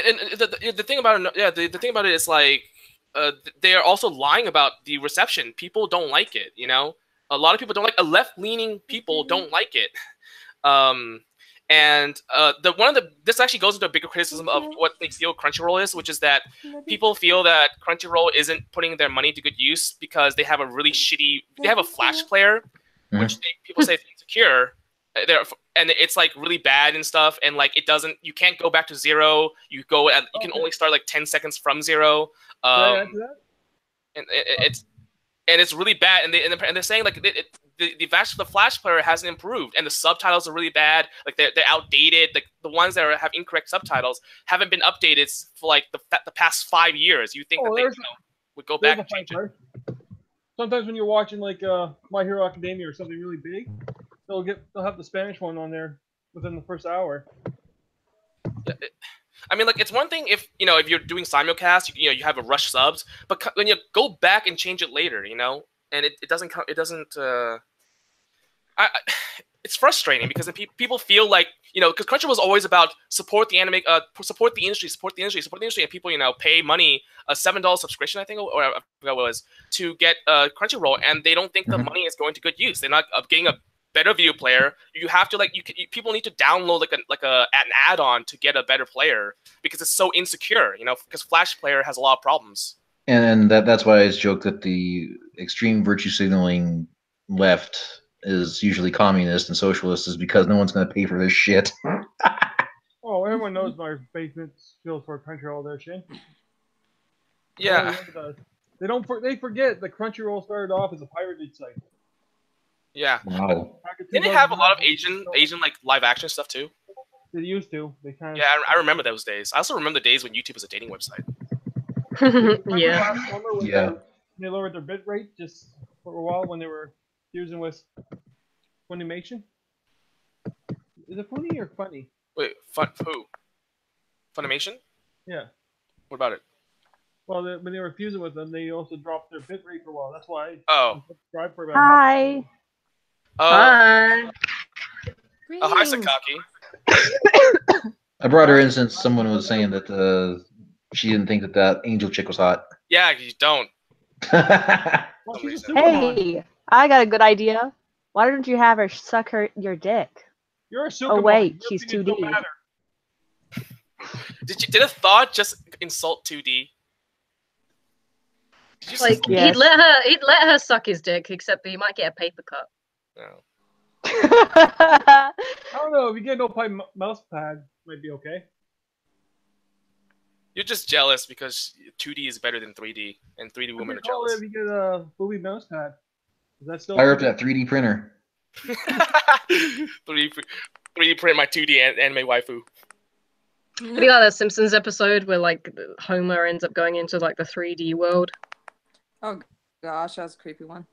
L: And the thing about it, the thing about it is they are also lying about the reception. People don't like it, A lot of people don't like left-leaning people don't like it. This actually goes into a bigger criticism of what they feel Crunchyroll is, which is that people feel that Crunchyroll isn't putting their money to good use because they have a really shitty. They have a Flash player, which people say it's insecure. And it's like really bad and stuff, and like you can't go back to 0. You can only start like 10 seconds from 0. And it's really bad. And they're saying like the Flash player hasn't improved, and the subtitles are really bad. Like they're outdated. Like the ones that have incorrect subtitles haven't been updated for like the past 5 years. You think that they would go back and change it?
M: Sometimes when you're watching like My Hero Academia or something really big, they'll have the Spanish one on there within the first hour.
L: I mean, like it's one thing if you're doing simulcast, you have a rush subs, but when you go back and change it later, and it doesn't come, it doesn't. It's frustrating because people feel like because Crunchyroll was always about support the anime, support the industry, and people pay money, a $7 subscription I think, or I forgot what it was, to get Crunchyroll, and they don't think the money is going to good use. They're not getting a better video player. You have to people need to download an add-on to get a better player because it's so insecure. Because Flash player has a lot of problems.
A: And that's why I joke that the extreme virtue signaling left is usually communist and socialist, is because no one's going to pay for this shit.
M: Oh, everyone knows my basement feels for Crunchyroll there, Shane.
L: Yeah.
M: They forget that Crunchyroll started off as a pirated site.
L: Yeah.
A: Wow.
L: Didn't they have a lot of Asian like live action stuff too?
M: They used to.
L: Yeah, I remember those days. I also remember the days when YouTube was a dating website.
M: Yeah. They lowered their bit rate just for a while when they were using with Funimation. Is it funny or funny?
L: Wait, who? Funimation?
M: Yeah.
L: What about it?
M: Well, when they were fusing with them, they also dropped their bit rate for a while. That's why.
L: Oh.
M: I subscribed for about
F: Hi.
C: Hi.
L: Oh, hi, Sakaki.
A: I brought her in since someone was saying that she didn't think that angel chick was hot.
L: Yeah, you don't.
N: Hey, I got a good idea. Why don't you have her suck your dick?
M: You're a super.
N: Oh wait, she's 2D.
L: Did a thought just insult 2D?
C: Like he'd let her suck his dick, except he might get a paper cut.
L: No.
M: I don't know. If you get no mouse pad, might be okay.
L: You're just jealous because 2D is better than 3D, and 3D women are jealous.
M: If you get a booby mouse pad, is that still?
A: Fire up that 3D printer.
L: 3D print my 2D anime waifu.
C: Have you got that Simpsons episode where like Homer ends up going into like the 3D world?
B: Oh gosh, that was a creepy one.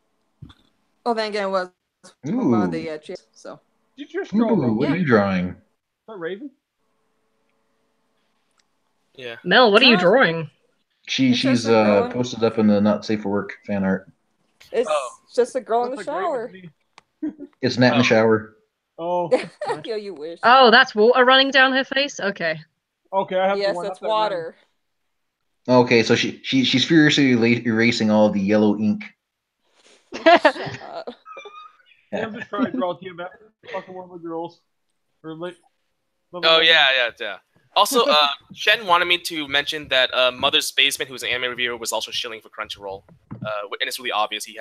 B: Oh, then again, it was
A: Ooh.
B: one of the chicks. So.
M: Did you just
A: Ooh, what are you drawing?
M: Is that Raven?
L: Yeah.
C: Mel, what are you drawing?
A: She's posted up in the Not Safe for Work fan art.
B: It's just a girl in the shower.
A: It's Nat in the shower.
M: Oh.
B: Yeah, you wish.
C: Oh, that's water running down her face? Okay.
M: Okay, I have
B: yes, that's water.
A: Okay, so she's furiously erasing all the yellow ink.
B: Shut up.
M: Yeah, I'm just trying to draw to you about fucking one with girls.
L: Oh yeah. Also, Shen wanted me to mention that Mother's Basement, who's an anime reviewer, was also shilling for Crunchyroll, and it's really obvious. He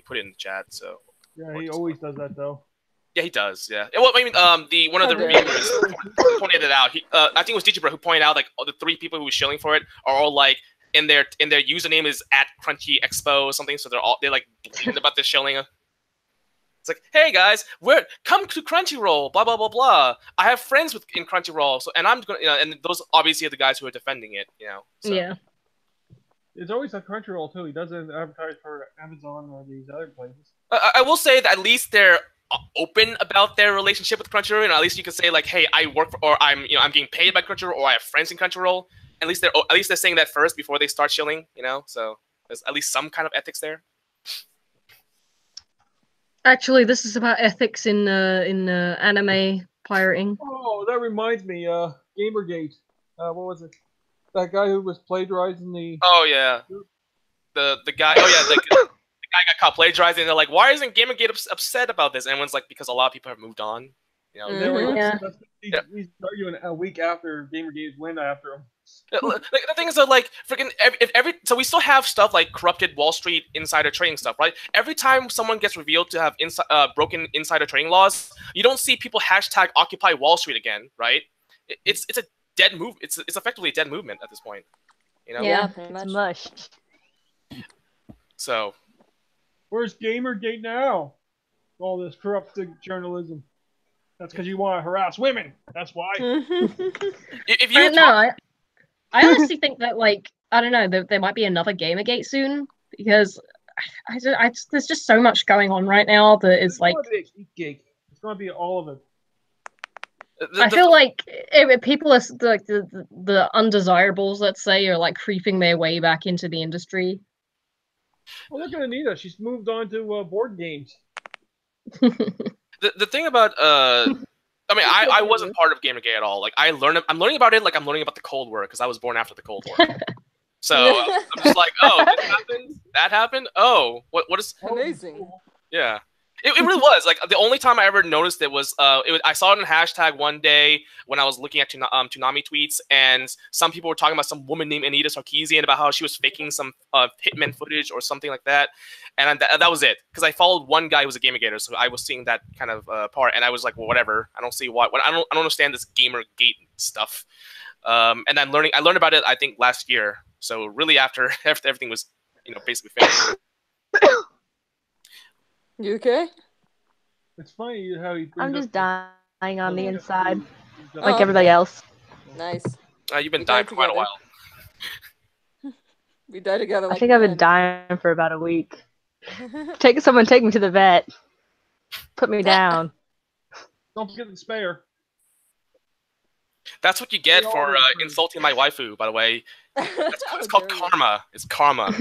L: put it in the chat. So
M: yeah, he always does that though.
L: Yeah, he does. Yeah. Well, I mean, one of the reviewers pointed it out. I think it was Digibra who pointed out like all the 3 people who were shilling for it are all like in their username is @CrunchyExpo or something. So they're like bleating about this shilling. It's like, hey guys, come to Crunchyroll, blah blah blah blah. I have friends in Crunchyroll, so and I'm gonna, and those obviously are the guys who are defending it, So.
C: Yeah.
M: It's always on Crunchyroll too. He doesn't advertise for Amazon or these other places.
L: I will say that at least they're open about their relationship with Crunchyroll, and at least you can say like, hey, I work for, or I'm getting paid by Crunchyroll, or I have friends in Crunchyroll. At least they're saying that first before they start shilling, So there's at least some kind of ethics there.
C: Actually, this is about ethics in anime pirating.
M: Oh, that reminds me, Gamergate. What was it? That guy who was plagiarizing the.
L: Oh yeah, the guy. Oh yeah, the guy got caught plagiarizing. And they're like, why isn't Gamergate upset about this? And everyone's like, because a lot of people have moved on.
M: He's arguing a week after Gamergate went after him.
L: Like, the thing is that, like, freaking so we still have stuff like corrupted Wall Street insider trading stuff, right? Every time someone gets revealed to have broken insider trading laws, you don't see people hashtag Occupy Wall Street again, right? It's a dead move. It's effectively a dead movement at this point, you know?
N: Yeah,
B: pretty
N: it's
B: much.
N: mushed.
L: So,
M: where's Gamergate now? All this corrupted journalism. That's because you want to harass women. That's why.
L: if you
C: I don't know. I honestly think that, like, I don't know, there might be another Gamergate soon, because there's just so much going on right now that is like.
M: It's going to be all of it.
C: I feel like people are like the undesirables, let's say, are like creeping their way back into the industry.
M: Well, look at Anita. She's moved on to board games.
L: The thing about I mean, I wasn't part of Gamergate at all. Like, I'm learning about it like I'm learning about the Cold War, because I was born after the Cold War. So I'm just like, oh, this happened? That happened? Oh, what is
B: amazing?
L: Yeah. It really was. Like, the only time I ever noticed it was, I saw it in hashtag one day when I was looking at Toonami tweets, and some people were talking about some woman named Anita Sarkeesian, about how she was faking some Hitman footage or something like that. And that was it. Because I followed one guy who was a Gamergater, so I was seeing that kind of part, and I was like, well, whatever. I don't see why. I don't understand this Gamergate stuff. And I learned about it, I think, last year. So really after everything was, basically finished.
B: You okay?
M: It's funny how he.
N: I'm just dying on the inside,
B: Oh,
N: like everybody else.
B: Nice.
L: You've been dying for quite a while.
B: We die together. Like
N: I think I've been dying for about a week. Someone take me to the vet. Put me down.
M: Don't forget the spare.
L: That's what you get for insulting my waifu, by the way. It's called karma. It's karma.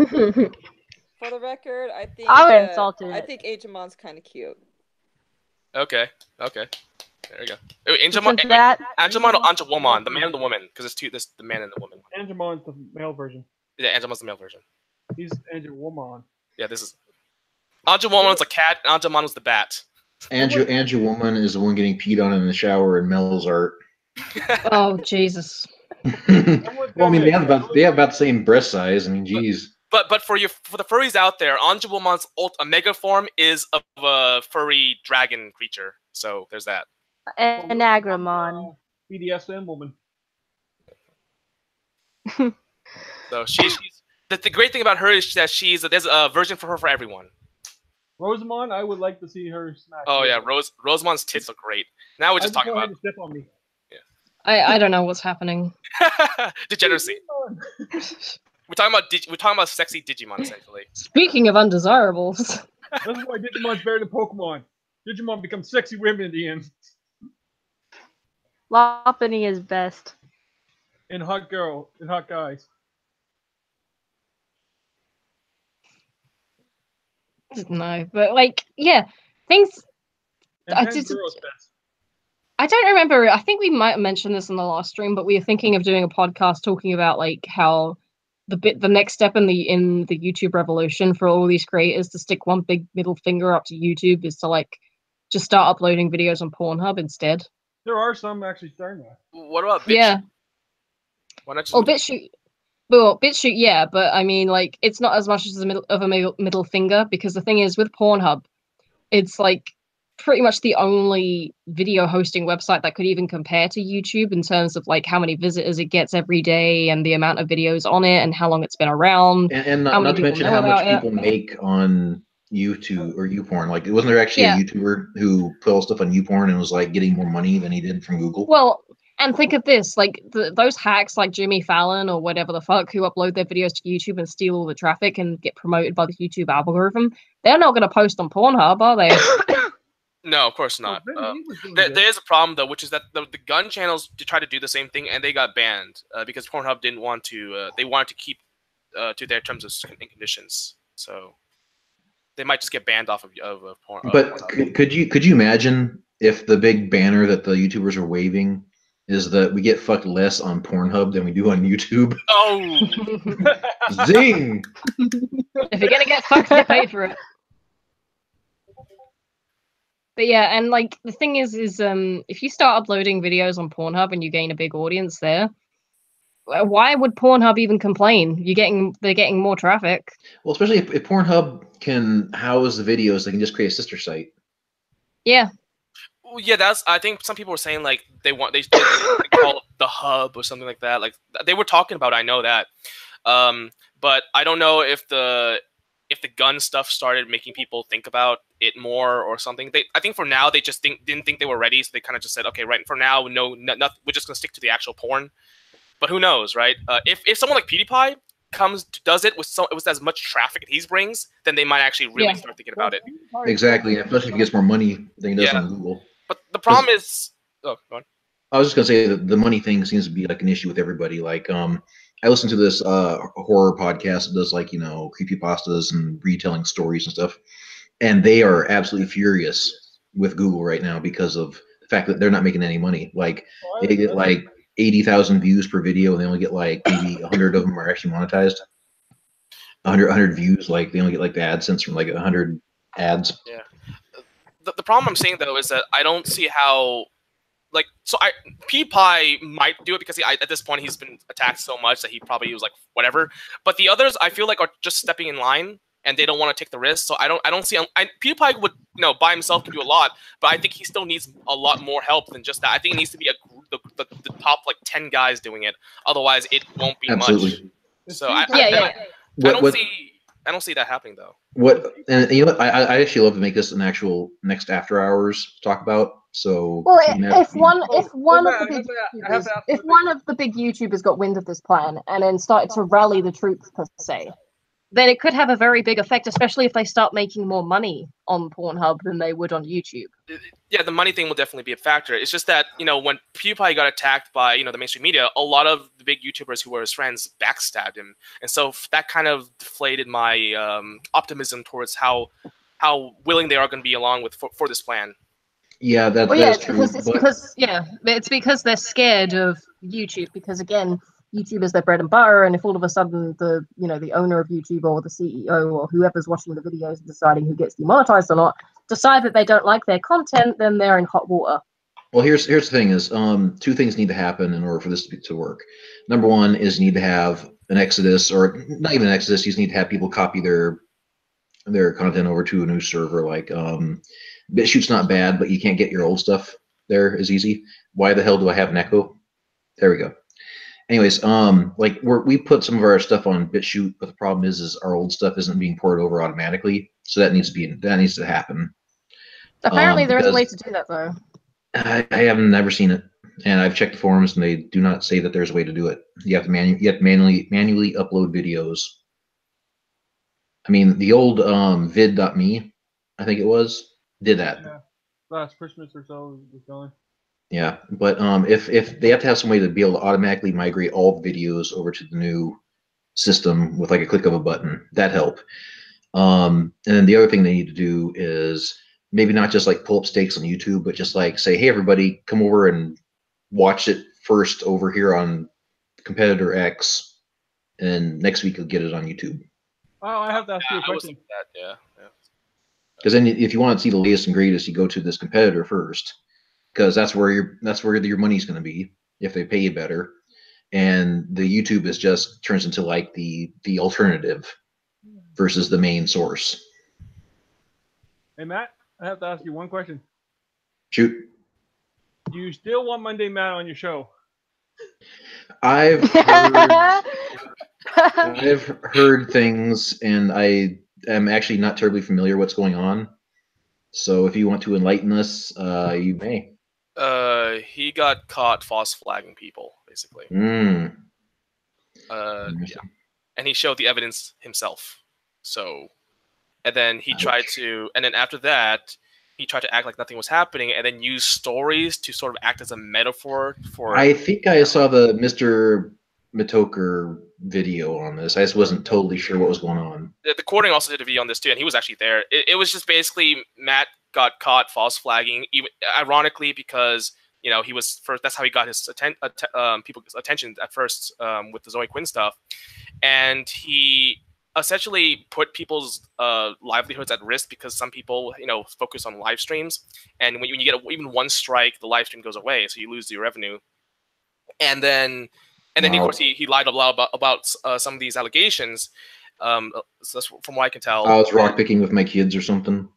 B: For the record, I think
N: insulted.
B: I think Angemon's kind of cute.
L: Okay. There you go. Angemon or Angemon, the man and the woman, because it's two. This the man and the woman.
M: Angemon's the male version.
L: Yeah, Angemon's the male version.
M: He's Angemon.
L: Yeah, this is. Angemon's a cat. And Angemon was the bat.
A: Angewoman is the one getting peed on in the shower in Mel's art.
C: Oh Jesus.
A: Well, I mean, they have about the same breast size. I mean, geez.
L: But for the furries out there, Angewoman's mega form is of a furry dragon creature. So there's that.
N: An Agramon.
M: BDSM woman.
L: So she's the great thing about her is that there's a version for her for everyone.
M: Rosamond, I would like to see her smack.
L: Oh yeah, Rosamond's tits look great. Now we're just talking about.
M: Step on me.
C: I don't know what's happening.
L: Degeneracy. We're talking about sexy Digimon essentially.
C: Speaking of undesirables.
M: That's why Digimon's better than Pokemon. Digimon becomes sexy women in the end.
N: Lopunny is best.
M: And hot guys.
C: No, but like, yeah, things.
M: And girls best.
C: I don't remember. I think we might have mentioned this in the last stream, but we are thinking of doing a podcast talking about like how the next step in the YouTube revolution for all these creators to stick one big middle finger up to YouTube is to like just start uploading videos on Pornhub instead.
M: There are some actually starting that.
L: What about BitChute?
C: Yeah.
L: Why not just
C: BitChute. Well, BitChute, yeah, but I mean, like, it's not as much as a middle finger, because the thing is, with Pornhub, it's like pretty much the only video hosting website that could even compare to YouTube in terms of like how many visitors it gets every day and the amount of videos on it and how long it's been around.
A: And not to mention how much people make on YouTube or YouPorn. Like, wasn't there actually a YouTuber who put all stuff on YouPorn and was like getting more money than he did from Google?
C: Well, and think of this, like those hacks like Jimmy Fallon or whatever the fuck who upload their videos to YouTube and steal all the traffic and get promoted by the YouTube algorithm, they're not going to post on Pornhub, are they?
L: No, of course not. There is a problem though, which is that the gun channels try to do the same thing and they got banned because Pornhub didn't want to. They wanted to keep to their terms and conditions, so they might just get banned off of Pornhub.
A: But could you imagine if the big banner that the YouTubers are waving is that we get fucked less on Pornhub than we do on YouTube?
L: Oh,
A: zing!
C: If you're gonna get fucked, get paid for it. But yeah, and like the thing is if you start uploading videos on Pornhub and you gain a big audience there, why would Pornhub even complain? They're getting more traffic.
A: Well, especially if Pornhub can house the videos, they can just create a sister site.
C: Yeah.
L: Well, yeah, I think some people were saying like they call it the hub or something like that. Like they were talking about. I know that, but I don't know if the gun stuff started making people think about it more or something. I think for now they just didn't think they were ready, so they kind of just said, okay, right, for now, no, we're just gonna stick to the actual porn. But who knows, right? If someone like PewDiePie does it with as much traffic as he brings, then they might actually really start thinking about it.
A: Exactly, especially if he gets more money than he does on Google.
L: But the problem is, oh, go on.
A: I was just gonna say that the money thing seems to be like an issue with everybody. Like, I listen to this horror podcast that does like creepypastas and retelling stories and stuff, and they are absolutely furious with Google right now because of the fact that they're not making any money. Like, they get like 80,000 views per video, and they only get like maybe 100 of them are actually monetized. 100 views, like they only get like the AdSense from like 100 ads.
L: Yeah. The problem I'm seeing though is that I don't see how, like, so PewDiePie might do it because at this point he's been attacked so much that he probably was like whatever. But the others I feel like are just stepping in line and they don't want to take the risk. So I don't see. PewDiePie would by himself can do a lot, but I think he still needs a lot more help than just that. I think it needs to be the top like 10 guys doing it. Otherwise, it won't be much. So I don't see that happening though.
A: And you know what? I actually love to make this an actual next after hours talk about. So
C: well, if one of the big YouTubers got wind of this plan and then started to rally the troops per se, then it could have a very big effect, especially if they start making more money on Pornhub than they would on YouTube.
L: Yeah, the money thing will definitely be a factor. It's just that, when PewDiePie got attacked by, the mainstream media, a lot of the big YouTubers who were his friends backstabbed him. And so that kind of deflated my optimism towards how willing they are going to be along with for this plan.
A: Yeah, that's true.
C: It's because they're scared of YouTube because, again, YouTube is their bread and butter, and if all of a sudden the owner of YouTube or the CEO or whoever's watching the videos and deciding who gets demonetized or not decide that they don't like their content, then they're in hot water.
A: Well, here's the thing is, two things need to happen in order for this to work. Number one is you need to have an exodus, or not even an exodus. You just need to have people copy their content over to a new server. Like, BitChute's not bad, but you can't get your old stuff there as easy. Why the hell do I have an echo? There we go. Anyways, like we put some of our stuff on BitChute, but the problem is our old stuff isn't being ported over automatically. So that needs to happen.
C: Apparently, there is a way to do that, though.
A: I have never seen it, and I've checked the forums, and they do not say that there's a way to do it. You have to manually upload videos. I mean, the old vid.me, I think it was, did that.
M: Yeah, last Christmas or so was going.
A: Yeah, but if they have to have some way to be able to automatically migrate all the videos over to the new system with like a click of a button, that'd help. And then the other thing they need to do is maybe not just like pull up stakes on YouTube, but just like say, hey, everybody, come over and watch it first over here on competitor X, and next week you'll get it on YouTube.
M: Oh, I have to ask you a question.
L: Yeah.
A: Because then if you want to see the latest and greatest, you go to this competitor first, because that's where your money's going to be if they pay you better. And the YouTube is just turns into like the alternative versus the main source.
M: Hey, Matt, I have to ask you one question.
A: Shoot.
M: Do you still want MundaneMatt on your show?
A: I've heard things, and I am actually not terribly familiar what's going on. So if you want to enlighten us, you may.
L: He got caught false flagging people, basically. Yeah, and he showed the evidence himself. So, and then he tried to, and then after that, he tried to act like nothing was happening, and then use stories to sort of act as a metaphor for.
A: I think I saw the Mr. Matoker video on this. I just wasn't totally sure what was going on.
L: The Courting also did a video on this too, and he was actually there. It was just basically Matt got caught false flagging, even ironically because he was first. That's how he got his people's attention at first with the Zoe Quinn stuff, and he essentially put people's livelihoods at risk because some people focus on live streams, and when you get even one strike, the live stream goes away, so you lose your revenue. And then And then of course he lied a lot about some of these allegations. So that's from what I can tell.
A: I was rock picking with my kids or something.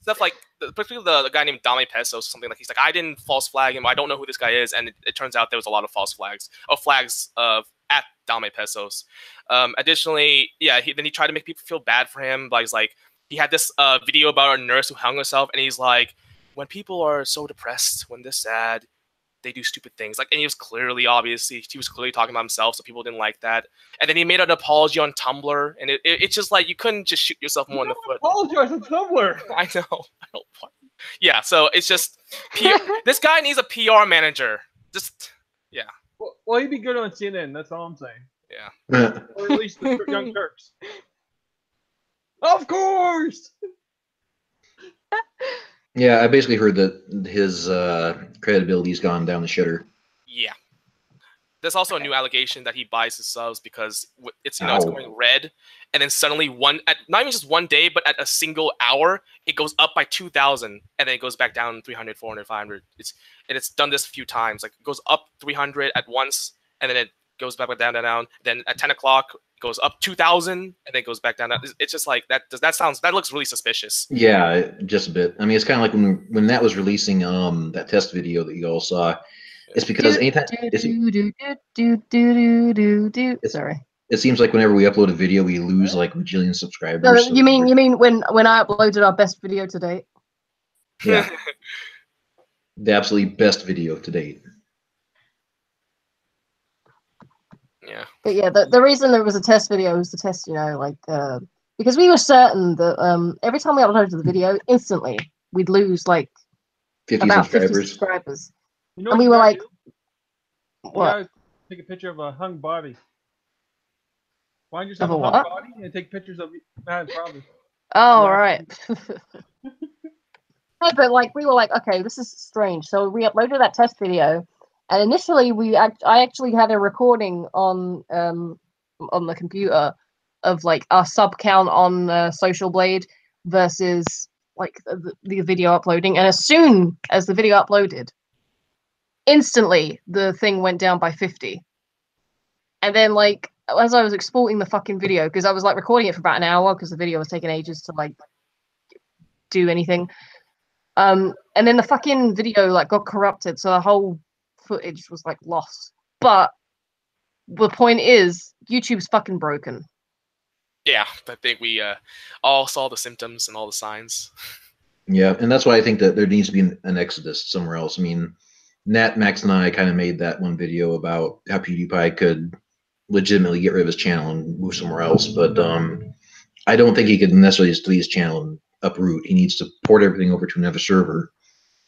L: Stuff like particularly the guy named Manifesto, something like he's like, I didn't false flag him. I don't know who this guy is, and it turns out there was a lot of false flags at Manifestos. Additionally, then he tried to make people feel bad for him. Like, he's like, he had this video about a nurse who hung herself, and he's like, when people are so depressed, when they're sad, they do stupid things. Like, and he was clearly talking about himself, so people didn't like that. And then he made an apology on Tumblr, and it's just like, you couldn't just shoot yourself more in the foot.
M: Apologize on Tumblr.
L: I know. Yeah, so it's just this guy needs a PR manager.
M: Well, he'd be good on CNN. That's all I'm saying.
L: Yeah.
M: Or at least the Young Turks. Of course.
A: Yeah, I basically heard that his credibility's gone down the shitter.
L: Yeah. There's also a new allegation that he buys his subs because it's it's going red, and then suddenly not even just one day, but at a single hour, it goes up by 2,000, and then it goes back down 300, 400, 500. It's done this a few times. Like, it goes up 300 at once, and then it goes back down. Then at 10 o'clock, it goes up 2,000, and then it goes back down. It's just like that. That looks really suspicious.
A: Yeah, just a bit. I mean, it's kind of like when that was releasing that test video that you all saw. It's because
N: Sorry.
A: It seems like whenever we upload a video, we lose like bajillion subscribers.
C: No, you mean when I uploaded our best video to date?
A: Yeah. The absolutely best video to date.
L: Yeah.
C: But yeah, the reason there was a test video was to test, because we were certain that every time we uploaded the video, instantly we'd lose like
A: 50
C: about
A: subscribers.
C: 50 subscribers.
M: You know
C: And we were like,
M: what? Take a picture of a hung body. Find yourself
C: Of
M: a
C: a
M: hung
C: what?
M: body and take pictures of Mad Promise.
C: Oh,
M: Yeah.
C: right. Yeah, but like we were like, okay, this is strange. So we uploaded that test video, and initially I actually had a recording on the computer of like our sub count on Social Blade versus like the video uploading, and as soon as the video uploaded, instantly the thing went down by 50. And then like as I was exporting the fucking video, because I was like recording it for about an hour because the video was taking ages to like do anything. And then the fucking video like got corrupted, so the whole footage was like lost. But the point is, YouTube's fucking broken.
L: Yeah, I think we all saw the symptoms and all the signs.
A: Yeah, and that's why I think that there needs to be an exodus somewhere else. I mean, Nat, Max, and I kind of made that one video about how PewDiePie could legitimately get rid of his channel and move somewhere else, but I don't think he could necessarily just delete his channel and uproot. He needs to port everything over to another server,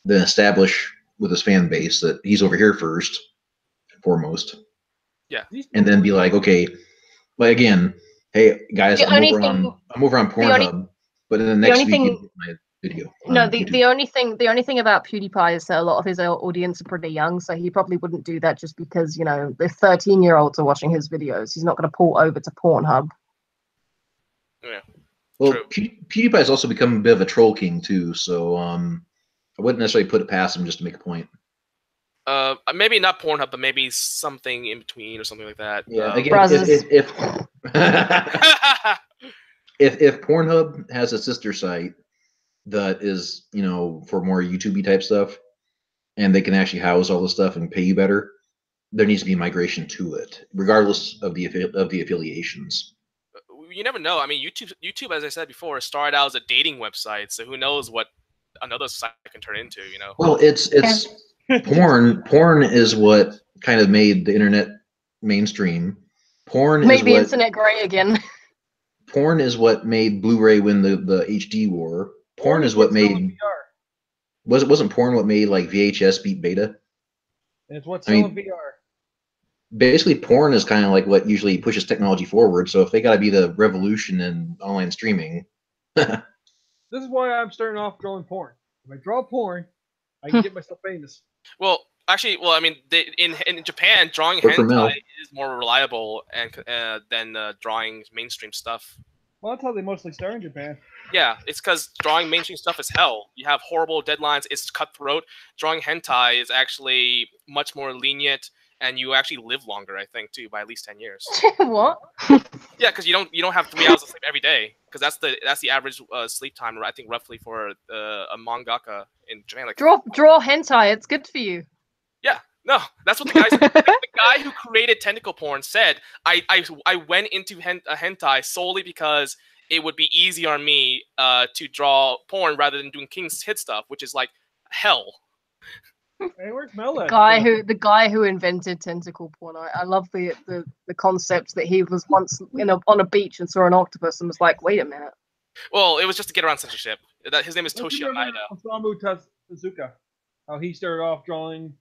A: then establish with his fan base that he's over here first, foremost.
L: Yeah.
A: And then be like, okay, like again, hey guys, I'm over on Pornhub, but in the next week you get my video.
C: No, the only thing about PewDiePie is that a lot of his audience are pretty young, so he probably wouldn't do that just because, you know, if 13-year-olds are watching his videos, he's not going to port over to Pornhub.
L: Yeah.
A: Well, PewDiePie has also become a bit of a troll king too, so I wouldn't necessarily put it past him just to make a point.
L: Maybe not Pornhub, but maybe something in between or something like that.
A: Yeah, again, if Pornhub has a sister site that is, you know, for more YouTube-y type stuff, and they can actually house all the stuff and pay you better, there needs to be migration to it, regardless of the affiliations.
L: You never know. I mean, YouTube, as I said before, started out as a dating website, so who knows what another site can turn into, you know?
A: Well, it's porn is what kind of made the internet mainstream. Porn
C: made
A: is
C: the
A: what
C: internet great again.
A: Porn is what made Blu-ray win the HD war. Porn is what made wasn't porn what made like VHS beat beta?
M: And it's what's selling VR.
A: Basically, porn is kind of like what usually pushes technology forward. So if they got to be the revolution in online streaming,
M: this is why I'm starting off drawing porn. If I draw porn, I can get myself famous.
L: Well, actually, I mean, in Japan, drawing
A: Work for Mel.
L: hentai is more reliable and than drawing mainstream stuff.
M: Well, that's how they mostly start in Japan.
L: Yeah, it's because drawing mainstream stuff is hell. You have horrible deadlines. It's cutthroat. Drawing hentai is actually much more lenient, and you actually live longer, I think, too, by at least 10 years.
C: What?
L: Yeah, because you don't have 3 hours of sleep every day, because that's the average sleep time, I think, roughly for a mangaka in Japan. Like,
C: draw hentai. It's good for you.
L: Yeah, no, that's what the guy said. The guy who created tentacle porn said, I went into hentai solely because it would be easier on me to draw porn rather than doing King's Hit stuff, which is like hell.
M: Hey, where's Mel at?
C: The guy who invented tentacle porn. I love the concept that he was once on a beach and saw an octopus and was like, wait a minute.
L: Well, it was just to get around censorship. His name is Toshio Maeda.
M: Osamu Tezuka. How he started off drawing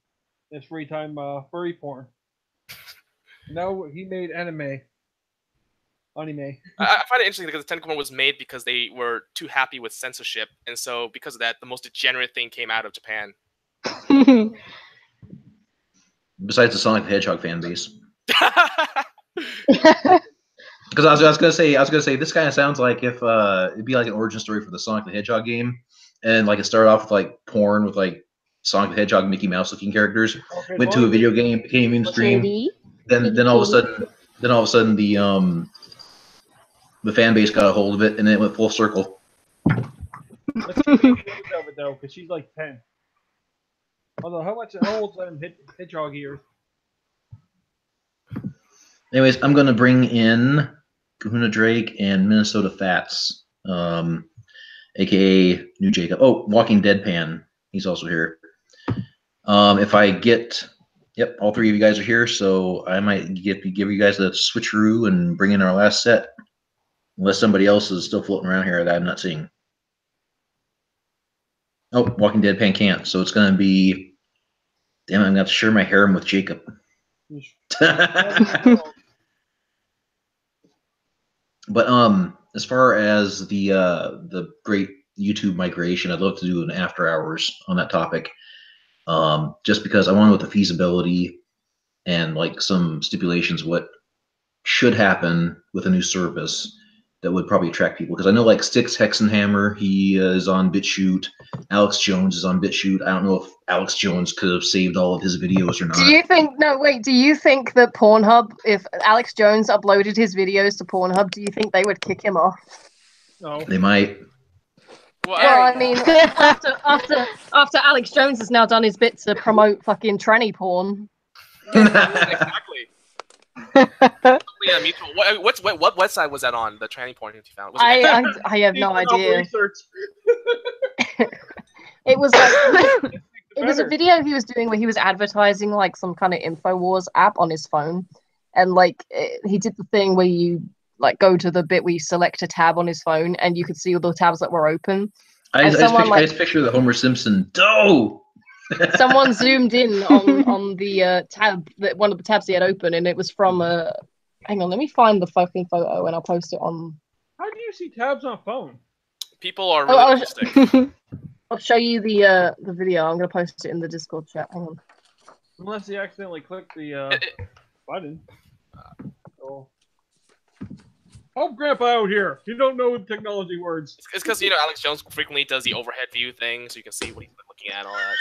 M: his free time furry porn. Now he made anime.
L: I find it interesting because the tentacle porn was made because they were too happy with censorship, and so because of that, the most degenerate thing came out of Japan.
A: Besides the Sonic the Hedgehog fan base. Because I was gonna say this kind of sounds like if it'd be like an origin story for the Sonic the Hedgehog game, and like it started off with like porn with like Sonic the Hedgehog, Mickey Mouse looking characters, went to a video game, became mainstream. Then all of a sudden the fan base got a hold of it, and then it went full circle.
M: Let's get the age of it though, because she's like 10. Although how old's Hedgehog here?
A: Anyways, I'm gonna bring in Kahuna Drake and Minnesota Fats, aka New Jacob. Oh, Walking Deadpan, he's also here. If I get, yep, all three of you guys are here, so I might give you guys a switcheroo and bring in our last set, unless somebody else is still floating around here that I'm not seeing. Oh, Walking Deadpan can't, so it's gonna be. Damn it, I'm gonna have to share my harem with Jacob. But as far as the great YouTube migration, I'd love to do an after hours on that topic. Just because I want to know what the feasibility and like some stipulations what should happen with a new service that would probably attract people. Because I know like Styx Hexenhammer, he is on BitChute. Alex Jones is on BitChute. I don't know if Alex Jones could have saved all of his videos or not.
C: Do you think that Pornhub, if Alex Jones uploaded his videos to Pornhub, do you think they would kick him off?
M: No.
A: They might.
C: Well, I mean, after Alex Jones has now done his bit to promote fucking tranny porn.
L: Exactly. Yeah, mutual. What website was that on? The tranny porn you found?
C: I have no idea. It was like it was a video he was doing where he was advertising like some kind of InfoWars app on his phone, and like he did the thing where you like go to the bit where you select a tab on his phone and you could see all the tabs that were open.
A: I just picture the Homer Simpson dough.
C: Someone zoomed in on the tab, one of the tabs he had open, and it was from hang on, let me find the fucking photo and I'll post it on.
M: How do you see tabs on phone?
L: People are really interesting.
C: I'll show you the video. I'm gonna post it in the Discord chat. Hang on.
M: Unless you accidentally click the button. Help Grandpa out here. You don't know technology words.
L: It's because Alex Jones frequently does the overhead view thing, so you can see what he's looking at and all that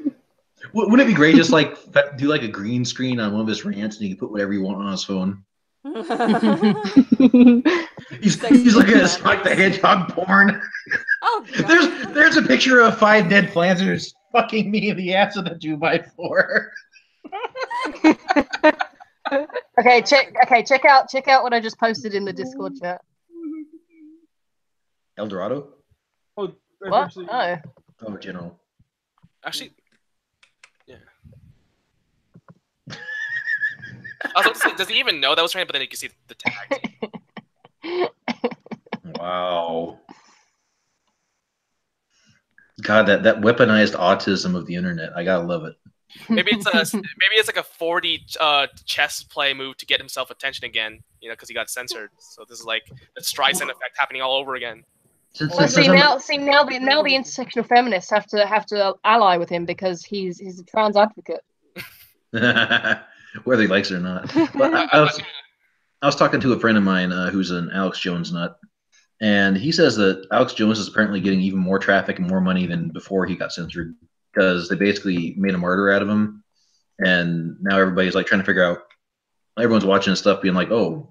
L: stuff.
A: Wouldn't it be great just like do like a green screen on one of his rants and you can put whatever you want on his phone? he's looking at Sonic the Hedgehog porn.
B: Oh, God.
A: There's a picture of 5 dead planters fucking me in the ass with a 2x4.
C: Okay, check out what I just posted in the Discord chat.
A: El Dorado?
M: Oh,
C: what? Oh.
A: Oh, General.
L: Actually, yeah. I was about to say, does he even know that was trying? But then you can see the tag.
A: Wow. God, that weaponized autism of the internet. I gotta love it.
L: Maybe it's like a 40 chess play move to get himself attention again, because he got censored. So this is like the Streisand effect happening all over again.
C: Well, now the intersectional feminists have to ally with him because he's a trans advocate.
A: Whether he likes it or not. But I was talking to a friend of mine who's an Alex Jones nut, and he says that Alex Jones is apparently getting even more traffic and more money than before he got censored because they basically made a martyr out of him, and now everybody's like trying to figure out. Everyone's watching this stuff, being like, "Oh,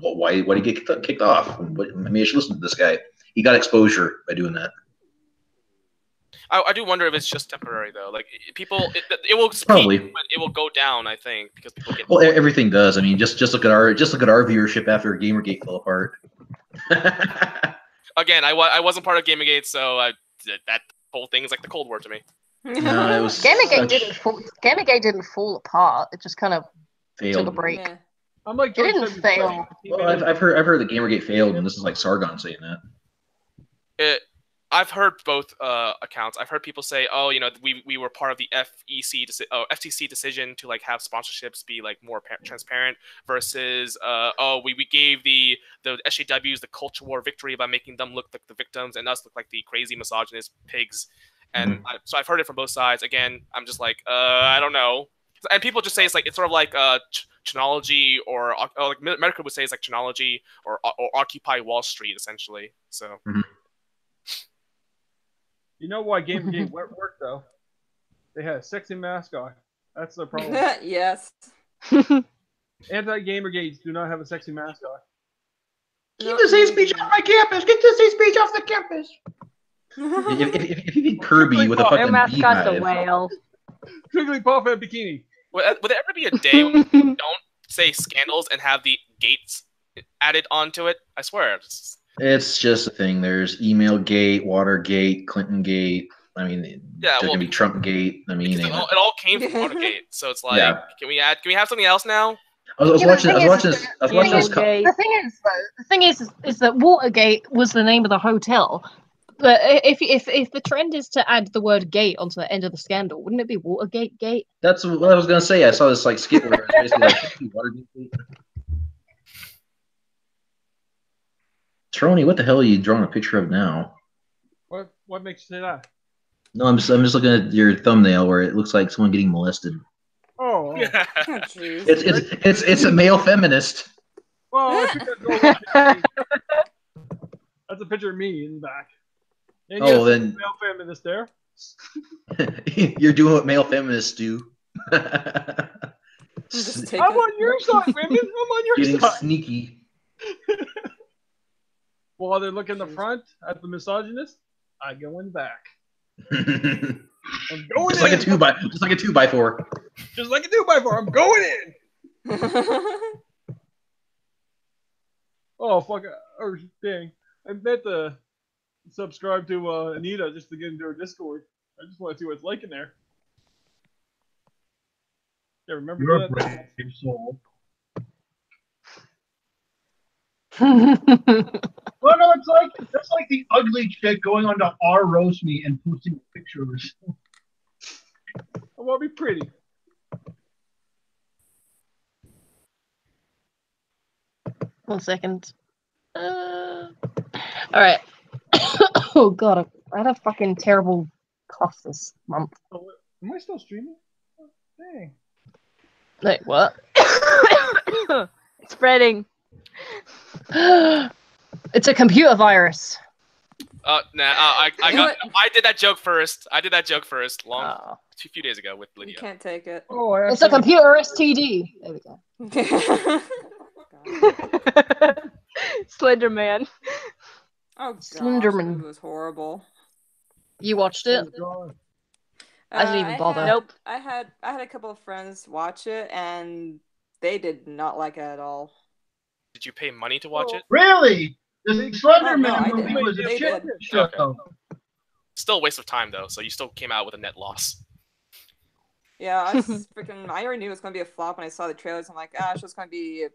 A: why did he get kicked off? Maybe I should listen to this guy." He got exposure by doing that.
L: I do wonder if it's just temporary though. Like people, it will speak,
A: Probably.
L: but it will go down. I think because people get.
A: Well, everything does. I mean, just look at our viewership after Gamergate fell apart.
L: Again, I wasn't part of Gamergate, so that whole thing is like the Cold War to me.
A: No, it was
C: Gamergate didn't fall apart. It just kind of
A: failed.
C: took a break.
B: Yeah.
M: I'm like,
C: It didn't fail.
A: Well, I've heard that Gamergate failed, and this is like Sargon saying that.
L: I've heard both accounts. I've heard people say, "Oh, you know, we were part of the FTC decision to like have sponsorships be like more transparent," versus, "Oh, we gave the SJWs the culture war victory by making them look like the victims and us look like the crazy misogynist pigs." And so I've heard it from both sides. Again, I'm just like, I don't know. And people just say it's sort of like Chinology or like America would say it's like Chinology or Occupy Wall Street essentially. So.
M: You know why Gamergate worked though? They had a sexy mascot. That's the problem.
B: Yes.
M: Anti-Gamergates do not have a sexy mascot.
A: Keep the hate speech off my campus. Get the hate speech off the campus. if you need Kirby with a fucking
N: mascot's
A: beehive.
N: a whale.
M: Jigglypuff and bikini.
L: Would there ever be a day when we don't say scandals and have the gates added onto it? I swear.
A: It's just a thing. There's Emailgate, Watergate, Clintongate. I mean, there's gonna be Trumpgate. I mean,
L: it all came from Watergate, so it's like, can we have something else now?
A: I was watching this.
C: The thing is that Watergate was the name of the hotel. But if the trend is to add the word gate onto the end of the scandal, wouldn't it be Watergate Gate?
A: That's what I was gonna say. I saw this like skit where it's basically like Watergate. Trony, what the hell are you drawing a picture of now?
M: What makes you say that?
A: No, I'm just looking at your thumbnail where it looks like someone getting molested.
M: Oh,
A: it's a male feminist.
M: Well, that's a picture of me in the back. And yes,
A: then
M: male feminist there.
A: You're doing what male feminists do.
M: I'm on your side, women. I'm on your
A: Getting
M: side.
A: Sneaky.
M: While they look in the front at the misogynist, I go in back. I'm going
A: just
M: in.
A: like a 2x4. Just like a
M: 2x4. I'm going in. Oh fuck! Oh dang! I meant to subscribe to Anita just to get into her Discord. I just want to see what it's like in there. Yeah, remember
I: You're
M: that?
I: a brave soul. Well, no, that's like the ugly chick going onto our roast me and posting a picture of herself.
M: I want to be pretty.
C: One second. All right. Oh god, I had a fucking terrible cough this month.
M: Oh, am I still streaming? Oh, dang.
C: Wait, what?
N: It's spreading.
C: It's a computer virus.
L: I did that joke first. A few days ago with Lydia.
B: You can't take it.
M: Oh,
C: it's a computer STD. There we go.
N: Slender Man.
B: Oh god,
C: Slenderman.
B: it was horrible.
C: You watched it? I didn't even bother.
N: Nope.
B: I had a couple of friends watch it and they did not like it at all.
L: Did you pay money to watch it?
I: Really? The Slender Man
B: no,
I: movie was a shit show.
L: Okay. Still a waste of time though, so you still came out with a net loss.
B: Yeah, I already knew it was going to be a flop when I saw the trailers. I'm like, it's just going to be.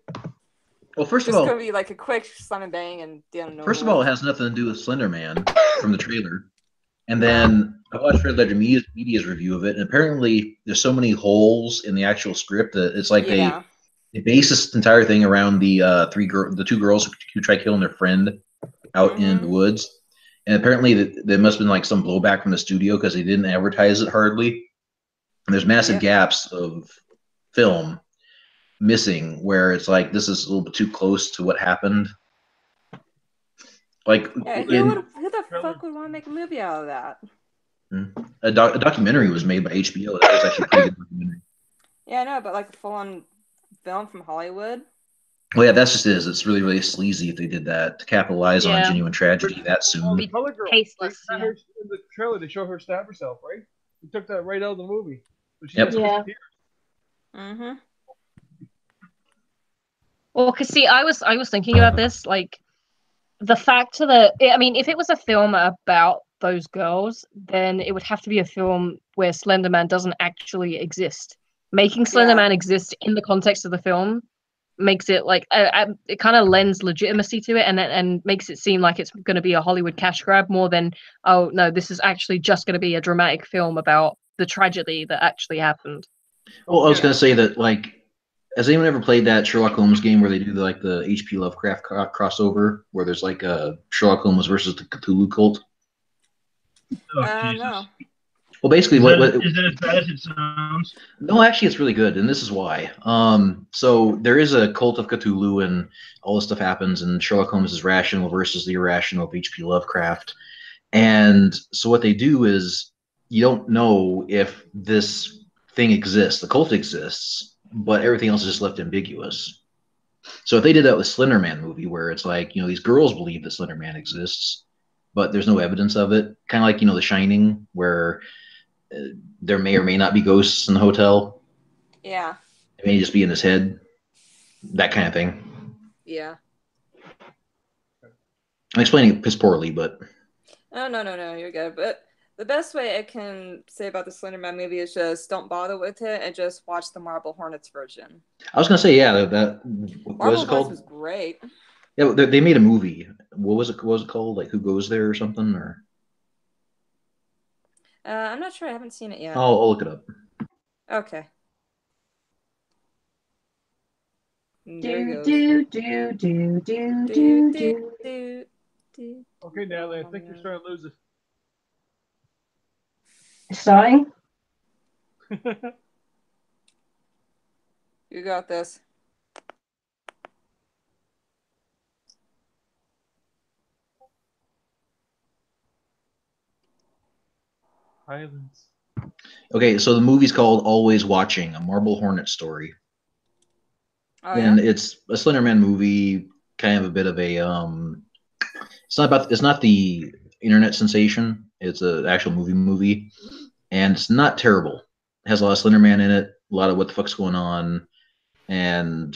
A: Well, first of all,
B: it's going to be like a quick slam and bang and
A: First of all, it has nothing to do with Slender Man from the trailer. And then I watched Red Letter Media's review of it, and apparently there's so many holes in the actual script that it's like they base this entire thing around the two girls who try killing their friend out in the woods. And apparently there must have been like some blowback from the studio because they didn't advertise it hardly. And there's massive gaps of film. missing, where it's like this is a little bit too close to what happened. Like,
B: yeah, who the fuck would want to make a movie out of that?
A: A documentary was made by HBO. That was actually a pretty good documentary.
B: Yeah, I know, but like a full-on film from Hollywood.
A: Well, yeah, that's just it. It's really, really sleazy if they did that to capitalize on a genuine tragedy that soon.
M: The color girl.
C: Tasteless.
M: In the trailer, they show her stab herself, right? They took that right out of the movie. So she
A: Yep.
M: just disappeared.
B: Mm-hmm.
C: Well, because see, I was thinking about this, like the fact that I mean, if it was a film about those girls, then it would have to be a film where Slender Man doesn't actually exist. Making Slender Man exist in the context of the film makes it like it kind of lends legitimacy to it, and makes it seem like it's going to be a Hollywood cash grab more than, oh no, this is actually just going to be a dramatic film about the tragedy that actually happened.
A: Well, I was going to say that, like, has anyone ever played that Sherlock Holmes game where they do like the H.P. Lovecraft crossover, where there's like a Sherlock Holmes versus the Cthulhu cult?
B: No.
A: Well, basically,
O: is it as bad as it sounds?
A: No, actually, it's really good, and this is why. So there is a cult of Cthulhu, and all this stuff happens, and Sherlock Holmes is rational versus the irrational of H.P. Lovecraft. And so what they do is, you don't know if this thing exists. The cult exists, but everything else is just left ambiguous. So if they did that with Slender Man movie, where it's like, these girls believe that Slender Man exists, but there's no evidence of it, kind of like, The Shining, where there may or may not be ghosts in the hotel.
B: Yeah.
A: It may just be in his head. That kind of thing.
B: Yeah.
A: I'm explaining it piss poorly, but...
B: No, you're good. But the best way I can say about the Slender Man movie is just don't bother with it and just watch the Marble Hornets version.
A: I was going to say, yeah, that
B: Marble
A: was it called?
B: Hornets was great.
A: Yeah, they made a movie. What was it called? Like, Who Goes There or something? Or
B: I'm not sure. I haven't seen it yet.
A: I'll look it up.
B: Okay.
M: Okay, Natalie, I think you're starting to lose it.
C: Starting?
B: You got this.
M: Islands.
A: Okay, so the movie's called Always Watching, a Marble Hornet story.
B: Oh,
A: And
B: yeah?
A: it's a Slender Man movie, kind of a bit of a it's not the internet sensation. It's an actual movie, and it's not terrible. It has a lot of Slender Man in it, a lot of what the fuck's going on, and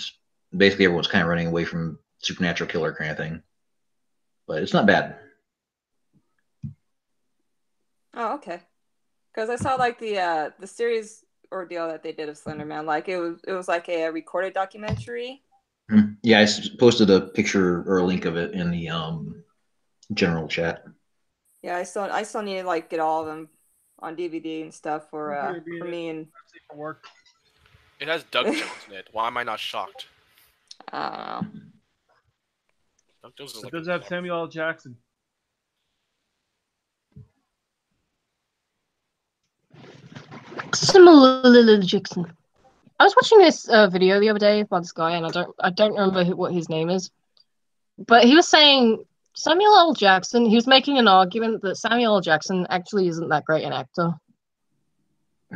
A: basically everyone's kind of running away from supernatural killer kind of thing. But it's not bad.
B: Oh, okay. Because I saw like the series ordeal that they did of Slender Man. Like it was like a recorded documentary.
A: Yeah, I posted a picture or a link of it in the general chat.
B: Yeah, I still need to like get all of them on DVD and stuff for me and
M: for work.
L: It has Doug Jones in it. Why am I not shocked?
B: I don't know.
L: Doug Jones is
M: It
L: like
M: does have Samuel L. Jackson.
C: Samuel Jackson. I was watching this video the other day by this guy, and I don't remember what his name is, but he was saying Samuel L. Jackson. He was making an argument that Samuel L. Jackson actually isn't that great an actor.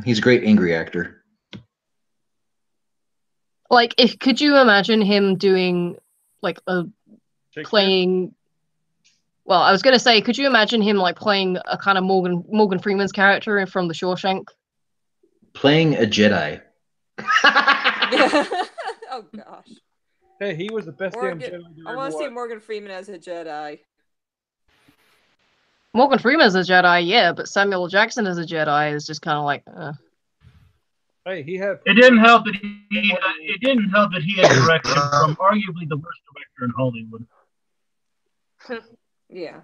A: He's a great angry actor.
C: Like, could you imagine him doing like playing? Well, I was gonna say, could you imagine him like playing a kind of Morgan Freeman's character from The Shawshank?
A: Playing a Jedi.
B: Oh gosh.
M: Hey, he was the best damn Jedi.
B: I want to see Morgan Freeman as a Jedi.
C: Morgan Freeman as a Jedi, yeah, but Samuel L. Jackson as a Jedi is just kind of like.
M: Hey, he had.
O: It didn't help that he had direction from arguably the worst director in Hollywood.
B: Yeah.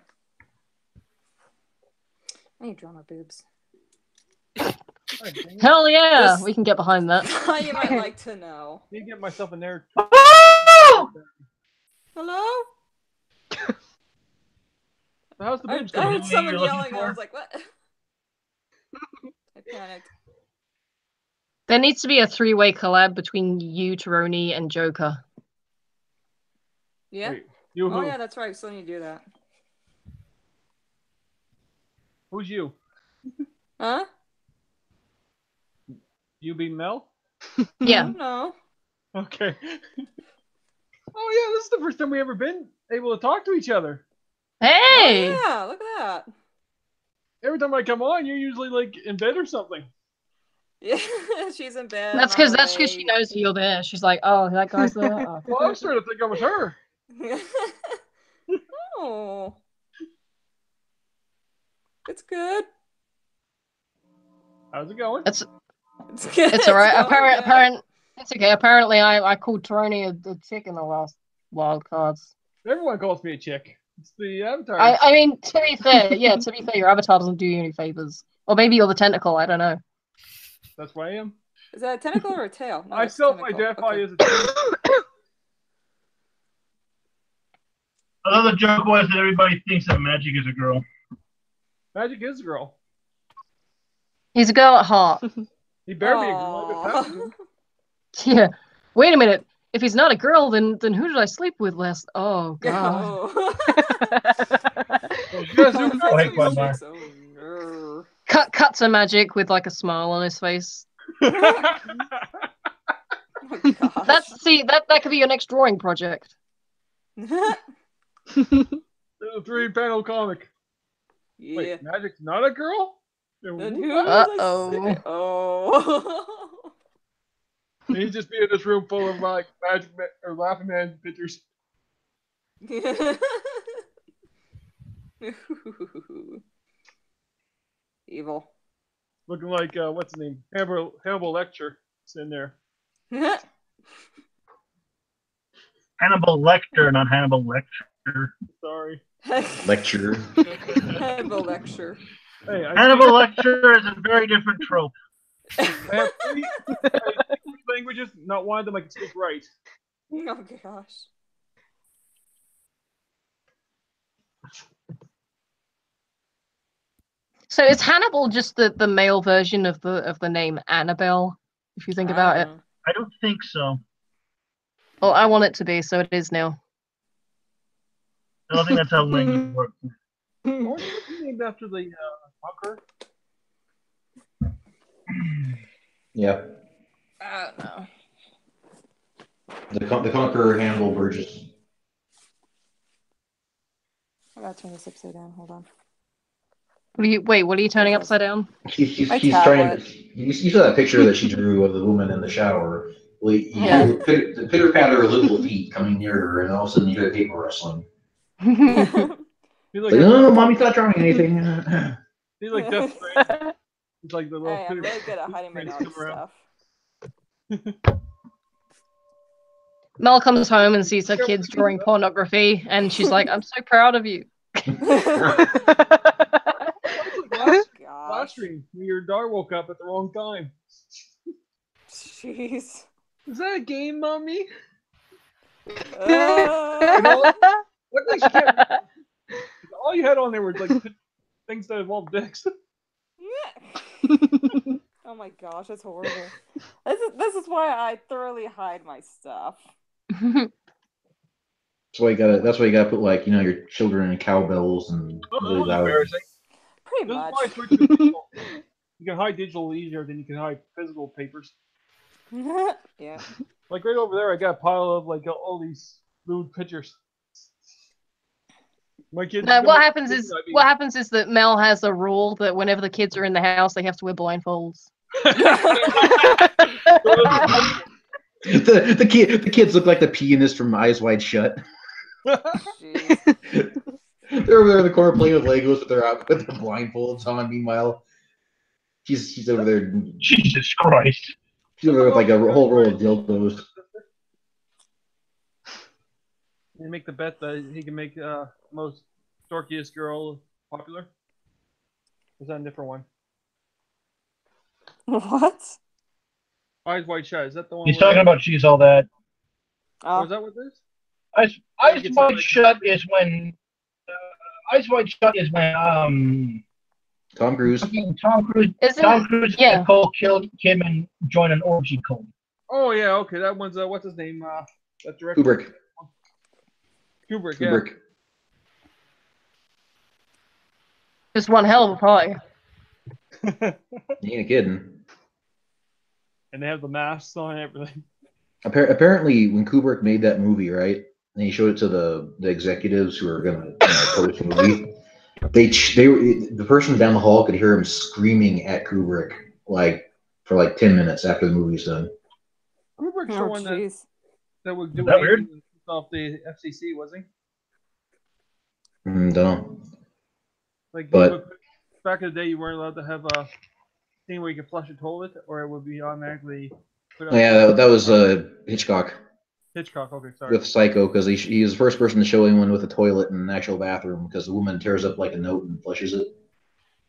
B: I need drama boobs.
C: Hell yeah, we can get behind that.
B: You might like to know.
M: Let me get myself in there.
B: Hello?
M: How's the boobs
B: I
M: going?
B: heard someone yelling. I was like, what? I panicked.
C: There needs to be a 3-way collab between you, Taroni, and Joker.
B: Yeah.
M: Wait, you
B: Oh
M: who?
B: yeah, that's right. We still need to do that.
M: Who's you?
B: Huh?
M: You be Mel?
C: Yeah.
B: No.
M: Okay. Oh yeah, this is the first time we ever been able to talk to each other.
C: Hey!
B: Oh, yeah, look at that.
M: Every time I come on, you're usually like in bed or something.
B: Yeah, she's in bed.
C: That's because she knows you're there. She's like, oh, that guy's there. Oh.
M: Well, I was starting to think I was her.
B: Oh. It's good.
M: How's it going?
C: It's
B: good.
C: It's alright. It's okay. Apparently, I called Taroni a chick in the last wild cards.
M: Everyone calls me a chick. It's the avatar.
C: I mean, to be fair, your avatar doesn't do you any favors. Or maybe you're the tentacle. I don't know.
M: That's what I am.
B: Is that a tentacle or a tail? No,
M: I self-identify as a chick.
O: Another joke was that everybody thinks that Magic is a girl.
M: Magic is a girl.
C: He's a girl at heart.
M: He better be a girl.
C: Yeah. Wait a minute. If he's not a girl, then who did I sleep with last? Oh god. Cut to Magic with like a smile on his face. That could be your next drawing project.
M: Little 3-panel comic.
B: Yeah.
M: Wait, Magic's not a girl?
C: Uh-oh.
B: Oh.
M: He'd just be in this room full of like Magic or Laughing Man pictures.
B: Evil.
M: Looking like what's his name? Hannibal Lecter is in there.
O: Hannibal Lecter, not Hannibal Lecture.
M: Sorry.
A: Lecture.
B: Hannibal Lecture.
M: Hey,
O: Hannibal Lecter is a very different trope.
M: I have three languages, not one of them I can speak right.
B: Oh gosh.
C: So is Hannibal just the male version of the name Annabelle, if you think about it?
O: I don't think so.
C: Well, I want it to be, so it is now.
O: I don't think that's how language works.
M: Or named after the Conqueror.
A: Yeah.
B: I don't know.
A: The Conqueror Hannibal Burgess.
B: I gotta turn this upside down. Hold on.
C: What are you turning upside down?
A: She's trying. You saw that picture that she drew of the woman in the shower. Well, you pitter patter little feet coming near her, and all of a sudden you get paper rustling.
M: Like,
A: no, mommy's not drawing anything.
M: He's like Death Stranding. He's like the little.
B: Hey, I'm really good at hiding my naughty stuff.
C: Mel comes home and sees her kids drawing pornography, and she's like, "I'm so proud of you."
M: Last stream, your daughter woke up at the wrong time.
B: Jeez.
M: Is that a game, mommy? All you had on there were like things that involved dicks.
B: Oh my gosh, that's horrible. This is why I thoroughly hide my stuff.
A: That's why you gotta put like your children in cowbells and really loud.
B: Pretty much.
M: You can hide digital easier than you can hide physical papers.
B: Yeah.
M: Like right over there, I got a pile of like all these lewd pictures. My kids.
C: No, what happens is that Mel has a rule that whenever the kids are in the house, they have to wear blindfolds.
A: The kids look like the pianist from Eyes Wide Shut. They're over there in the corner playing with Legos with the blindfolds on. Meanwhile, she's over there.
O: Jesus Christ!
A: She's over there with like a whole roll of dildos.
M: You make the bet that he can make most dorkiest girl popular. Or is that a different one?
B: What?
M: Eyes Wide Shut. Is that the one?
O: He's talking about She's All That.
M: Oh, is that what this?
O: Eyes Wide Shut is when. Eyes Wide Shut is when
A: Tom Cruise.
O: Tom Cruise. Tom Cruise and Nicole killed Kim and joined an orgy cult.
M: Oh yeah, okay, that one's what's his name? That director.
A: Kubrick.
M: Kubrick.
A: Kubrick.
C: Just one hell of a party.
A: You ain't kidding.
M: And they have the masks on and everything.
A: Apparently, when Kubrick made that movie, right, and he showed it to the executives who were gonna publish the movie, the person down the hall could hear him screaming at Kubrick for 10 minutes after the movie's done.
M: Kubrick's the one that would do
O: that weird?
M: Off the FCC, was he?
A: Don't know.
M: But back in the day, you weren't allowed to have a thing where you could flush a toilet, or it would be automatically.
A: That was Hitchcock.
M: Hitchcock, okay, sorry.
A: With Psycho, because he was the first person to show anyone with a toilet in an actual bathroom, because the woman tears up like a note and flushes it.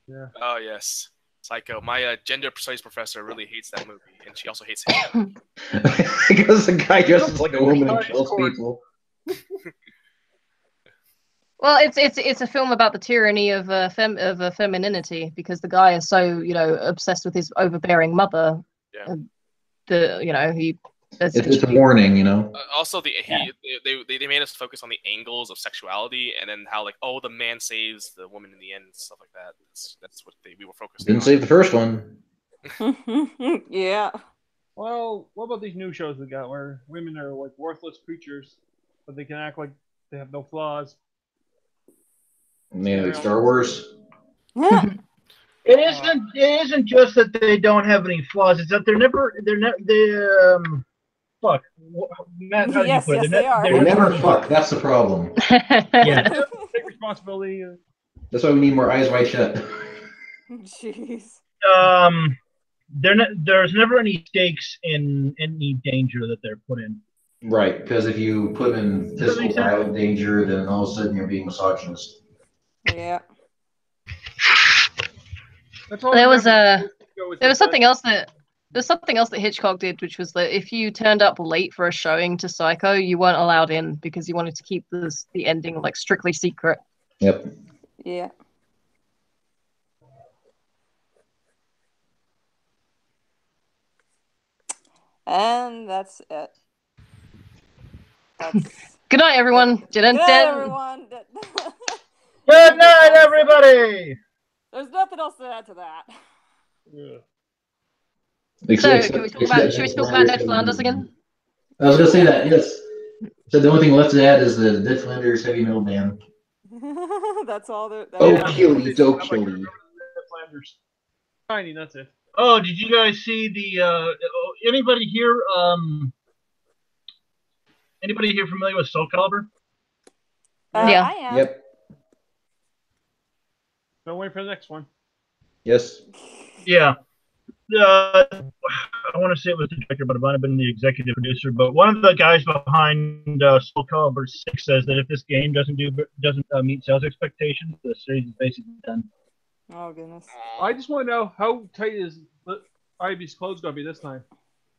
M: Yeah.
L: Oh yes, Psycho. My gender studies professor really hates that movie, and she also hates him.
A: Because the guy dresses like a woman and kills people.
C: Well, it's a film about the tyranny of femininity, because the guy is so obsessed with his overbearing mother.
L: Yeah.
A: It's a warning,
L: Also, they made us focus on the angles of sexuality, and then how the man saves the woman in the end, and stuff like that. That's what we were focusing.
A: Didn't save the first one.
B: Yeah.
M: Well, what about these new shows we got where women are like worthless creatures, but they can act like they have no flaws?
A: Maybe like Star Wars.
O: It isn't just that they don't have any flaws. It's that fuck. Matt, how do you put it?
B: They are.
A: They never fuck. That's the problem.
O: Yeah.
M: Take responsibility.
A: That's why we need more Eyes Wide Shut.
B: Jeez.
O: There's never any stakes in any danger that they're put in.
A: Right, because if you put them in physical violent danger, then all of a sudden you're being misogynist.
B: Yeah.
C: There was something else that Hitchcock did, which was that if you turned up late for a showing to Psycho, you weren't allowed in because he wanted to keep the ending strictly secret.
A: Yep.
B: Yeah. And that's it.
C: Good night, everyone.
B: Good night, everyone.
O: Good night, everybody.
B: There's nothing else to add to that.
M: Yeah.
C: So, should we talk about Ned Flanders again?
A: I was going to say that, yes. So the only thing left to add is the Ned Flanders heavy metal band.
B: That's all there.
A: Don't kill you.
M: Tiny, that's it.
O: Oh, did you guys see the anybody here familiar with Soul Calibur?
C: Yeah.
B: I am.
A: Yep.
M: Don't wait for the next one.
A: Yes.
O: Yeah. I want to say it was the director, but it might have been the executive producer. But one of the guys behind Soul Calibur 6 says that if this game doesn't meet sales expectations, the series is basically done.
B: Oh goodness.
M: I just want to know how tight is Ivy's clothes gonna be this time.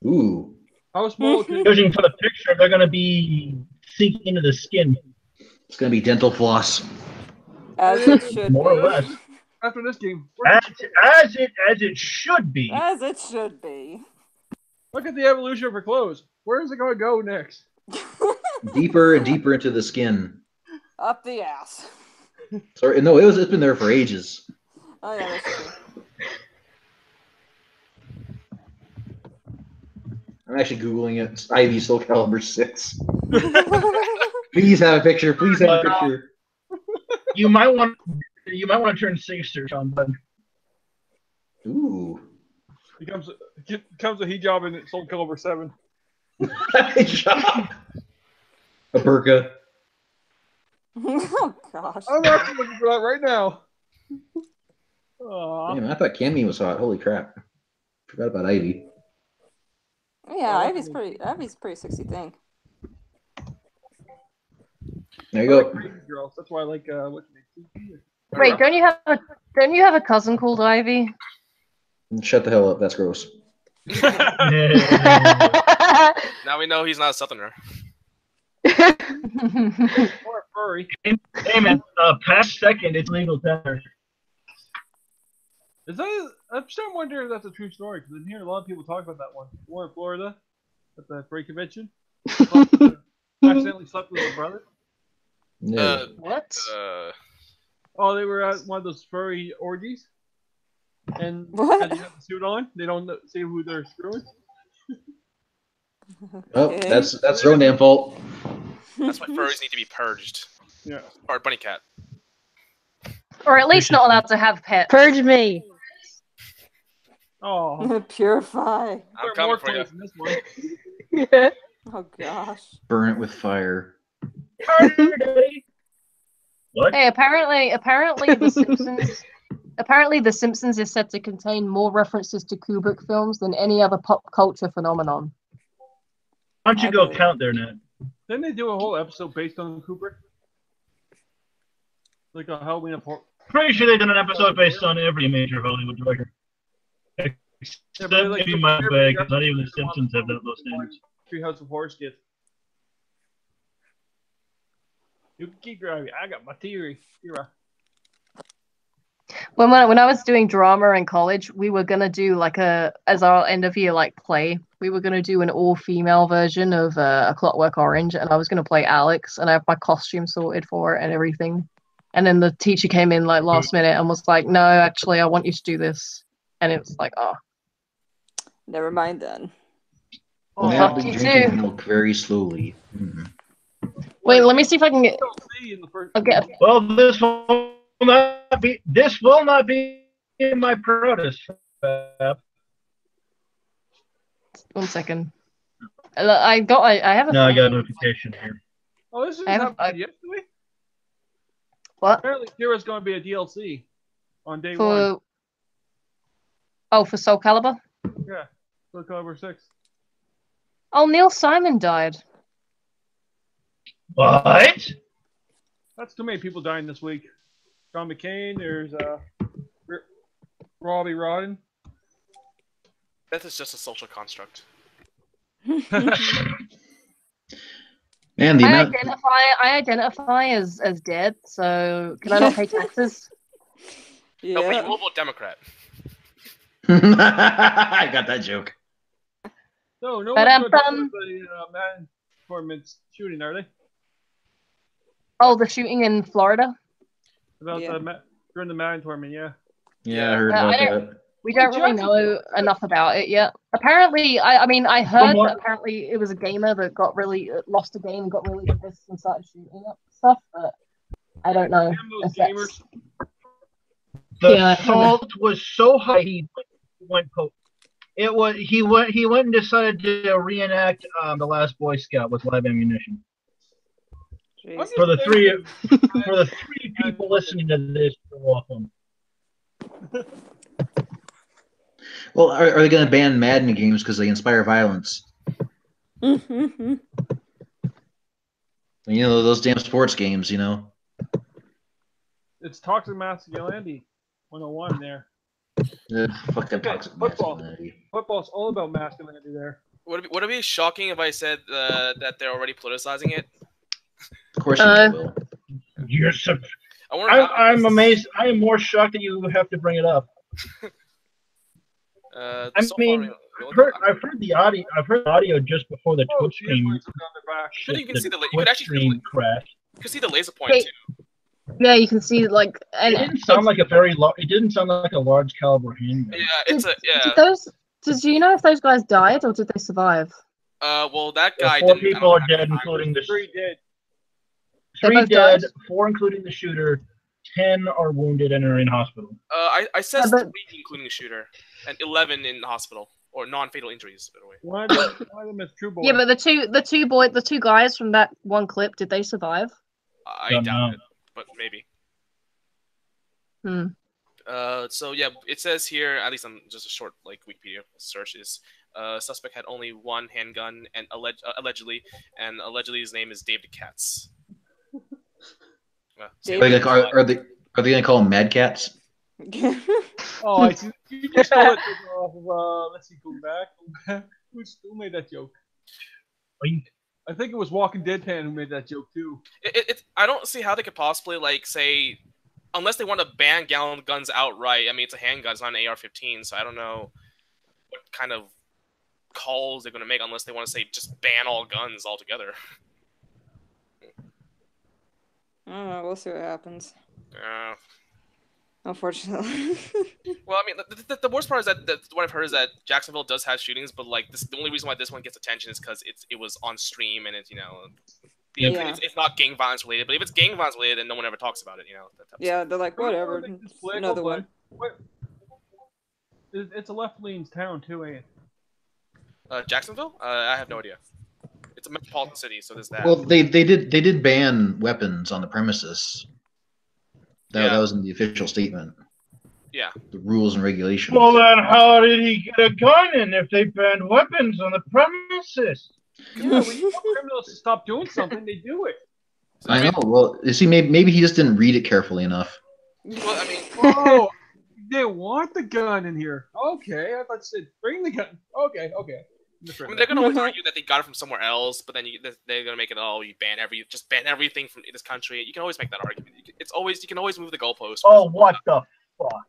A: Ooh.
M: How small?
O: Judging from the picture, they're gonna be sinking into the skin.
A: It's gonna be dental floss.
B: As it should
O: More
B: be.
O: or less.
M: After this game.
O: As it should be.
B: As it should be.
M: Look at the evolution of her clothes. Where is it going to go next?
A: Deeper and deeper into the skin.
B: Up the ass.
A: Sorry, no, it's been there for ages.
B: Oh yeah, that's true.
A: I'm actually Googling it. It's Ivy Soul Calibur 6. Please have a picture. Please have a picture.
O: You might want to turn Singster on, bud.
A: Ooh.
M: Becomes a hijab in Soul Calibur 7.
A: Hijab. A burqa.
B: Oh gosh.
M: I'm actually looking for that right now.
A: Damn, I thought Cammy was hot. Holy crap. Forgot about Ivy.
B: Yeah, Ivy's pretty sexy thing.
A: There you go.
M: Crazy girls. That's why I like
C: Wait, don't you have a cousin called Ivy?
A: Shut the hell up. That's gross.
L: Now we know he's not a southerner.
M: Or furry.
O: Hey man, past second, it's legal tender.
M: Is that? I'm starting to wonder if that's a true story because I'm hearing a lot of people talk about that one. War in Florida at the Freight Convention. Accidentally slept with his brother.
A: No.
C: What?
M: Oh, they were at one of those furry orgies, and
B: What?
M: they have the suit on. They don't see who they're screwing.
A: Oh, that's their own damn fault.
L: That's why furries need to be purged.
M: Yeah.
L: Or bunny cat.
C: Or at least not allowed to have pets.
N: Purge me.
M: Oh,
B: Purify.
L: I'm coming for you.
M: In this one.
N: Yeah.
B: Oh gosh.
A: Burn it with fire.
O: What?
C: Hey, apparently the Simpsons. Apparently, The Simpsons is said to contain more references to Kubrick films than any other pop culture phenomenon.
O: Why don't you go count there, Ned?
M: Didn't they do a whole episode based on Kubrick? Like a Halloween of
O: Pretty sure they've done an episode based on every major Hollywood director. Except maybe my bag, because not even The Simpsons have those standards.
M: Treehouse of Horror skit. You can keep driving. I got my theory.
C: When I was doing drama in college, we were gonna do like as our end of year like play. We were gonna do an all-female version of A Clockwork Orange, and I was gonna play Alex, and I have my costume sorted for it and everything. And then the teacher came in like last minute and was like, "No, actually, I want you to do this." And it was like, "Oh,
B: never mind then."
A: Well,
C: fuck
A: I'll be
C: you
A: drinking
C: too."
A: milk very slowly.
C: Wait, let me see if I can get. I'll get.
O: Well, this will not be in my proudest.
C: 1 second. I have a.
O: No, I got a notification here.
M: Oh, this is
C: I have
M: happening yesterday?
C: What?
M: Apparently, Kira's going to be a DLC on day
C: For.
M: one.
C: Oh, for Soul Calibur?
M: Yeah, Soul Calibur 6.
C: Oh, Neil Simon died.
O: What?
M: That's too many people dying this week. John McCain, there's Robbie Rodden.
L: Death is just a social construct.
A: Man,
C: I identify as dead, so can I not pay taxes?
B: Yeah.
L: No, but you will vote Democrat.
A: I got that joke.
M: No one's
C: But,
M: going to talk about the Madden tournament's shooting, are they?
C: Oh, the shooting in Florida?
M: About during the Madden tournament, yeah.
A: Yeah, I heard about that.
C: We don't really know enough about it yet. Apparently, I heard that apparently it was a gamer that got really lost a game and got really pissed and started shooting up stuff, but I don't know.
O: The salt was so high he went poke. He went and decided to reenact The Last Boy Scout with live ammunition.
B: Jeez.
O: For the three people listening to this, you're welcome.
A: Well, are they going to ban Madden games because they inspire violence?
B: Mm-hmm.
A: You know, those damn sports games, you know.
M: It's toxic masculinity 101 there.
A: Fucking toxic masculinity.
M: Football's all about masculinity there.
L: Would it be shocking if I said that they're already politicizing it?
A: Of course you will.
O: You're I'm amazed. I am more shocked that you have to bring it up. I've heard the audio. I've heard the audio just before the Twitch stream.
L: You can see you could actually
O: crashed.
L: You can see the laser point too.
C: Yeah, you can see like.
O: It didn't sound like a very It didn't sound like a large caliber handgun.
C: Yeah, Did you know if those guys died or did they survive?
L: Well, that guy.
O: 4 people are dead, including the
M: 3 dead.
O: 3 dead, 4 including the shooter. 10 are wounded and are in hospital.
L: I said 3 including the shooter, and 11 in the hospital or non-fatal injuries. By the way.
M: One of them is True Boy.
C: Yeah, but the two guys from that one clip, did they survive?
L: I doubt it, but maybe. So yeah, it says here, at least on just a short Wikipedia search, is suspect had only 1 handgun and allegedly his name is David Katz.
A: Are they gonna call them Mad Cats?
M: Oh, you just stole it off of let's see, go back. Who made that joke? I think it was Walking Dead fan who made that joke too.
L: I don't see how they could possibly say unless they want to ban guns outright. I mean, it's a handgun, it's not an AR-15, so I don't know what kind of calls they're going to make unless they want to say just ban all guns altogether.
B: I don't know. We'll see what happens.
L: Yeah.
B: Unfortunately.
L: Well, I mean, the worst part is that what I've heard is that Jacksonville does have shootings, but like the only reason why this one gets attention is because it was on stream and it's it's not gang violence related. But if it's gang violence related, then no one ever talks about it.
B: Yeah, they're like whatever. Another one.
M: It's a left-leaning town too, ain't it?
L: Jacksonville? I have no idea. It's a metropolitan city, so there's that.
A: Well, they did ban weapons on the premises. That was in the official statement.
L: Yeah.
A: The rules and regulations.
O: Well, then how did he get a gun in if they banned weapons on the premises?
M: Yeah, when you want criminals to stop doing something, they do it.
A: I know. Well, you see, maybe he just didn't read it carefully enough.
L: Well, I mean,
M: oh, they want the gun in here. Okay, I thought you said bring the gun. Okay.
L: I mean, they're gonna always argue that they got it from somewhere else, but then they're gonna make it you ban everything from this country. You can always make that argument. You can always move the goalpost.
O: Oh, what the fuck!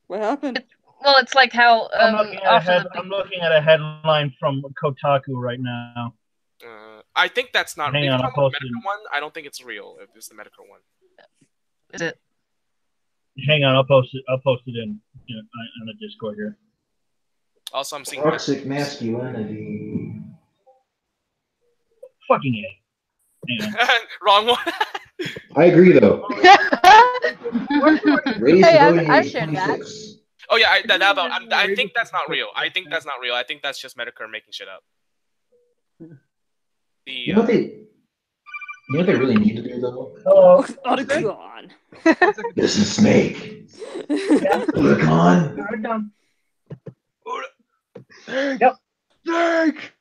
B: What happened?
C: Well, it's like how
O: I'm looking at a headline from Kotaku right now.
L: I think that's not.
O: Hang on, I'll post it.
L: One. I don't think it's real. If it's the medical one.
C: Is it?
O: Hang on, I'll post it. I'll post it in the Discord here.
L: Also, I'm seeing
A: toxic masculinity.
O: Fucking A.
L: Wrong one.
A: I agree, though.
N: Hey, I shared that.
L: Oh yeah, I think that's not real. I think that's not real. I think that's just Medicare making shit up.
A: You know what they really need to do, though?
O: Oh,
B: Otacon.
A: This is Snake. Otacon.
O: Yep.
A: Snake!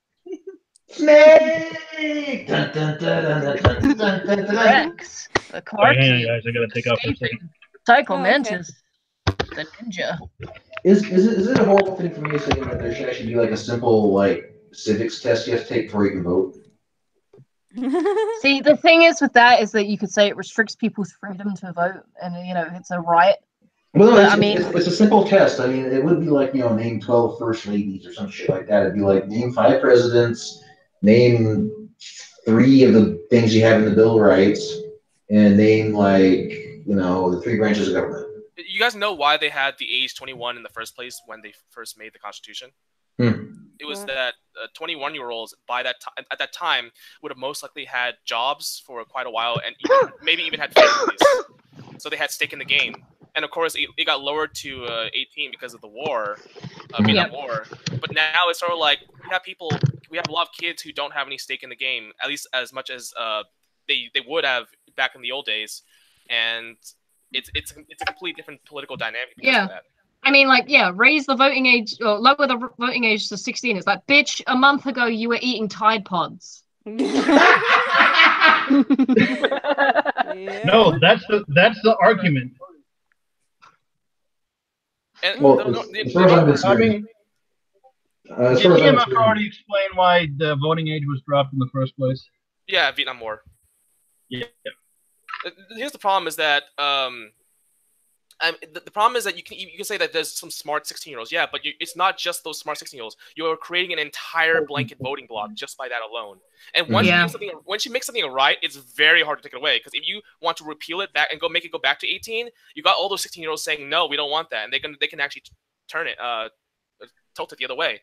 A: Snake! Dun, dun, dun, dun, dun, dun, dun, dun.
C: Rex, the car.
O: Hang on, guys. I gotta take off for a second.
C: Psycho Mantis, the ninja.
A: Is it a horrible thing for me to say that there should actually be like a simple civics test you have to take before you can vote?
C: See, the thing is with that is that you could say it restricts people's freedom to vote, and it's a right.
A: Well, it's a simple test. I mean, it would be like, name 12 first ladies or some shit like that. It'd be like, name 5 presidents, name 3 of the things you have in the Bill of Rights, and name, the 3 branches of government.
L: You guys know why they had the age 21 in the first place when they first made the Constitution? It was that 21-year-olds at that time would have most likely had jobs for quite a while and maybe even had families. So they had stake in the game. And of course, it got lowered to 18 because of the war, Vietnam War. But now it's sort of like we have a lot of kids who don't have any stake in the game, at least as much as they would have back in the old days. And it's a completely different political dynamic because of that.
C: I mean, raise the voting age or lower the voting age to 16. It's like, bitch, a month ago you were eating Tide Pods.
O: No, that's the argument.
L: And
O: did TMF already explain why the voting age was dropped in the first place?
L: Yeah, Vietnam War.
O: Yeah.
L: Here's the problem: is that the problem is that you can say that there's some smart 16-year-olds, yeah, but it's not just those smart 16-year-olds. You're creating an entire blanket voting block just by that alone. And once you make something right, it's very hard to take it away. Because if you want to repeal it back and make it go back to 18, you got all those 16-year-olds saying no, we don't want that, and they can actually turn it, tilt it the other way.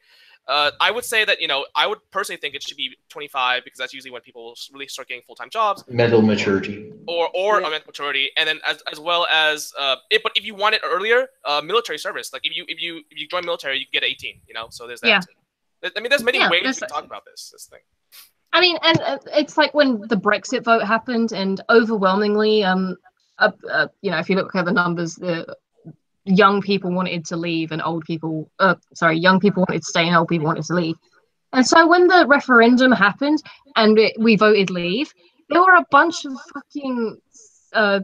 L: I would say that I would personally think it should be 25 because that's usually when people really start getting full-time jobs.
A: Mental maturity.
L: Or mental maturity, and then as well as but if you want it earlier, military service. Like if you join military, you can get 18. So there's that. Yeah. I mean, there's many ways to talk about this thing.
C: I mean, and it's like when the Brexit vote happened, and overwhelmingly, if you look at the numbers, the young people wanted to leave and young people wanted to stay and old people wanted to leave. And so when the referendum happened and we voted leave, there were a bunch of fucking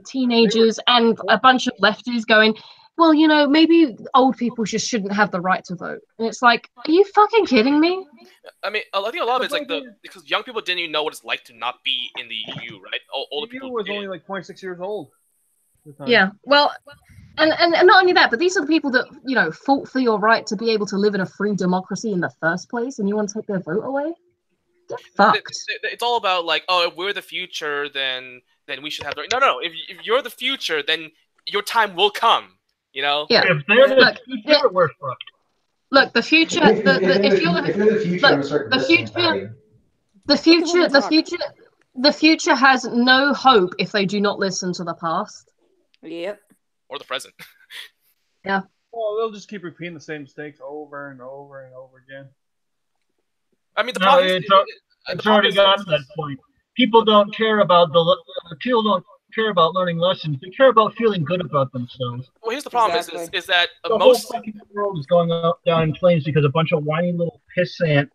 C: teenagers and a bunch of lefties going, well, maybe old people just shouldn't have the right to vote. And it's like, are you fucking kidding me?
L: I mean, I think a lot of it's because young people didn't even know what it's like to not be in the EU, right? Older
M: EU
L: people
M: was only like 26 years old.
P: Yeah, well, and not only that, but these are the people that, you know, fought for your right to be able to live in a free democracy in the first place, and you want to take their vote away? Get fucked.
L: It's all about like, oh, if we're the future, then we should have the no. If you're the future, then your time will come. You know.
P: Yeah.
O: If they're the future, we're fucked.
P: Look, the future. If you're the future, I'm gonna start the future has no hope if they do not listen to the past.
B: Yep.
L: Or the present.
P: Yeah.
M: Well, they'll just keep repeating the same mistakes over and over and over again.
L: I mean, the
O: No,
L: problem
O: it's already gotten to that point. People don't care about learning lessons. They care about feeling good about themselves.
L: Well, here's the problem: is that
O: the
L: most
O: whole fucking world is going down in flames because a bunch of whiny little pissant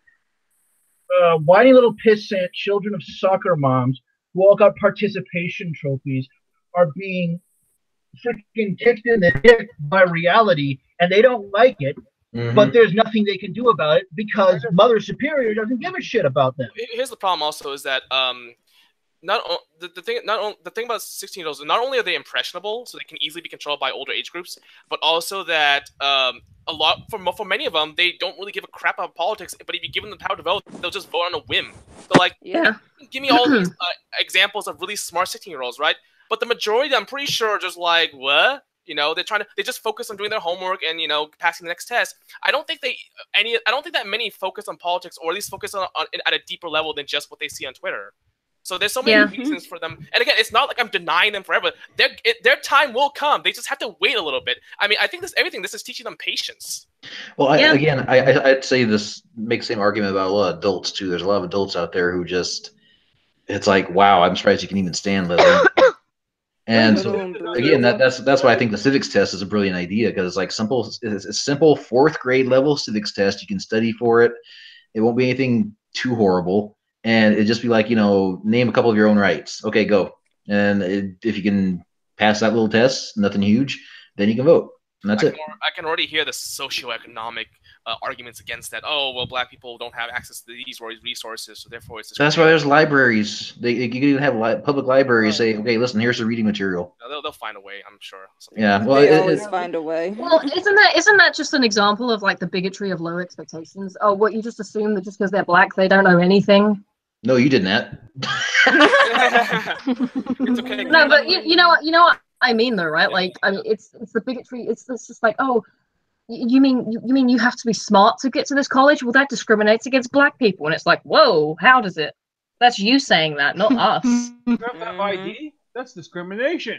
O: children of soccer moms who all got participation trophies are being freaking kicked in the dick by reality, and they don't like it. But there's nothing they can do about it because Mother Superior doesn't give a shit about them.
L: Here's the problem also is that the thing about 16-year-olds, not only are they impressionable, so they can easily be controlled by older age groups, but also that for many of them, they don't really give a crap about politics. But if you give them the power to vote, they'll just vote on a whim. So like, give me all these examples of really smart 16-year-olds, right? But the majority, I'm pretty sure, are just like, what? You know, they just focus on doing their homework and, you know, passing the next test. I don't think that many focus on politics, or at least focus on at a deeper level than just what they see on Twitter. So there's so many reasons for them. And again, it's not like I'm denying them forever. Their time will come. They just have to wait a little bit. I mean, I think this is teaching them patience.
A: Well, I'd say this makes the same argument about a lot of adults too. There's a lot of adults out there who just, it's like, wow, I'm surprised you can even stand little. And so again, that's why I think the civics test is a brilliant idea, because it's like it's a simple 4th grade level civics test. You can study for it. It won't be anything too horrible, and it'd just be like, you know, name a couple of your own rights. Okay, go. And if you can pass that little test, nothing huge, then you can vote. And that's it.
L: I can already hear the socioeconomic arguments against that. Oh, well, black people don't have access to these resources, so therefore it's.
A: That's why there's libraries. You can have public libraries say, okay, listen, here's the reading material.
L: They'll find a way, I'm sure.
A: Yeah, well,
B: they always find a way.
P: Well, isn't that just an example of like the bigotry of low expectations? Oh, what, you just assume that just because they're black they don't know anything?
A: No, you did not.
L: It's okay.
P: No, but you know what I mean though, right? Like, I mean, it's the bigotry. It's just like, oh, you mean you have to be smart to get to this college? Well, that discriminates against black people, and it's like, whoa, how does it? That's you saying that, not us.
M: You have to have ID? That's discrimination.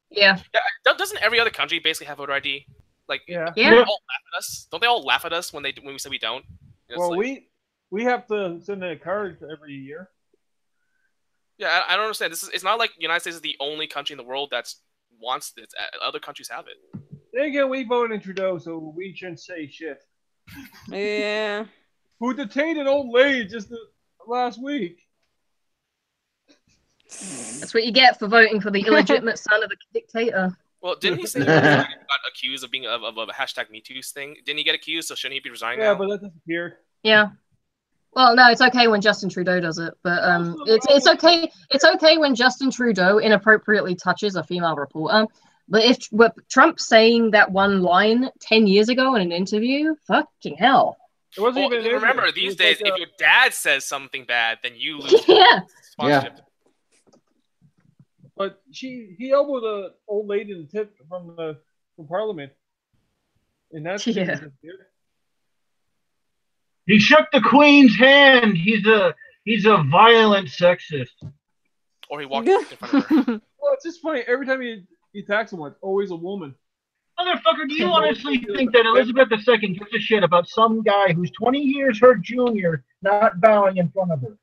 P: Yeah.
L: Doesn't every other country basically have voter ID? Like,
P: Yeah.
L: They all laugh at us. Don't they all laugh at us when we say we don't? It's
M: Well,
L: like,
M: we have to send in a card every year.
L: yeah, I don't understand. It's not like the United States is the only country in the world that wants this. Other countries have it.
M: Then again, we voted in Trudeau, so we shouldn't say shit.
B: Yeah.
M: Who detained an old lady just last week?
P: That's what you get for voting for the illegitimate son of a dictator.
L: Well, didn't he say he got accused of being of a hashtag #MeToo thing? Didn't he get accused? So shouldn't he be resigning now?
M: Yeah, but that disappeared.
P: Yeah. Well, no, it's okay when Justin Trudeau does it, but it's okay. It's okay when Justin Trudeau inappropriately touches a female reporter. But if Trump saying that one line 10 years ago in an interview, fucking hell.
M: It wasn't even.
L: Remember, these days, if your dad says something bad, then you lose. Sponsorship.
M: But he elbowed an old lady in the tip from Parliament, and that's
O: He shook the Queen's hand. He's a violent sexist.
L: Or he walked in front of her.
M: Well, it's just funny. Every time he attacks someone, it's always a woman.
O: Motherfucker, do you honestly think that Elizabeth II gives a shit about some guy who's 20 years her junior not bowing in front of her?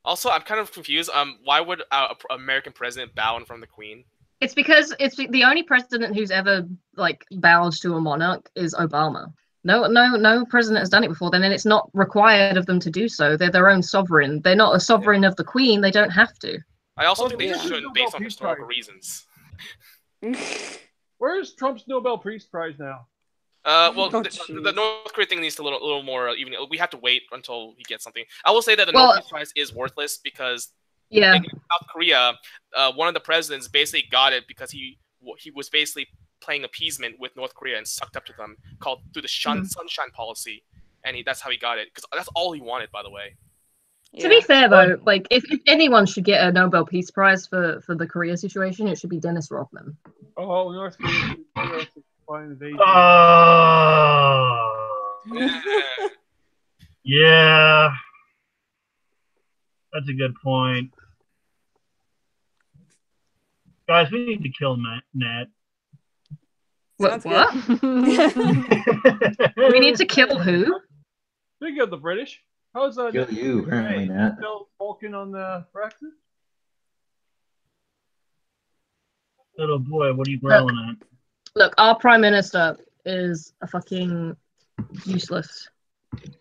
L: Also, I'm kind of confused. Why would an American president bow in front of the Queen?
P: It's because it's the only president who's ever like bowed to a monarch is Obama. No president has done it before. Then it's not required of them to do so. They're their own sovereign. They're not a sovereign of the Queen. They don't have to.
L: I also think they shouldn't, based on historical reasons.
M: Where's Trump's Nobel Peace Prize now?
L: Well, the North Korea thing needs to a little more even. We have to wait until he gets something. I will say that the Nobel Peace Prize is worthless because
P: Yeah.
L: in South Korea, one of the presidents basically got it because he was basically playing appeasement with North Korea and sucked up to them, called through the sunshine policy, and that's how he got it, because that's all he wanted, by the way.
P: To be fair, though, like if anyone should get a Nobel Peace Prize for the Korea situation, it should be Dennis Rodman.
M: Oh, North Korea is fine invasion.
O: Yeah, that's a good point. Guys, we need to kill Nat.
P: What? We need to kill who?
M: Speaking of the British, how's
A: Kill you, apparently, Nat.
M: Still Vulcan on the Brexit?
O: Little boy, what are you growling at?
P: Look, our Prime Minister is a fucking useless.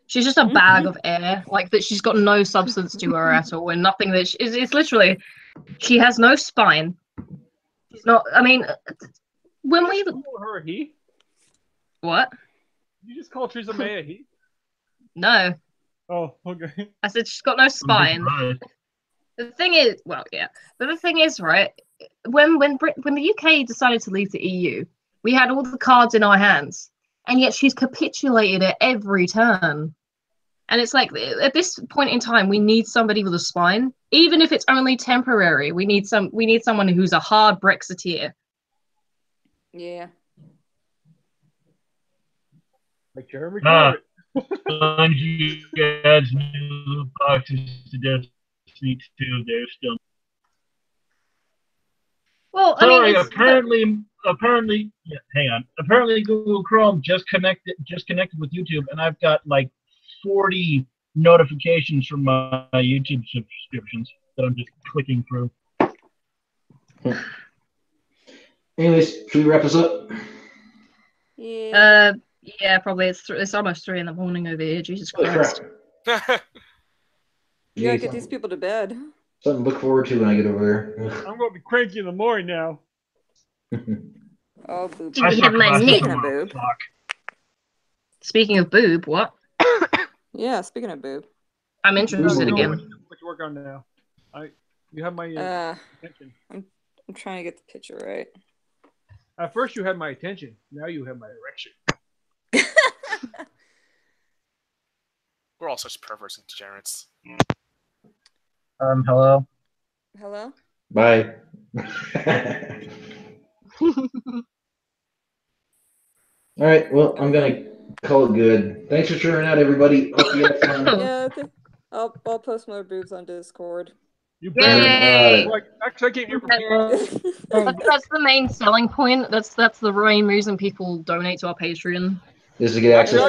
P: She's just a bag of air. Like that, she's got no substance to her at all, and nothing that it's literally. She has no spine. She's not. I mean, when we
M: call her a he.
P: What?
M: You just call Theresa May a he?
P: No.
M: Oh, okay.
P: I said she's got no spine. The thing is, well, yeah, but the thing is, right? When the UK decided to leave the EU, we had all the cards in our hands, and yet she's capitulated at every turn. And it's like at this point in time, we need somebody with a spine, even if it's only temporary. We need someone who's a hard Brexiteer.
B: Yeah.
M: Like Jeremy Corbyn.
O: Bungie adds new boxes to Destiny 2. They're still.
P: Well,
O: sorry. Apparently, yeah, hang on. Apparently, Google Chrome just connected with YouTube, and I've got like 40 notifications from my YouTube subscriptions that I'm just clicking through.
A: Anyways, should we wrap this up?
P: Yeah. Yeah, probably. It's almost 3 a.m. over here. Jesus Christ.
B: You gotta get these people to bed.
A: Something to look forward to when I get over there.
M: I'm gonna be cranky in the morning now.
B: Oh, boob.
P: Speaking of boob, what?
B: Yeah, speaking of boob.
P: I'm interested again.
M: What you work on now? You have my attention.
B: I'm trying to get the picture right.
M: At first you had my attention. Now you have my erection.
L: We're all such perverts and degenerates.
O: Hello.
B: Hello.
A: Bye. All right. Well, I'm gonna call it good. Thanks for sharing out, everybody. Hope you had fun.
B: Yeah, I'll post more boobs on Discord.
M: You
P: Yay!
M: Actually, I can't hear from
P: That's the main selling point. That's the main reason people donate to our Patreon.
A: Is to get access.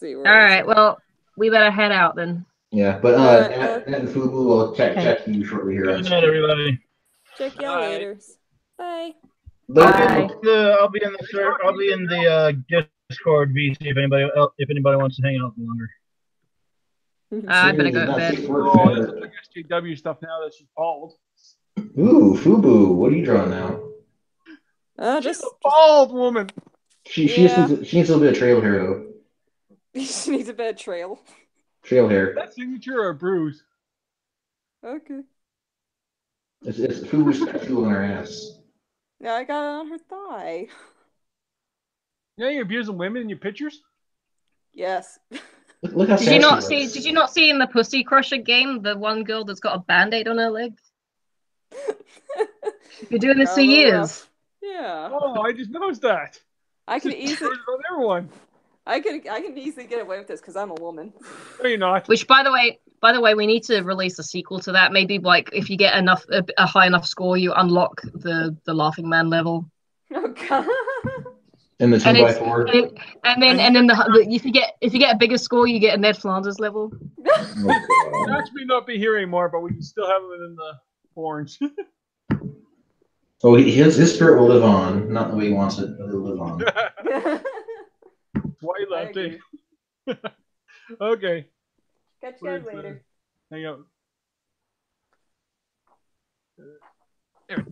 P: All right. Well, we better head out then.
A: Yeah, but Nat and Fubu will check to you shortly here.
O: Good night, everybody.
B: Check y'all later. Bye.
O: Bye. I'll be in the Discord VC if anybody wants to hang out longer.
P: I better go to bed.
M: Oh, this is like SJW stuff now that she's bald.
A: Ooh, Fubu, what are you drawing now?
M: Just a bald woman.
A: She needs a little bit of trail hair though.
B: She needs a bed trail.
A: Trail hair.
M: That signature or bruise?
B: Okay.
A: It's Fubu's tattoo on her ass.
B: Yeah, I got it on her thigh.
M: Yeah, you're abusing women in your pictures?
B: Yes.
A: Look how
P: Did you not see in the Pussy Crusher game the one girl that's got a band-aid on her leg? You're doing this for years.
B: Yeah.
M: Oh, I just noticed that.
B: I can easily
M: on everyone.
B: I can easily get away with this because I'm a woman.
M: No, you're not.
P: Which, by the way, we need to release a sequel to that. Maybe like if you get a high enough score, you unlock the Laughing Man level.
B: Oh God.
A: And the 2x4.
P: And then if you get a bigger score, you get a Ned Flanders level.
M: Match may not be here anymore, but we can still have him in the orange.
A: Oh, his spirit will live on, not the way he wants it, but it'll live on.
M: Why you lefty? Okay.
B: Catch you guys later.
M: Hang out.
L: There.